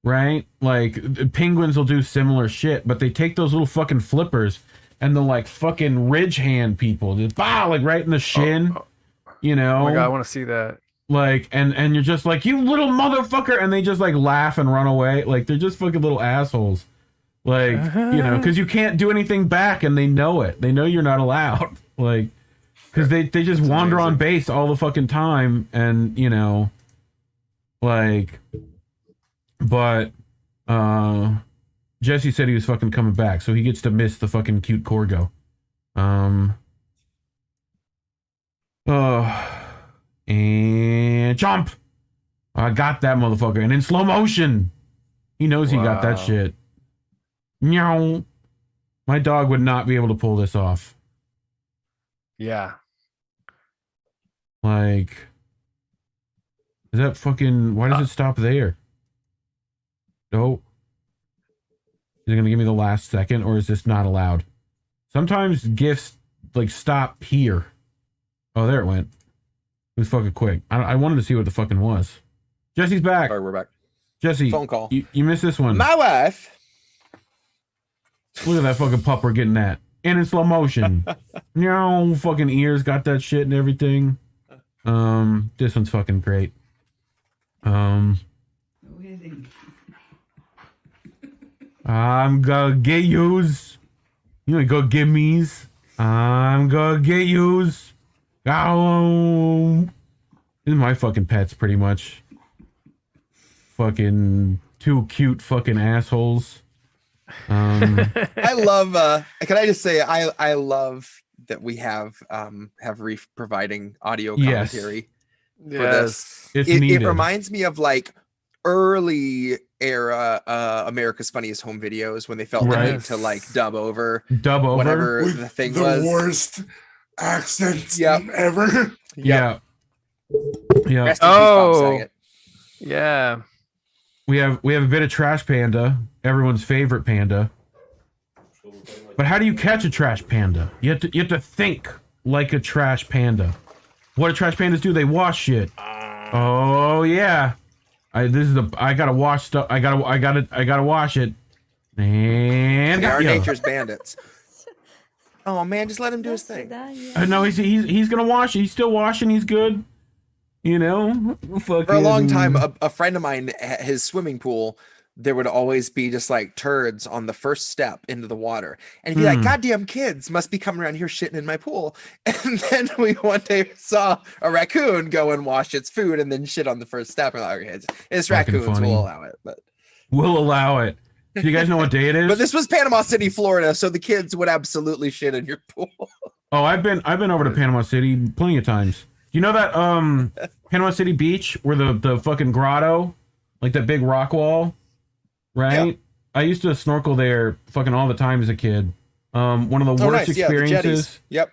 Speaker 5: right? Like, penguins will do similar shit, but they take those little fucking flippers and they'll, like, fucking ridge hand people. Just, like, right in the shin, you know?
Speaker 7: Oh my god, I want to see that.
Speaker 5: Like, and you're just like, you little motherfucker! And they just, like, laugh and run away. Like, they're just fucking little assholes. Like, you know, because you can't do anything back, and they know it. They know you're not allowed. Like, because they just wander on base all the fucking time, and, you know, like, but, Jesse said he was fucking coming back, so he gets to miss the fucking cute Corgo. And jump! I got that motherfucker, and in slow motion! He knows he got that shit. Meow. My dog would not be able to pull this off.
Speaker 7: Yeah.
Speaker 5: Like, is that fucking... Why does it stop there? No. Is it going to give me the last second, or is this not allowed? Sometimes GIFs, like, stop here. Oh, there it went. It was fucking quick. I wanted to see what the fucking was. Jesse's back.
Speaker 4: All right, we're back.
Speaker 5: Jesse,
Speaker 4: Phone call.
Speaker 5: You missed this one.
Speaker 4: My wife.
Speaker 5: Look at that fucking pup we're getting at. And in slow motion. No, fucking ears got that shit and everything. This one's fucking great. I'm gonna get yous. You ain't gonna get me's. I'm gonna get yous. Oh. These are my fucking pets, pretty much. Fucking two cute fucking assholes.
Speaker 4: I love can I just say I love that we have Reef providing audio commentary for this. It reminds me of like early era America's Funniest Home Videos when they felt the need to like dub over whatever
Speaker 6: With
Speaker 4: the thing
Speaker 6: the
Speaker 4: was.
Speaker 6: worst accents ever.
Speaker 5: Yeah.
Speaker 4: Rest in peace, Bob Saget.
Speaker 7: Yeah.
Speaker 5: We have a bit of Trash Panda, everyone's favorite panda. But how do you catch a trash panda? You have to think like a trash panda. What do trash pandas do? They wash shit. Oh yeah. I gotta wash stuff. I gotta wash it. And
Speaker 4: They are nature's bandits. Oh man, just let him do his thing.
Speaker 5: No, he's gonna wash it. He's still washing. He's good. You know,
Speaker 4: for a long time, a friend of mine, his swimming pool, there would always be just like turds on the first step into the water. And he'd be like, goddamn kids must be coming around here shitting in my pool. And then we one day saw a raccoon go and wash its food and then shit on the first step. And like, okay, it's raccoons,
Speaker 5: funny.
Speaker 4: we'll allow it. But
Speaker 5: we'll allow it. Do you guys know what day it is?
Speaker 4: But this was Panama City, Florida, so the kids would absolutely shit in your pool.
Speaker 5: Oh, I've been over to Panama City plenty of times. You know that Panama City beach where the fucking grotto, like that big rock wall? Right? Yep. I used to snorkel there fucking all the time as a kid. One of the worst experiences.
Speaker 4: Yep.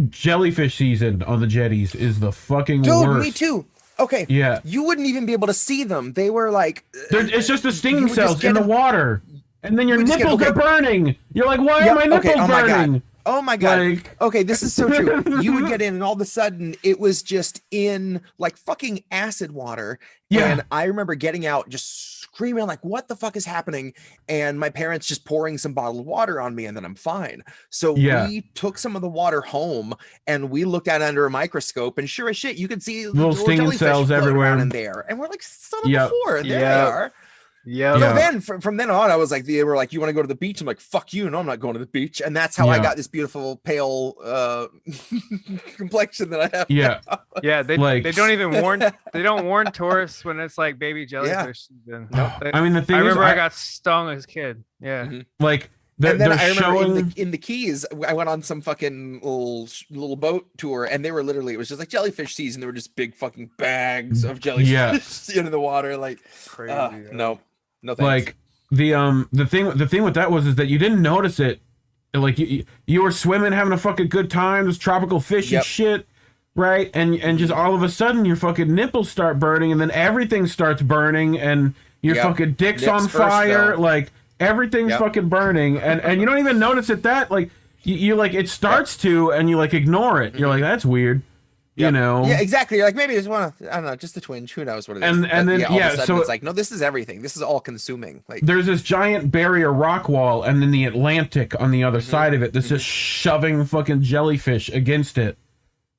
Speaker 5: Jellyfish season on the jetties is the fucking worst.
Speaker 4: Dude, me too. Okay.
Speaker 5: Yeah.
Speaker 4: You wouldn't even be able to see them. They were like...
Speaker 5: it's just the stinging cells in the water. And then your nipples are burning. You're like, why are my nipples burning?
Speaker 4: Oh my God. Okay, this is so true. You would get in and all of a sudden it was just in like fucking acid water. Yeah. And I remember getting out just screaming like, what the fuck is happening? And my parents just pouring some bottled water on me and then I'm fine. So we took some of the water home and we looked at it under a microscope and sure as shit, you could see
Speaker 5: little stinging cells everywhere
Speaker 4: in there. And we're like, son of a whore, there they are.
Speaker 7: Yeah.
Speaker 4: So then from then on, I was like, they were like, you want to go to the beach? I'm like, fuck you. No, I'm not going to the beach. And that's how I got this beautiful pale complexion that I have.
Speaker 5: Yeah.
Speaker 4: now.
Speaker 7: Yeah. They don't even warn tourists when it's like baby jellyfish. Nope.
Speaker 5: I mean, the thing
Speaker 7: I
Speaker 5: is,
Speaker 7: remember I got stung as a kid. Yeah.
Speaker 4: Mm-hmm.
Speaker 5: Like,
Speaker 4: and then I remember in the Keys, I went on some fucking little boat tour, and they were literally, it was just like jellyfish season. There were just big fucking bags of jellyfish in the water. Like, crazy. No thanks.
Speaker 5: Like the thing with that was that you didn't notice it. Like you were swimming, having a fucking good time. There's tropical fish and shit, right? And just all of a sudden your fucking nipples start burning, and then everything starts burning, and your fucking dick's on fire. Like everything's fucking burning, and you don't even notice it. That like you like it starts to, and you like ignore it. You're like, that's weird. You know?
Speaker 4: Yeah, exactly. You're like, maybe it's I don't know, just a twinge. Who knows what it is?
Speaker 5: And then
Speaker 4: all of a sudden so it's like, no, this is everything. This is all consuming. Like
Speaker 5: there's this giant barrier rock wall, and then the Atlantic on the other side of it that's just shoving fucking jellyfish against it,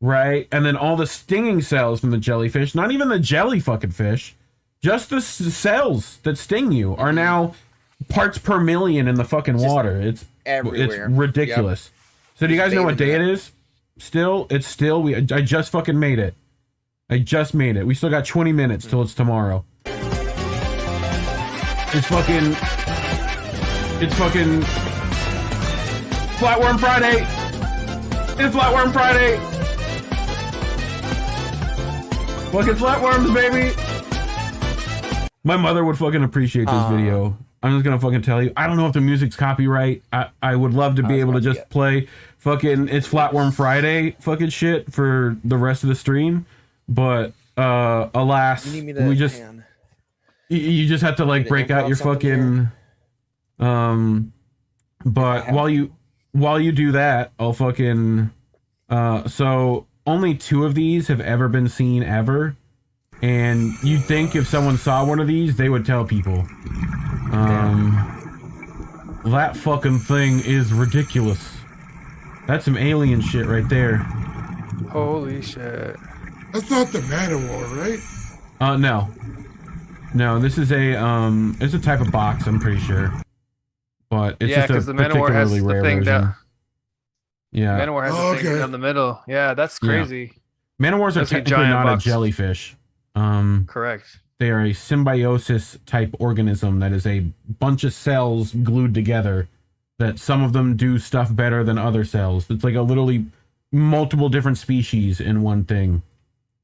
Speaker 5: right? And then all the stinging cells from the jellyfish, not even the jelly fucking fish, just the cells that sting you are now parts per million in the fucking water. It's everywhere. It's ridiculous. So do you guys know what day it is? I just fucking made it. We still got 20 minutes till it's tomorrow. It's fucking Flatworm Friday. It's Flatworm Friday. Fucking flatworms, baby. My mother would fucking appreciate this video. I'm just gonna fucking tell you. I don't know if the music's copyright. I would love to be able to just play fucking It's Flatworm Friday fucking shit for the rest of the stream, but alas, we just you just have to like break out your fucking but while you do that, I'll fucking so only 2 of these have ever been seen ever, and you'd think if someone saw one of these they would tell people. That fucking thing is ridiculous. That's some alien shit right there.
Speaker 7: Holy shit.
Speaker 6: That's not the Man-O-War, right?
Speaker 5: No, this is it's a type of box, I'm pretty sure. But it's just a
Speaker 7: the Man-O-War has
Speaker 5: particularly rare
Speaker 7: the thing
Speaker 5: version.
Speaker 7: that
Speaker 5: Yeah.
Speaker 7: Man-O-War has the thing down the middle. Yeah, that's crazy.
Speaker 5: Man-O-Wars are technically not a jellyfish.
Speaker 7: Correct.
Speaker 5: They are a symbiosis type organism that is a bunch of cells glued together, that some of them do stuff better than other cells. It's like a literally multiple different species in one thing,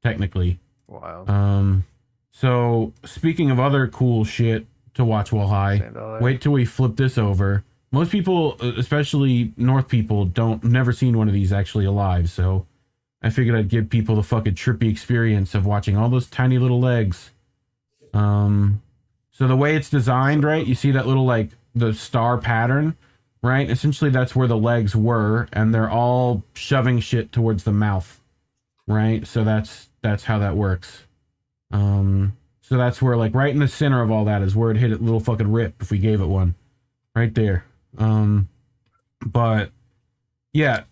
Speaker 5: technically.
Speaker 7: Wow.
Speaker 5: So speaking of other cool shit to watch while high, wait till we flip this over. Most people, especially North people, never seen one of these actually alive, so I figured I'd give people the fucking trippy experience of watching all those tiny little legs. So the way it's designed, right? You see that little like the star pattern, right? Essentially that's where the legs were, and they're all shoving shit towards the mouth, right? So that's how that works. So that's where like right in the center of all that is where it hit a little fucking rip if we gave it one. Right there. But yeah,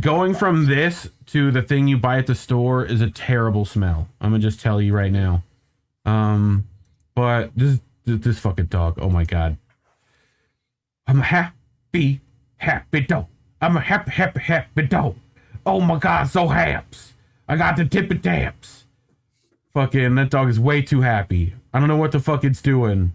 Speaker 5: Going from this to the thing you buy at the store is a terrible smell. I'm gonna just tell you right now. But this fucking dog. Oh my god. I'm a happy dog. I'm a happy dog. Oh my god, so haps. I got the tippy taps. Fucking, that dog is way too happy. I don't know what the fuck it's doing,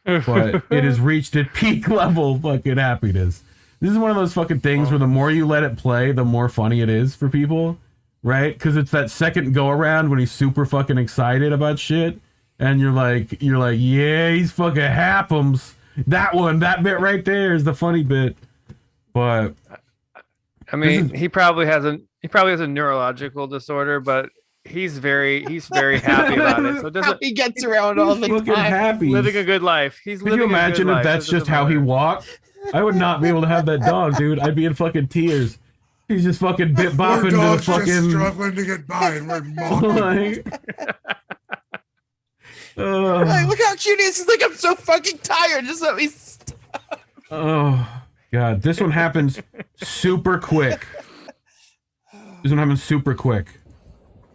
Speaker 5: but it has reached its peak level fucking happiness. This is one of those fucking things where the more you let it play, the more funny it is for people, right? Because it's that second go around when he's super fucking excited about shit, and you're like, yeah, he's fucking happums. That bit right there is the funny bit. But
Speaker 7: I mean, he probably has a neurological disorder, but he's very happy about it. So it doesn't,
Speaker 4: he gets around all the time,
Speaker 5: happy.
Speaker 7: living a good life. He's
Speaker 5: Could
Speaker 7: living
Speaker 5: you
Speaker 7: a good
Speaker 5: imagine
Speaker 7: life.
Speaker 5: if that's just how he walked? I would not be able to have that dog, dude. I'd be in fucking tears. He's just fucking bit bopping to the fucking.
Speaker 6: Just struggling to get by, and we're mocking.
Speaker 4: Like, look how cute he is. He's like, I'm so fucking tired. Just let me stop.
Speaker 5: Oh god, this one happens super quick. This one happens super quick.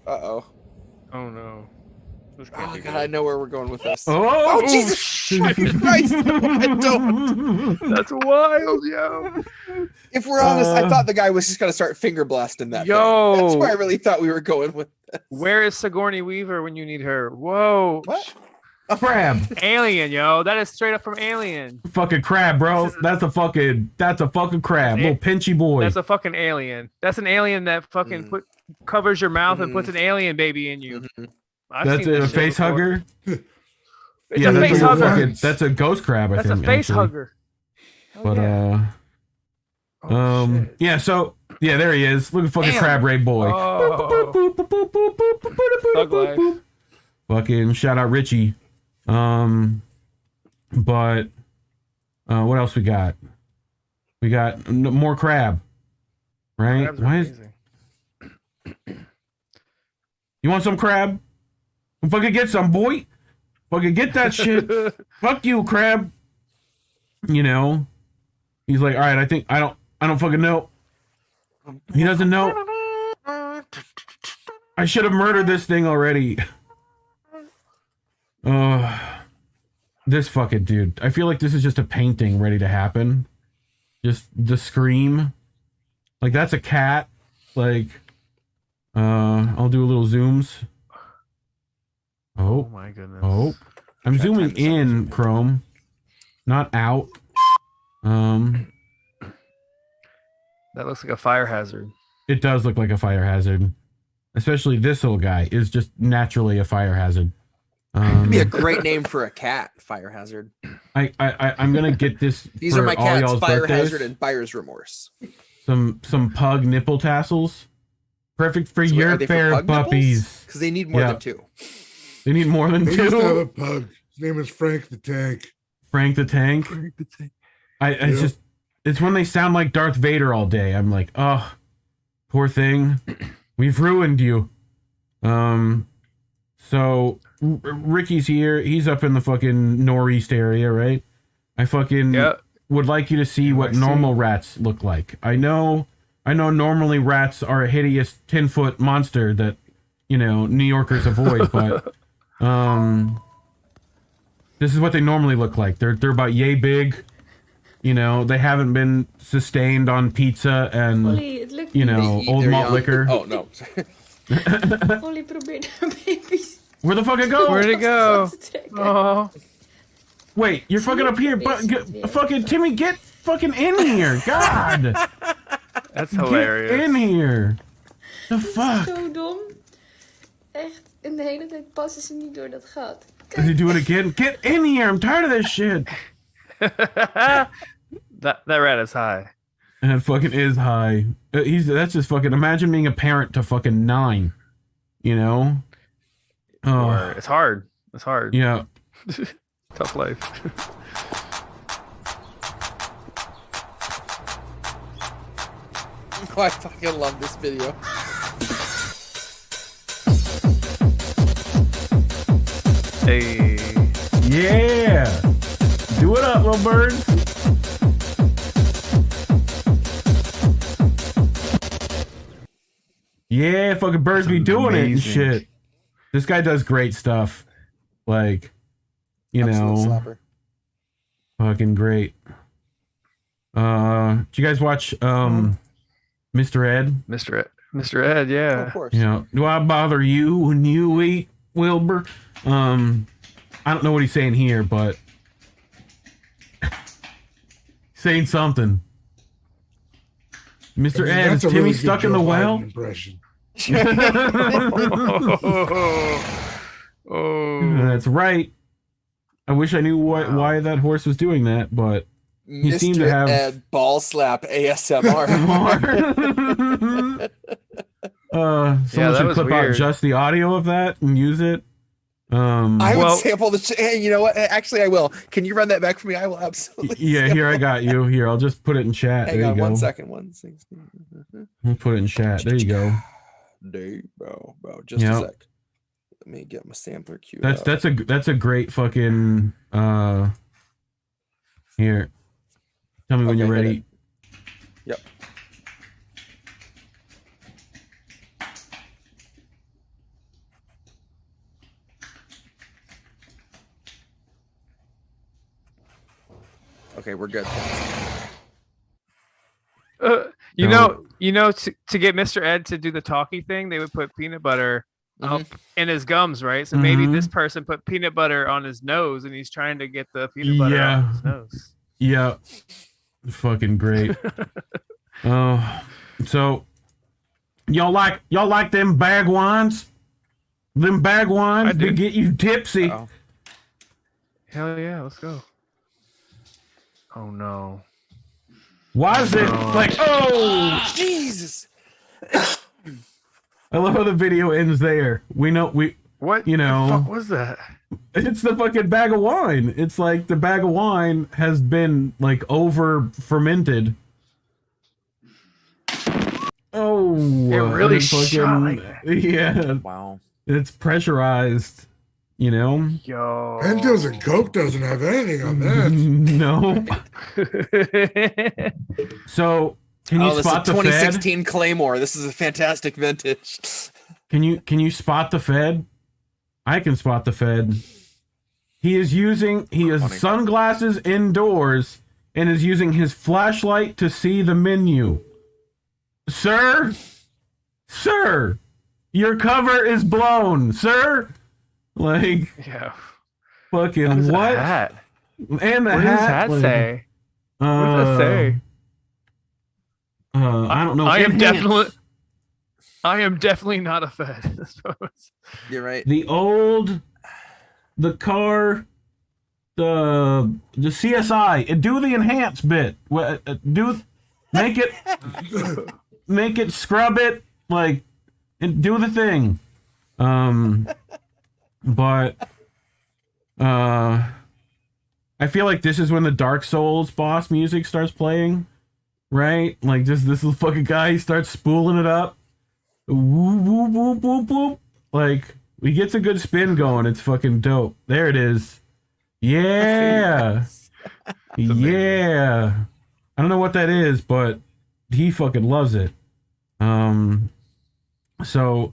Speaker 4: Uh-oh.
Speaker 7: Oh no.
Speaker 4: Oh god, I know where we're going with this.
Speaker 5: Oh,
Speaker 4: Jesus fucking Christ! No, I don't.
Speaker 7: That's wild, yo.
Speaker 4: If we're honest, I thought the guy was just gonna start finger blasting that.
Speaker 7: Yo,
Speaker 4: thing. That's where I really thought we were going with this.
Speaker 7: Where is Sigourney Weaver when you need her? Whoa.
Speaker 4: What?
Speaker 5: A crab.
Speaker 7: Alien, yo. That is straight up from Alien.
Speaker 5: Fucking crab, bro. That's a fucking crab. Little pinchy boy.
Speaker 7: That's a fucking alien. That's an alien that fucking covers your mouth and puts an alien baby in you.
Speaker 5: That's a face hugger.
Speaker 7: It's a face hugger.
Speaker 5: That's a ghost crab, I think.
Speaker 7: That's a face hugger.
Speaker 5: But yeah. So yeah, there he is. Look at fucking crab ray boy.
Speaker 7: Thug life.
Speaker 5: Fucking shout out Richie. But what else we got? We got more crab, right? Why is? You want some crab? Fucking get some, boy. Fucking get that shit. Fuck you, crab. You know, he's like, all right. I don't fucking know. He doesn't know. I should have murdered this thing already. This fucking dude. I feel like this is just a painting ready to happen. Just the scream. Like that's a cat. Like, I'll do a little zooms. Oh
Speaker 7: my goodness.
Speaker 5: Oh, I'm zooming in, Chrome, not out.
Speaker 7: That looks like a fire hazard.
Speaker 5: It does look like a fire hazard. Especially this little guy is just naturally a fire hazard.
Speaker 4: It'd be a great name for a cat, fire hazard.
Speaker 5: I'm gonna get this.
Speaker 4: These are my cats, fire hazard and buyer's remorse.
Speaker 5: Some pug nipple tassels, perfect for your fair puppies.
Speaker 4: Because they need more than two.
Speaker 5: They need more than
Speaker 6: They
Speaker 5: two.
Speaker 6: used to have a pug. His name is Frank the Tank.
Speaker 5: Frank the Tank. It's when they sound like Darth Vader all day. I'm like, oh, poor thing. We've ruined you. So Ricky's here. He's up in the fucking northeast area, right? I fucking would like you to see what normal rats look like. I know normally rats are a hideous 10-foot monster that, you know, New Yorkers avoid, but this is what they normally look like. They're about yay big. You know, they haven't been sustained on pizza and, you know, old malt liquor.
Speaker 4: Oh, no.
Speaker 18: Ollie probeert baby's.
Speaker 5: Where the fuck it go?
Speaker 7: Where'd it go? Oh.
Speaker 5: Wait, you're fucking up here. Fucking Timmy, get fucking in here. God.
Speaker 7: That's hilarious.
Speaker 5: Get in here. The fuck?
Speaker 18: Zo dom. Echt, in de hele tijd passen ze niet door dat gat.
Speaker 5: Does he do it again? Get in here. I'm tired of this shit.
Speaker 7: That rat is high.
Speaker 5: And it fucking is high. That's just fucking. Imagine being a parent to fucking 9. You know.
Speaker 7: Oh, it's hard. It's hard.
Speaker 5: Yeah.
Speaker 7: Tough life.
Speaker 4: Oh, I fucking love this video.
Speaker 7: Hey.
Speaker 5: Yeah. Do it up, little birds. Yeah, fucking birds be doing it and
Speaker 4: amazing.
Speaker 5: shit. This guy does great stuff. Like, you
Speaker 4: Absolute
Speaker 5: know,
Speaker 4: slapper.
Speaker 5: fucking great. Did you guys watch Mr. Ed?
Speaker 7: Mr. Ed, yeah.
Speaker 4: Oh, of course.
Speaker 5: You know, do I bother you when you eat, Wilbur? I don't know what he's saying here, but saying something. Mr. Ed,
Speaker 6: that's
Speaker 5: is
Speaker 6: a
Speaker 5: Timmy
Speaker 6: really good
Speaker 5: stuck in
Speaker 6: Joe
Speaker 5: the
Speaker 6: Biden
Speaker 5: well?
Speaker 6: impression.
Speaker 5: That's right. I wish I knew why that horse was doing that, but he seemed to have
Speaker 4: Ed ball slap ASMR.
Speaker 5: Someone
Speaker 7: that
Speaker 5: should
Speaker 7: was
Speaker 5: clip out
Speaker 7: weird.
Speaker 5: just the audio of that and use it.
Speaker 4: I would sample the. Hey, you know what? Actually, I will. Can you run that back for me? I will absolutely.
Speaker 5: Yeah, here I got you. Here, I'll just put it in chat.
Speaker 4: Hang
Speaker 5: there
Speaker 4: on
Speaker 5: you go.
Speaker 4: 1 second. 116.
Speaker 5: I'll put it in chat. There you go.
Speaker 4: Dude, bro, just a sec. Let me get my sampler queued up.
Speaker 5: That's a great fucking here. Tell me when you're ready.
Speaker 4: Yep. Okay, we're good.
Speaker 7: You know, to get Mr. Ed to do the talkie thing, they would put peanut butter up in his gums, right? So maybe this person put peanut butter on his nose, and he's trying to get the peanut butter on his nose.
Speaker 5: Yeah, fucking great. So y'all like them bag wines? Them bag wines they get you tipsy.
Speaker 7: Oh. Hell yeah, let's go. Oh no.
Speaker 5: Why is it like, oh
Speaker 4: Jesus?
Speaker 5: I love how the video ends there. What you know?
Speaker 7: The fuck was that?
Speaker 5: It's the fucking bag of wine. It's like the bag of wine has been like over fermented. Oh,
Speaker 7: it really shot like that.
Speaker 5: Yeah.
Speaker 4: Wow. It's
Speaker 5: pressurized. You know.
Speaker 7: Yo.
Speaker 6: Mentos and Coke doesn't have anything on that.
Speaker 5: No. So can you spot the
Speaker 4: 2016
Speaker 5: Fed?
Speaker 4: Claymore. This is a fantastic vintage.
Speaker 5: Can you spot the Fed? I can spot the Fed. He has sunglasses indoors and is using his flashlight to see the menu. Sir, your cover is blown, sir. Like,
Speaker 7: yeah,
Speaker 5: fucking what?
Speaker 7: Hat?
Speaker 5: And the
Speaker 7: what
Speaker 5: hat.
Speaker 7: Does that say? What does that say?
Speaker 5: I don't know.
Speaker 7: I am definitely not a Fed.
Speaker 4: You're right.
Speaker 5: The car, the CSI. Do the enhance bit. Make it scrub it, like, and do the thing. But I feel like this is when the Dark Souls boss music starts playing, right? Like just this little fucking guy starts spooling it up. Woo, woo, woo, woo, woo. Like he gets a good spin going. It's fucking dope. There it is. Yeah. Yeah. I don't know what that is, but he fucking loves it. So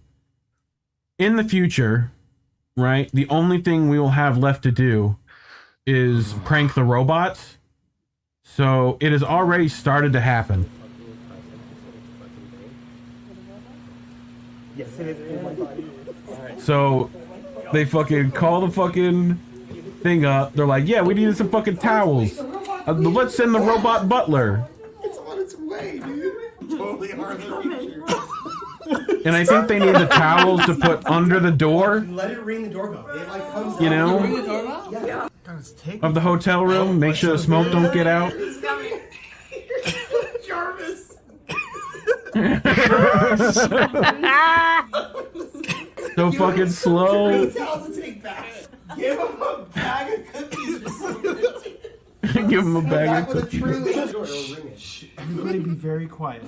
Speaker 5: in the future, right, the only thing we will have left to do is prank the robots. So it has already started to happen. So they fucking call the fucking thing up. They're like, yeah, we needed some fucking towels. Let's send the robot butler.
Speaker 3: It's on its way, dude. Totally hard.
Speaker 5: And I think they need the towels to put under the door.
Speaker 3: Let it ring the doorbell. It like comes
Speaker 5: You
Speaker 3: out.
Speaker 5: know?
Speaker 3: Ring the doorbell? Yeah.
Speaker 5: Of the hotel room. Make sure the smoke don't get out.
Speaker 3: Jarvis.
Speaker 5: So fucking slow.
Speaker 3: Give him a bag of cookies or something.
Speaker 5: Give him a bag of cookies.
Speaker 3: Everybody be very quiet.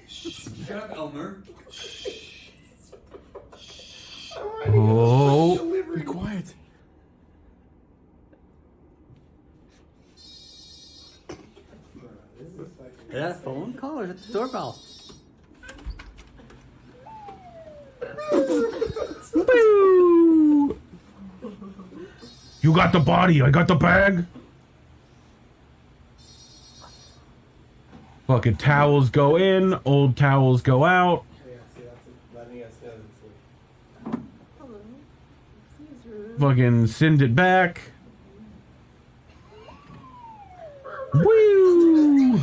Speaker 19: Shut up, Elmer.
Speaker 5: Oh.
Speaker 3: Be quiet.
Speaker 19: Is that a phone call or is it the doorbell?
Speaker 5: You got the body, I got the bag. Fucking towels go in, old towels go out. Fucking send it back. Woo!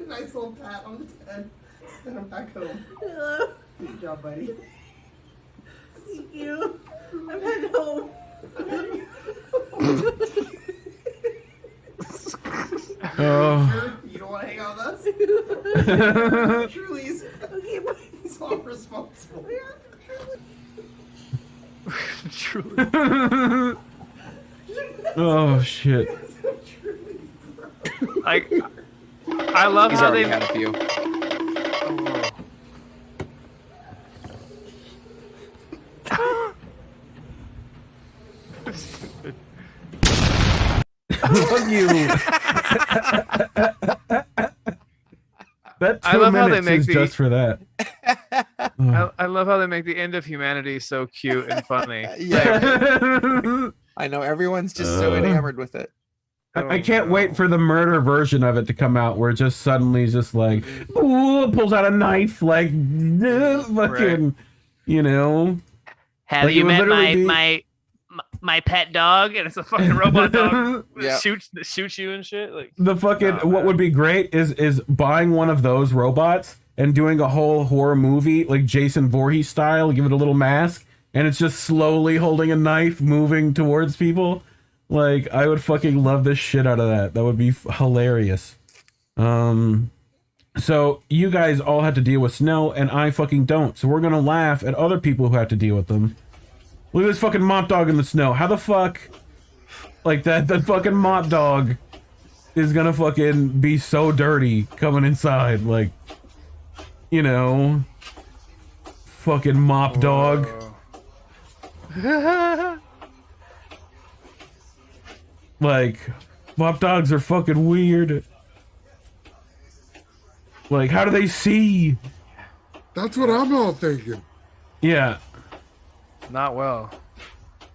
Speaker 20: Nice little pat on his head. Send him back home. Good job, buddy. Thank you. I'm heading home.
Speaker 5: Oh.
Speaker 20: You don't want to hang out with us? Truly, he's all responsible.
Speaker 7: Truly.
Speaker 5: Oh shit.
Speaker 7: I love
Speaker 4: He's
Speaker 7: how
Speaker 4: already
Speaker 7: they
Speaker 4: had a few.
Speaker 5: Fuck you. That 2
Speaker 7: I love how
Speaker 5: minutes
Speaker 7: they make
Speaker 5: is just for that.
Speaker 7: I love how they make the end of humanity so cute and funny.
Speaker 4: Yeah. I know everyone's just so enamored with it.
Speaker 5: I can't wait for the murder version of it to come out, where it just suddenly just like, ooh, pulls out a knife, like, fucking, you know.
Speaker 7: Have
Speaker 5: like
Speaker 7: you met
Speaker 5: be...
Speaker 7: my pet dog? And it's a fucking robot dog that
Speaker 4: Yeah.
Speaker 7: shoots you and shit. Like
Speaker 5: The fucking what would be great is buying one of those robots and doing a whole horror movie like Jason Voorhees style, give it a little mask, and it's just slowly holding a knife, moving towards people. Like, I would fucking love the shit out of that. That would be hilarious. So you guys all had to deal with snow, and I fucking don't. So we're gonna laugh at other people who have to deal with them. Look at this fucking mop dog in the snow. How the fuck, like that fucking mop dog is gonna fucking be so dirty coming inside, like, you know, fucking mop dog. Like, mop dogs are fucking weird. Like, how do they see?
Speaker 6: That's what I'm all thinking.
Speaker 5: Yeah.
Speaker 7: not well.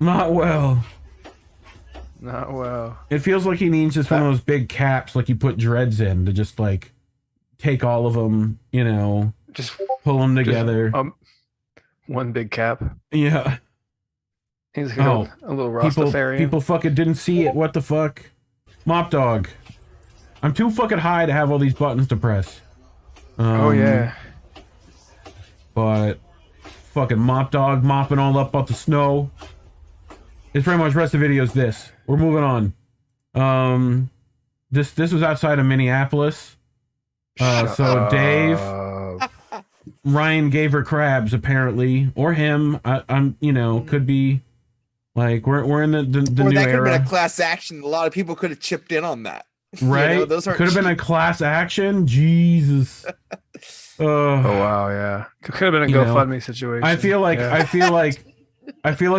Speaker 5: Not well.
Speaker 7: Not well.
Speaker 5: It feels like he needs just one of those big caps like you put dreads in to just like take all of them, you know,
Speaker 7: just
Speaker 5: pull them together.
Speaker 7: One big cap.
Speaker 5: Yeah.
Speaker 7: He's a little Rastafarian.
Speaker 5: People fucking didn't see it. What the fuck? Mop dog. I'm too fucking high to have all these buttons to press.
Speaker 7: Oh yeah.
Speaker 5: But fucking mop dog mopping all up the snow. It's pretty much the rest of the video is this. We're moving on. This was outside of Minneapolis. So Dave, Ryan gave her crabs apparently, or him. I'm you know, could be like we're in the new
Speaker 4: that could have
Speaker 5: era.
Speaker 4: been a class action. A lot of people could have chipped in on that.
Speaker 5: Right?
Speaker 4: You know, those
Speaker 5: could have been a class action. Jesus.
Speaker 7: Oh wow, yeah. Could have been a GoFundMe situation.
Speaker 5: I feel like
Speaker 7: yeah.
Speaker 5: I feel like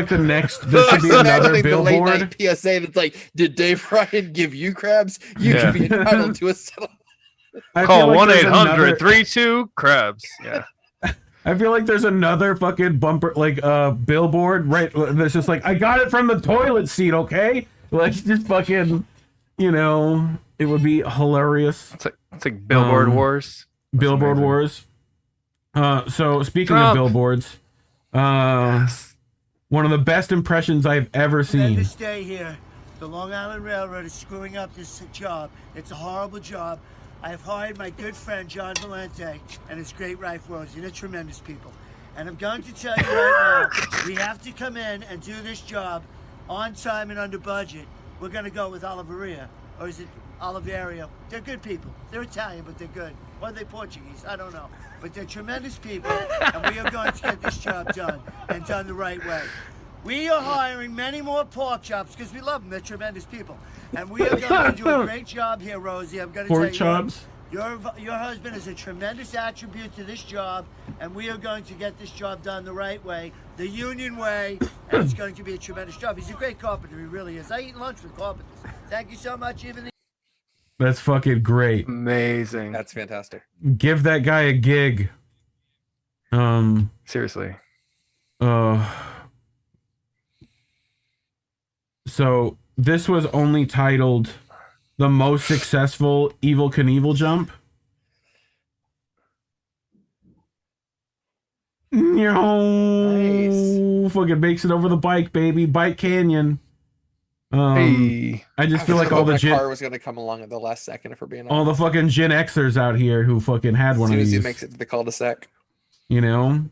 Speaker 5: the next there should be another billboard.
Speaker 4: The late night PSA that's like, did Dave Ryan give you crabs? You can be entitled to a settlement.
Speaker 7: Call 1-800-32-CRABS. Yeah.
Speaker 5: I feel like there's another fucking bumper, like billboard, right? That's just like, I got it from the toilet seat, okay? Like, just fucking, you know, it would be hilarious.
Speaker 7: It's like Billboard Wars.
Speaker 5: Billboard Wars. So speaking of billboards, one of the best impressions I've ever seen.
Speaker 21: To stay here. The Long Island Railroad is screwing up this job. It's a horrible job. I have hired my good friend John Valente and his great wife Rosie. They're tremendous people. And I'm going to tell you right now, we have to come in and do this job on time and under budget. We're going to go with Oliveria, or is it Oliveria? They're good people. They're Italian, but they're good. Or are they Portuguese? I don't know. But they're tremendous people, and we are going to get this job done, and done the right way. We are hiring many more pork chops because we love them. They're tremendous people. And we are going to do a great job here, Rosie. I'm going to
Speaker 5: Pork
Speaker 21: tell you,
Speaker 5: chops?
Speaker 21: your husband is a tremendous attribute to this job, and we are going to get this job done the right way, the union way, and it's going to be a tremendous job. He's a great carpenter. He really is. I eat lunch with carpenters. Thank you so much.
Speaker 5: That's fucking great.
Speaker 7: Amazing.
Speaker 4: That's fantastic.
Speaker 5: Give that guy a gig.
Speaker 7: Seriously.
Speaker 5: So this was only titled the most successful Evel Knievel jump. Nice. Fucking makes it over the bike, baby. Bike Canyon. I just feel like all the
Speaker 4: car was gonna come along at the last second, if we're being honest.
Speaker 5: all the fucking Gen Xers out here who fucking had one of these.
Speaker 4: As soon as he makes it to the cul-de-sac.
Speaker 5: You know?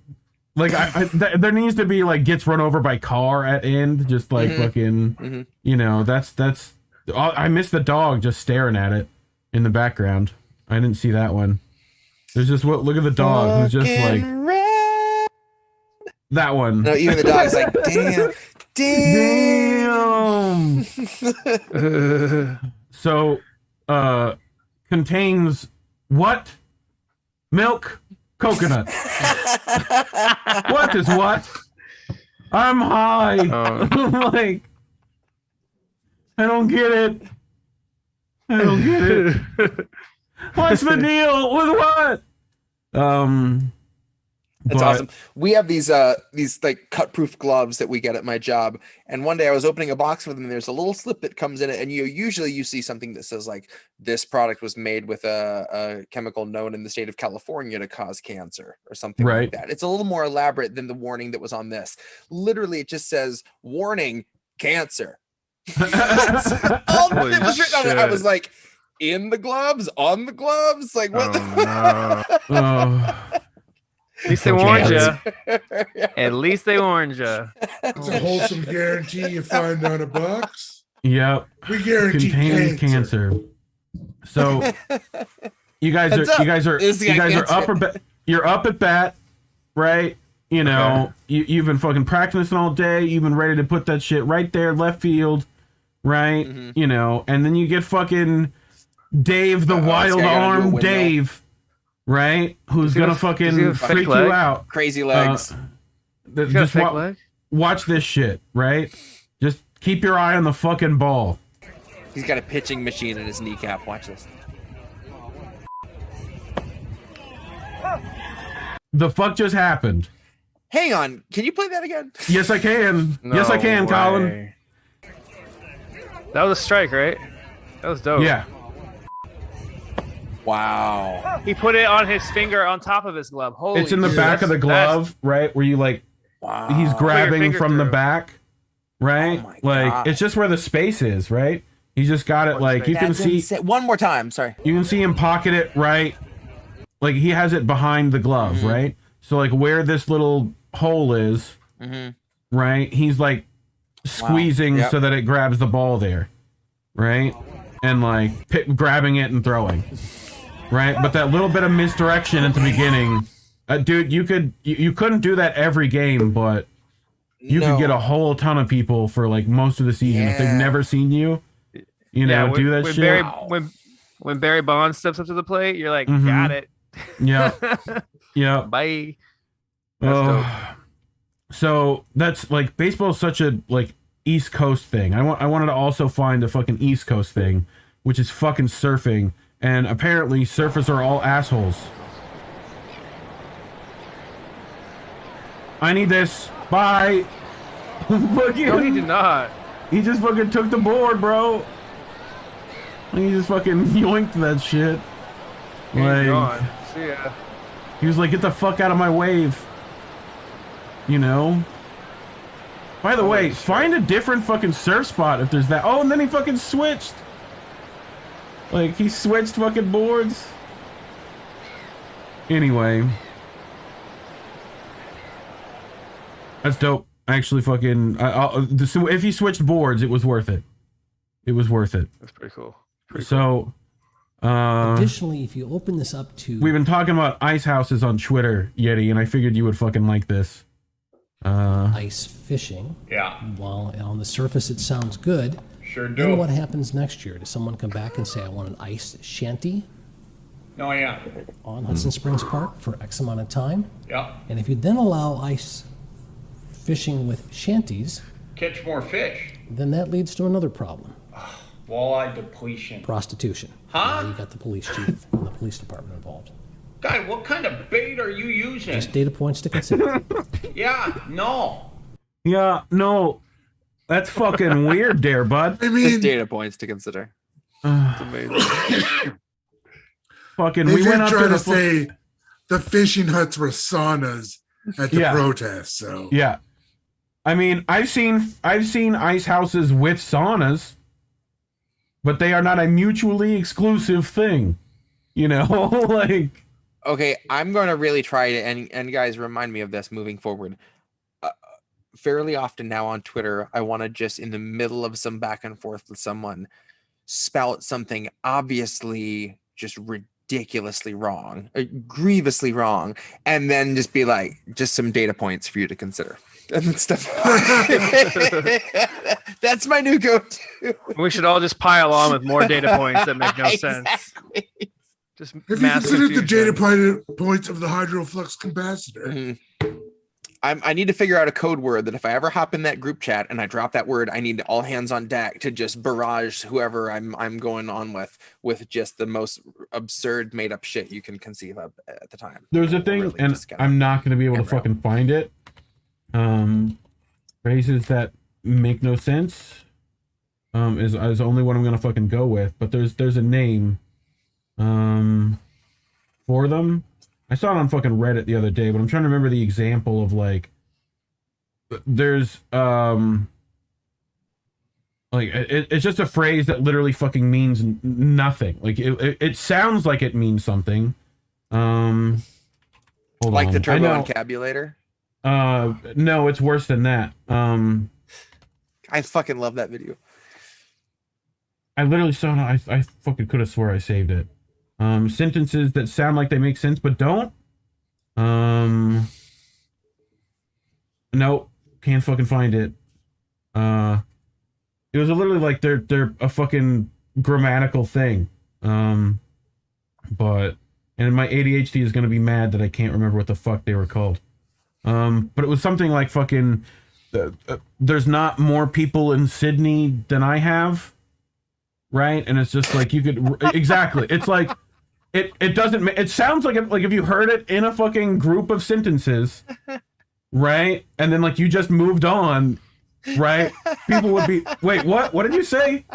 Speaker 5: Like, there needs to be, like, gets run over by car at end. Just, like, fucking, you know, that's, I missed the dog just staring at it in the background. I didn't see that one. There's just, look at the dog who's just, like, that one.
Speaker 4: No, even the dog's like,
Speaker 5: damn. So, contains what? Milk? Coconut. What is what? I'm high. Like, I don't get it. I don't get it. What's the deal with what?
Speaker 4: That's awesome. We have these like cut-proof gloves that we get at my job, and one day I was opening a box with them, and there's a little slip that comes in it, and usually you see something that says like this product was made with a chemical known in the state of California to cause cancer or something like that. It's a little more elaborate than the warning that was on this. Literally, it just says warning, cancer. That's all that was written on it. I was like, in the gloves, on the gloves, like what?
Speaker 7: At least they warned you. At least they warned you.
Speaker 6: It's a wholesome guarantee you find on a box.
Speaker 5: Yep.
Speaker 6: We guarantee
Speaker 5: contains cancer. So you guys are you're up at bat, right? You know, you've been fucking practicing all day. You've been ready to put that shit right there, left field, right? You know, and then you get fucking Dave the Wild Arm Dave. Right? Who's gonna fucking freak you out?
Speaker 4: Crazy legs.
Speaker 5: Just watch this shit, right? Just keep your eye on the fucking ball.
Speaker 4: He's got a pitching machine in his kneecap. Watch this.
Speaker 5: The fuck just happened?
Speaker 4: Hang on. Can you play that again?
Speaker 5: Yes, I can. Yes, I can, Colin.
Speaker 7: That was a strike, right? That was dope.
Speaker 5: Yeah.
Speaker 4: Wow.
Speaker 7: He put it on his finger on top of his glove. Holy
Speaker 5: it's in the back of the glove, right? Where you like, he's grabbing from the back, right?
Speaker 4: Oh
Speaker 5: like, it's just where the space is, right? He just got it, like, you can see.
Speaker 4: One more time, sorry.
Speaker 5: You can see him pocket it, right? Like, he has it behind the glove, right? So, like, where this little hole is, right? He's, like, squeezing so that it grabs the ball there, right? And, like, grabbing it and throwing. Right, but that little bit of misdirection at the beginning, dude, you couldn't do that every game, but you could get a whole ton of people for like most of the season if they've never seen you, do that shit.
Speaker 7: When Barry Bonds steps up to the plate, you're like, got it.
Speaker 5: Yeah, yeah.
Speaker 7: Bye.
Speaker 5: So that's like baseball is such a like East Coast thing. I wanted to also find a fucking East Coast thing, which is fucking surfing. And apparently, surfers are all assholes. I need this. Bye.
Speaker 7: No, he did not.
Speaker 5: He just fucking took the board, bro. He just fucking yoinked that shit. Like,
Speaker 7: see ya.
Speaker 5: He was like, get the fuck out of my wave. You know? By the way, find a different fucking surf spot if there's that. Oh, and then he fucking switched. Like, he switched fucking boards. Anyway. That's dope. Actually, fucking... if he switched boards, it was worth it. It was worth it.
Speaker 7: That's pretty cool.
Speaker 5: So...
Speaker 1: Additionally, if you open this up to...
Speaker 5: We've been talking about ice houses on Twitter, Yeti, and I figured you would fucking like this.
Speaker 1: Ice fishing.
Speaker 22: Yeah.
Speaker 1: While on the surface it sounds good...
Speaker 22: Sure do.
Speaker 1: Then what happens next year? Does someone come back and say, I want an ice shanty?
Speaker 22: Oh, yeah.
Speaker 1: On Hudson Springs Park for X amount of time?
Speaker 22: Yeah.
Speaker 1: And if you then allow ice fishing with shanties...
Speaker 22: Catch more fish.
Speaker 1: Then that leads to another problem.
Speaker 22: Walleye depletion.
Speaker 1: Prostitution.
Speaker 22: Huh?
Speaker 1: Now you got the police chief and the police department involved.
Speaker 22: Guy, what kind of bait are you using?
Speaker 1: Just data points to consider.
Speaker 22: Yeah, no.
Speaker 5: Yeah, no. That's fucking weird there, bud.
Speaker 6: I mean,
Speaker 4: Just data points to consider. It's amazing.
Speaker 5: Fucking,
Speaker 6: they
Speaker 5: we went
Speaker 6: did
Speaker 5: up
Speaker 6: try
Speaker 5: to
Speaker 6: to say the fishing huts were saunas at the protest. So
Speaker 5: yeah, I mean, I've seen ice houses with saunas, but they are not a mutually exclusive thing. You know, like.
Speaker 4: Okay, I'm going to really try to, and guys, remind me of this moving forward. Fairly often now on Twitter, I want to just, in the middle of some back and forth with someone, spout something obviously just ridiculously wrong, grievously wrong, and then just be like, just some data points for you to consider. And stuff. That's my new go-to.
Speaker 7: We should all just pile on with more data points that make no sense. Just
Speaker 6: have you considered the data points of the hydroflux capacitor?
Speaker 4: Mm-hmm. I need to figure out a code word that if I ever hop in that group chat and I drop that word, I need all hands on deck to just barrage whoever I'm going on with just the most absurd made up shit you can conceive of at the time.
Speaker 5: There's a thing, really, and I'm not going to be able to fucking find it. Phrases that make no sense is only what I'm going to fucking go with. But there's a name for them. I saw it on fucking Reddit the other day, but I'm trying to remember the example of like, there's like it's just a phrase that literally fucking means nothing. Like it sounds like it means something. Hold
Speaker 4: like
Speaker 5: on.
Speaker 4: the turbo encabulator.
Speaker 5: No, it's worse than that.
Speaker 4: I fucking love that video.
Speaker 5: I literally saw it. I fucking could have swore I saved it. Sentences that sound like they make sense but don't. Nope, can't fucking find it. It was literally like they're a fucking grammatical thing. But and my ADHD is gonna be mad that I can't remember what the fuck they were called. But it was something like fucking. There's not more people in Sydney than I have. Right, and it's just like you could exactly. It's like it doesn't. It sounds like if you heard it in a fucking group of sentences, right, and then like you just moved on, right? People would be, wait, what? What did you say?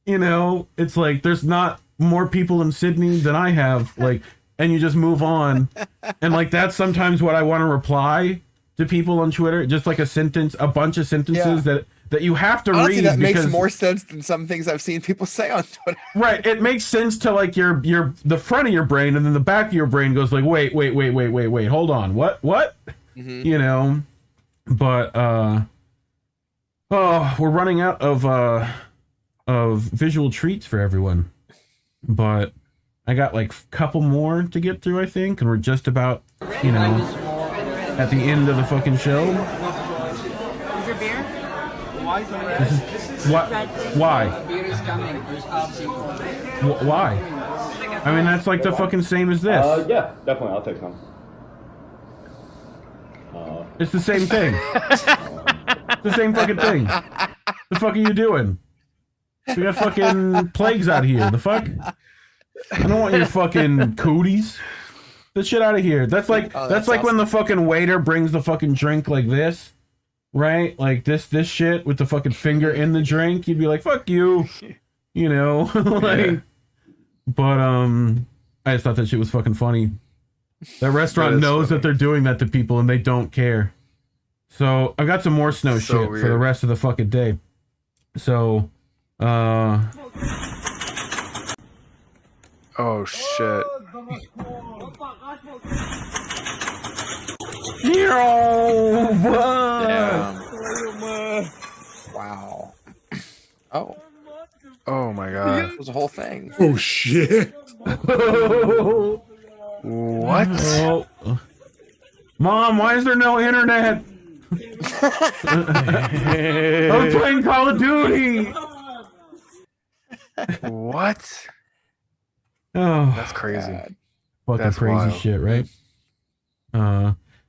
Speaker 5: You know, it's like there's not more people in Sydney than I have, like, and you just move on, and like that's sometimes what I want to reply to people on Twitter, just like a sentence, a bunch of sentences that you have to
Speaker 4: Honestly,
Speaker 5: read.
Speaker 4: That
Speaker 5: because,
Speaker 4: makes more sense than some things I've seen people say on Twitter.
Speaker 5: Right, it makes sense to like your the front of your brain, and then the back of your brain goes like, wait, hold on, what?
Speaker 4: Mm-hmm.
Speaker 5: You know, but we're running out of visual treats for everyone, but I got like a couple more to get through, I think, and we're just about, you know, at the end of the fucking show.
Speaker 2: Is there beer?
Speaker 5: Why?
Speaker 2: Why?
Speaker 5: Why? I mean, that's like the fucking same as this.
Speaker 8: Yeah, definitely. I'll take some.
Speaker 5: It's the same thing. It's the same fucking thing. The fuck are you doing? We got fucking plagues out here. The fuck? I don't want your fucking cooties. Get shit out of here. That's like that's like awesome. When the fucking waiter brings the fucking drink like this, right? Like this shit with the fucking finger in the drink. You'd be like, "Fuck you," you know. Like, yeah. But I just thought that shit was fucking funny. That restaurant knows that they're doing that to people and they don't care. So I've got some more snow shit weird. For the rest of the fucking day. So,
Speaker 7: oh shit.
Speaker 4: Damn. Wow. Oh.
Speaker 7: Oh my god.
Speaker 4: It was a whole thing.
Speaker 6: Oh shit.
Speaker 7: What?
Speaker 5: Oh. Mom, why is there no internet? I was playing Call of Duty.
Speaker 7: What?
Speaker 5: Oh,
Speaker 7: that's crazy.
Speaker 5: Fucking
Speaker 7: that's
Speaker 5: crazy
Speaker 7: wild.
Speaker 5: shit, right?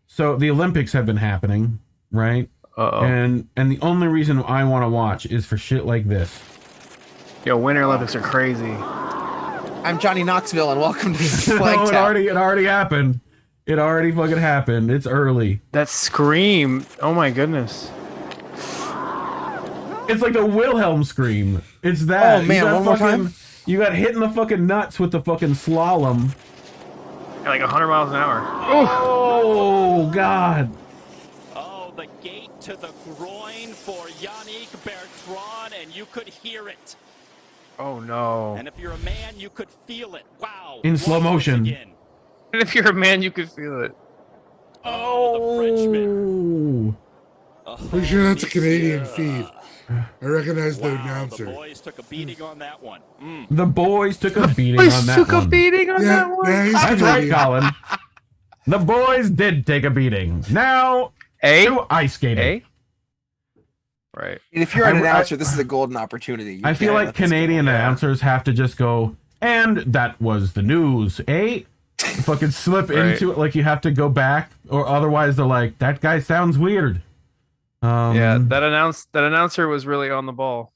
Speaker 5: So the Olympics have been happening, right?
Speaker 7: Uh-oh.
Speaker 5: And the only reason I want to watch is for shit like this.
Speaker 7: Yo, Winter Olympics are crazy.
Speaker 4: I'm Johnny Knoxville, and welcome to
Speaker 5: No,
Speaker 4: Flag
Speaker 5: it
Speaker 4: Tap.
Speaker 5: already happened. It already fucking happened. It's early.
Speaker 7: That scream. Oh my goodness.
Speaker 5: It's like the Wilhelm scream. It's that.
Speaker 4: Oh man, one more time.
Speaker 5: You got hit in the fucking nuts with the fucking slalom.
Speaker 7: Like 100 miles an hour.
Speaker 5: Oh God.
Speaker 8: Oh, the gate to the groin for Yannick Bertrand, and you could hear it.
Speaker 7: Oh no.
Speaker 8: And if you're a man, you could feel it. Wow.
Speaker 5: In slow motion.
Speaker 8: Again.
Speaker 7: And if you're a man, you could feel it.
Speaker 8: Oh, the Frenchman.
Speaker 6: Pretty sure that's a Canadian feed. I recognize the announcer.
Speaker 8: The boys took a beating on that one.
Speaker 5: The boys took a beating on that one.
Speaker 6: Yeah, he's
Speaker 5: That's right,
Speaker 6: Canadian.
Speaker 5: Colin. The boys did take a beating. Now, to ice skating.
Speaker 7: Right.
Speaker 4: And if you're an announcer, this is a golden opportunity. You
Speaker 5: I feel
Speaker 4: can't
Speaker 5: like
Speaker 4: let this
Speaker 5: Canadian
Speaker 4: go.
Speaker 5: announcers have to just go, and that was the news, eh? Fucking slip
Speaker 7: Right.
Speaker 5: into it like you have to go back, or otherwise they're like, that guy sounds weird.
Speaker 7: Yeah, that announcer was really on the ball.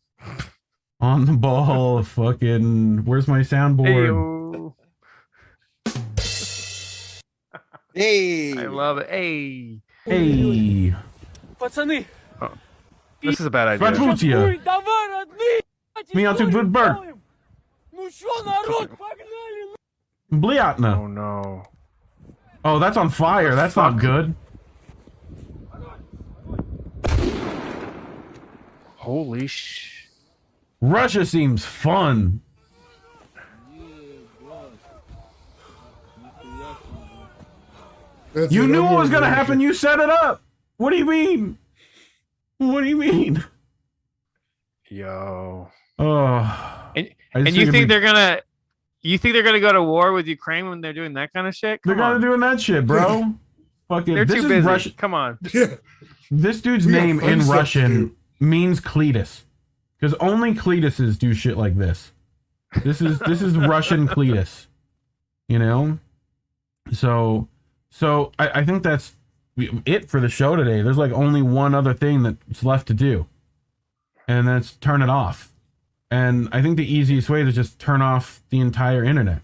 Speaker 5: On the ball, fucking. Where's my soundboard?
Speaker 4: Hey,
Speaker 7: I love it. Hey.
Speaker 5: Hey.
Speaker 19: Пацаны,
Speaker 7: This is a bad idea.
Speaker 5: Здравствуйте.
Speaker 19: давай, родные!
Speaker 5: Меня тут Бert.
Speaker 19: Ну что, народ, погнали!
Speaker 5: Bliatna.
Speaker 7: Oh no.
Speaker 5: Oh, that's on fire. That's not good.
Speaker 7: Holy sh.
Speaker 5: Russia seems fun.
Speaker 6: That's
Speaker 5: You
Speaker 6: it,
Speaker 5: knew
Speaker 6: I'm
Speaker 5: what was
Speaker 6: over
Speaker 5: gonna
Speaker 6: Russia.
Speaker 5: happen. You set it up. What do you mean? What do you mean?
Speaker 7: Yo.
Speaker 5: Oh.
Speaker 7: And
Speaker 5: I just
Speaker 7: you
Speaker 5: figured
Speaker 7: think they're gonna go to war with Ukraine when they're doing that kind of shit?
Speaker 5: they're
Speaker 7: Come on.
Speaker 5: gonna doing that shit, bro? Fucking.
Speaker 7: They're
Speaker 5: This
Speaker 7: too
Speaker 5: is
Speaker 7: busy.
Speaker 5: Russian.
Speaker 7: Come on.
Speaker 6: Yeah.
Speaker 5: This dude's
Speaker 6: We got
Speaker 5: name
Speaker 6: fun
Speaker 5: in
Speaker 6: stuff to
Speaker 5: Russian
Speaker 6: do.
Speaker 5: means Cletus, because only Cletuses do shit like this. This is Russian Cletus, you know. So I think that's it for the show today. There's like only one other thing that's left to do, and that's turn it off. And I think the easiest way is just turn off the entire internet.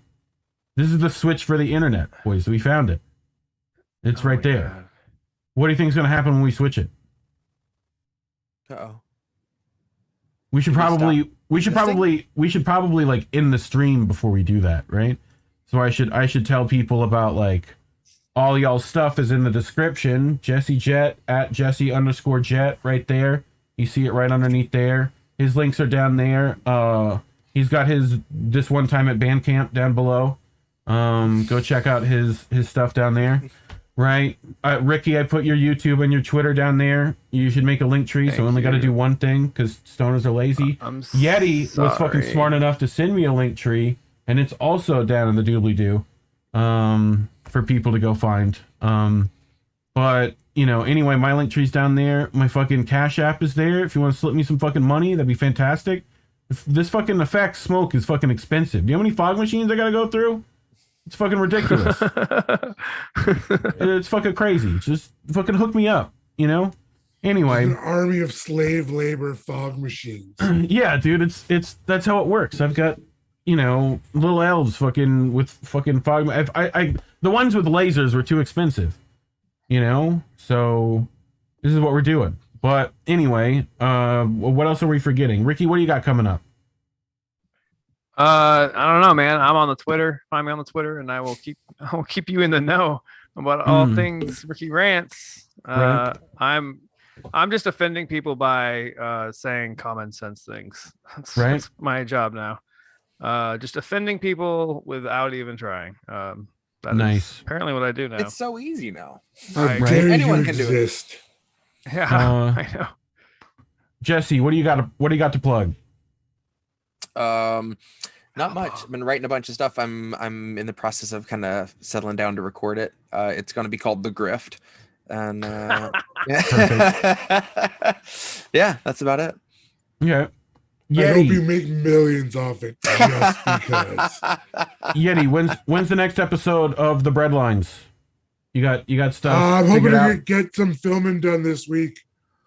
Speaker 5: This is the switch for the internet, boys. We found it. It's right there.
Speaker 7: God.
Speaker 5: What do you think is going to happen when we switch it?
Speaker 4: Uh-oh.
Speaker 5: We should probably like end the stream before we do that, right? So I should tell people about like all y'all's stuff is in the description. Jesse Jett at Jesse_Jett right there. You see it right underneath there. His links are down there. He's got his this one time at Bandcamp down below. Go check out his stuff down there. Right, Ricky, I put your YouTube and your Twitter down there. You should make a link tree, so I only got to do one thing because stoners are lazy. Yeti was fucking smart enough to send me a link tree, and it's also down in the doobly-doo for people to go find. But, you know, anyway, my link tree's down there. My fucking Cash App is there. If you want to slip me some fucking money, that'd be fantastic. If this fucking effect smoke is fucking expensive. Do you know how many fog machines I got to go through? It's fucking ridiculous. It's fucking crazy. Just fucking hook me up, you know? Anyway.
Speaker 6: An army of slave labor fog machines.
Speaker 5: Yeah, dude, it's that's how it works. I've got, you know, little elves fucking with fucking fog. I the ones with lasers were too expensive, you know? So this is what we're doing. But anyway, what else are we forgetting? Ricky, what do you got coming up?
Speaker 7: I don't know, man. I'm on the Twitter. Find me on the Twitter, and I will keep you in the know about all things Ricky Rants.
Speaker 5: Right.
Speaker 7: I'm just offending people by saying common sense things. That's my job now. Just offending people without even trying. That is apparently what I do now.
Speaker 4: It's so easy now.
Speaker 6: Anyone can do it.
Speaker 7: Yeah, I know.
Speaker 5: Jesse, what do you got to plug?
Speaker 4: Not much. I've been writing a bunch of stuff. I'm in the process of kind of settling down to record it. It's going to be called The Grift, and yeah, that's about it.
Speaker 5: Yeah.
Speaker 6: I hope you make millions off it just because.
Speaker 5: Yeti, when's the next episode of the Breadlines? You got stuff.
Speaker 6: I'm hoping
Speaker 5: figured out?
Speaker 6: to get some filming done this week.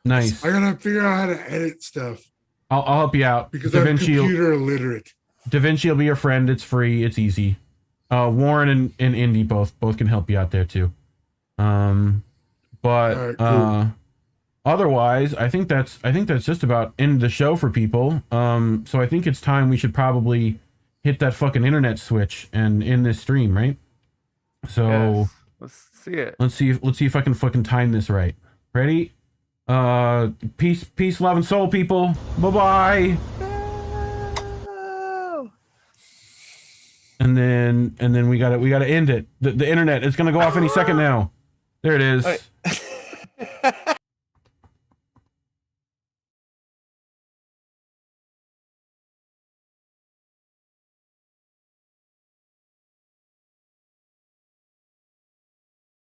Speaker 5: Nice.
Speaker 6: I gotta figure out how to edit stuff
Speaker 5: I'll help you out
Speaker 6: because
Speaker 5: DaVinci
Speaker 6: I'm computer illiterate.
Speaker 5: DaVinci will be your friend. It's free. It's easy. Warren and Indy both can help you out there too. But cool. Otherwise, I think that's just about end the show for people. So I think it's time we should probably hit that fucking internet switch and end this stream, right? So
Speaker 7: Yes. Let's see it.
Speaker 5: Let's see if I can fucking time this right. Ready? Peace, love, and soul, people. Bye-bye. And then we gotta end it. The internet is gonna go off any second now. There it is.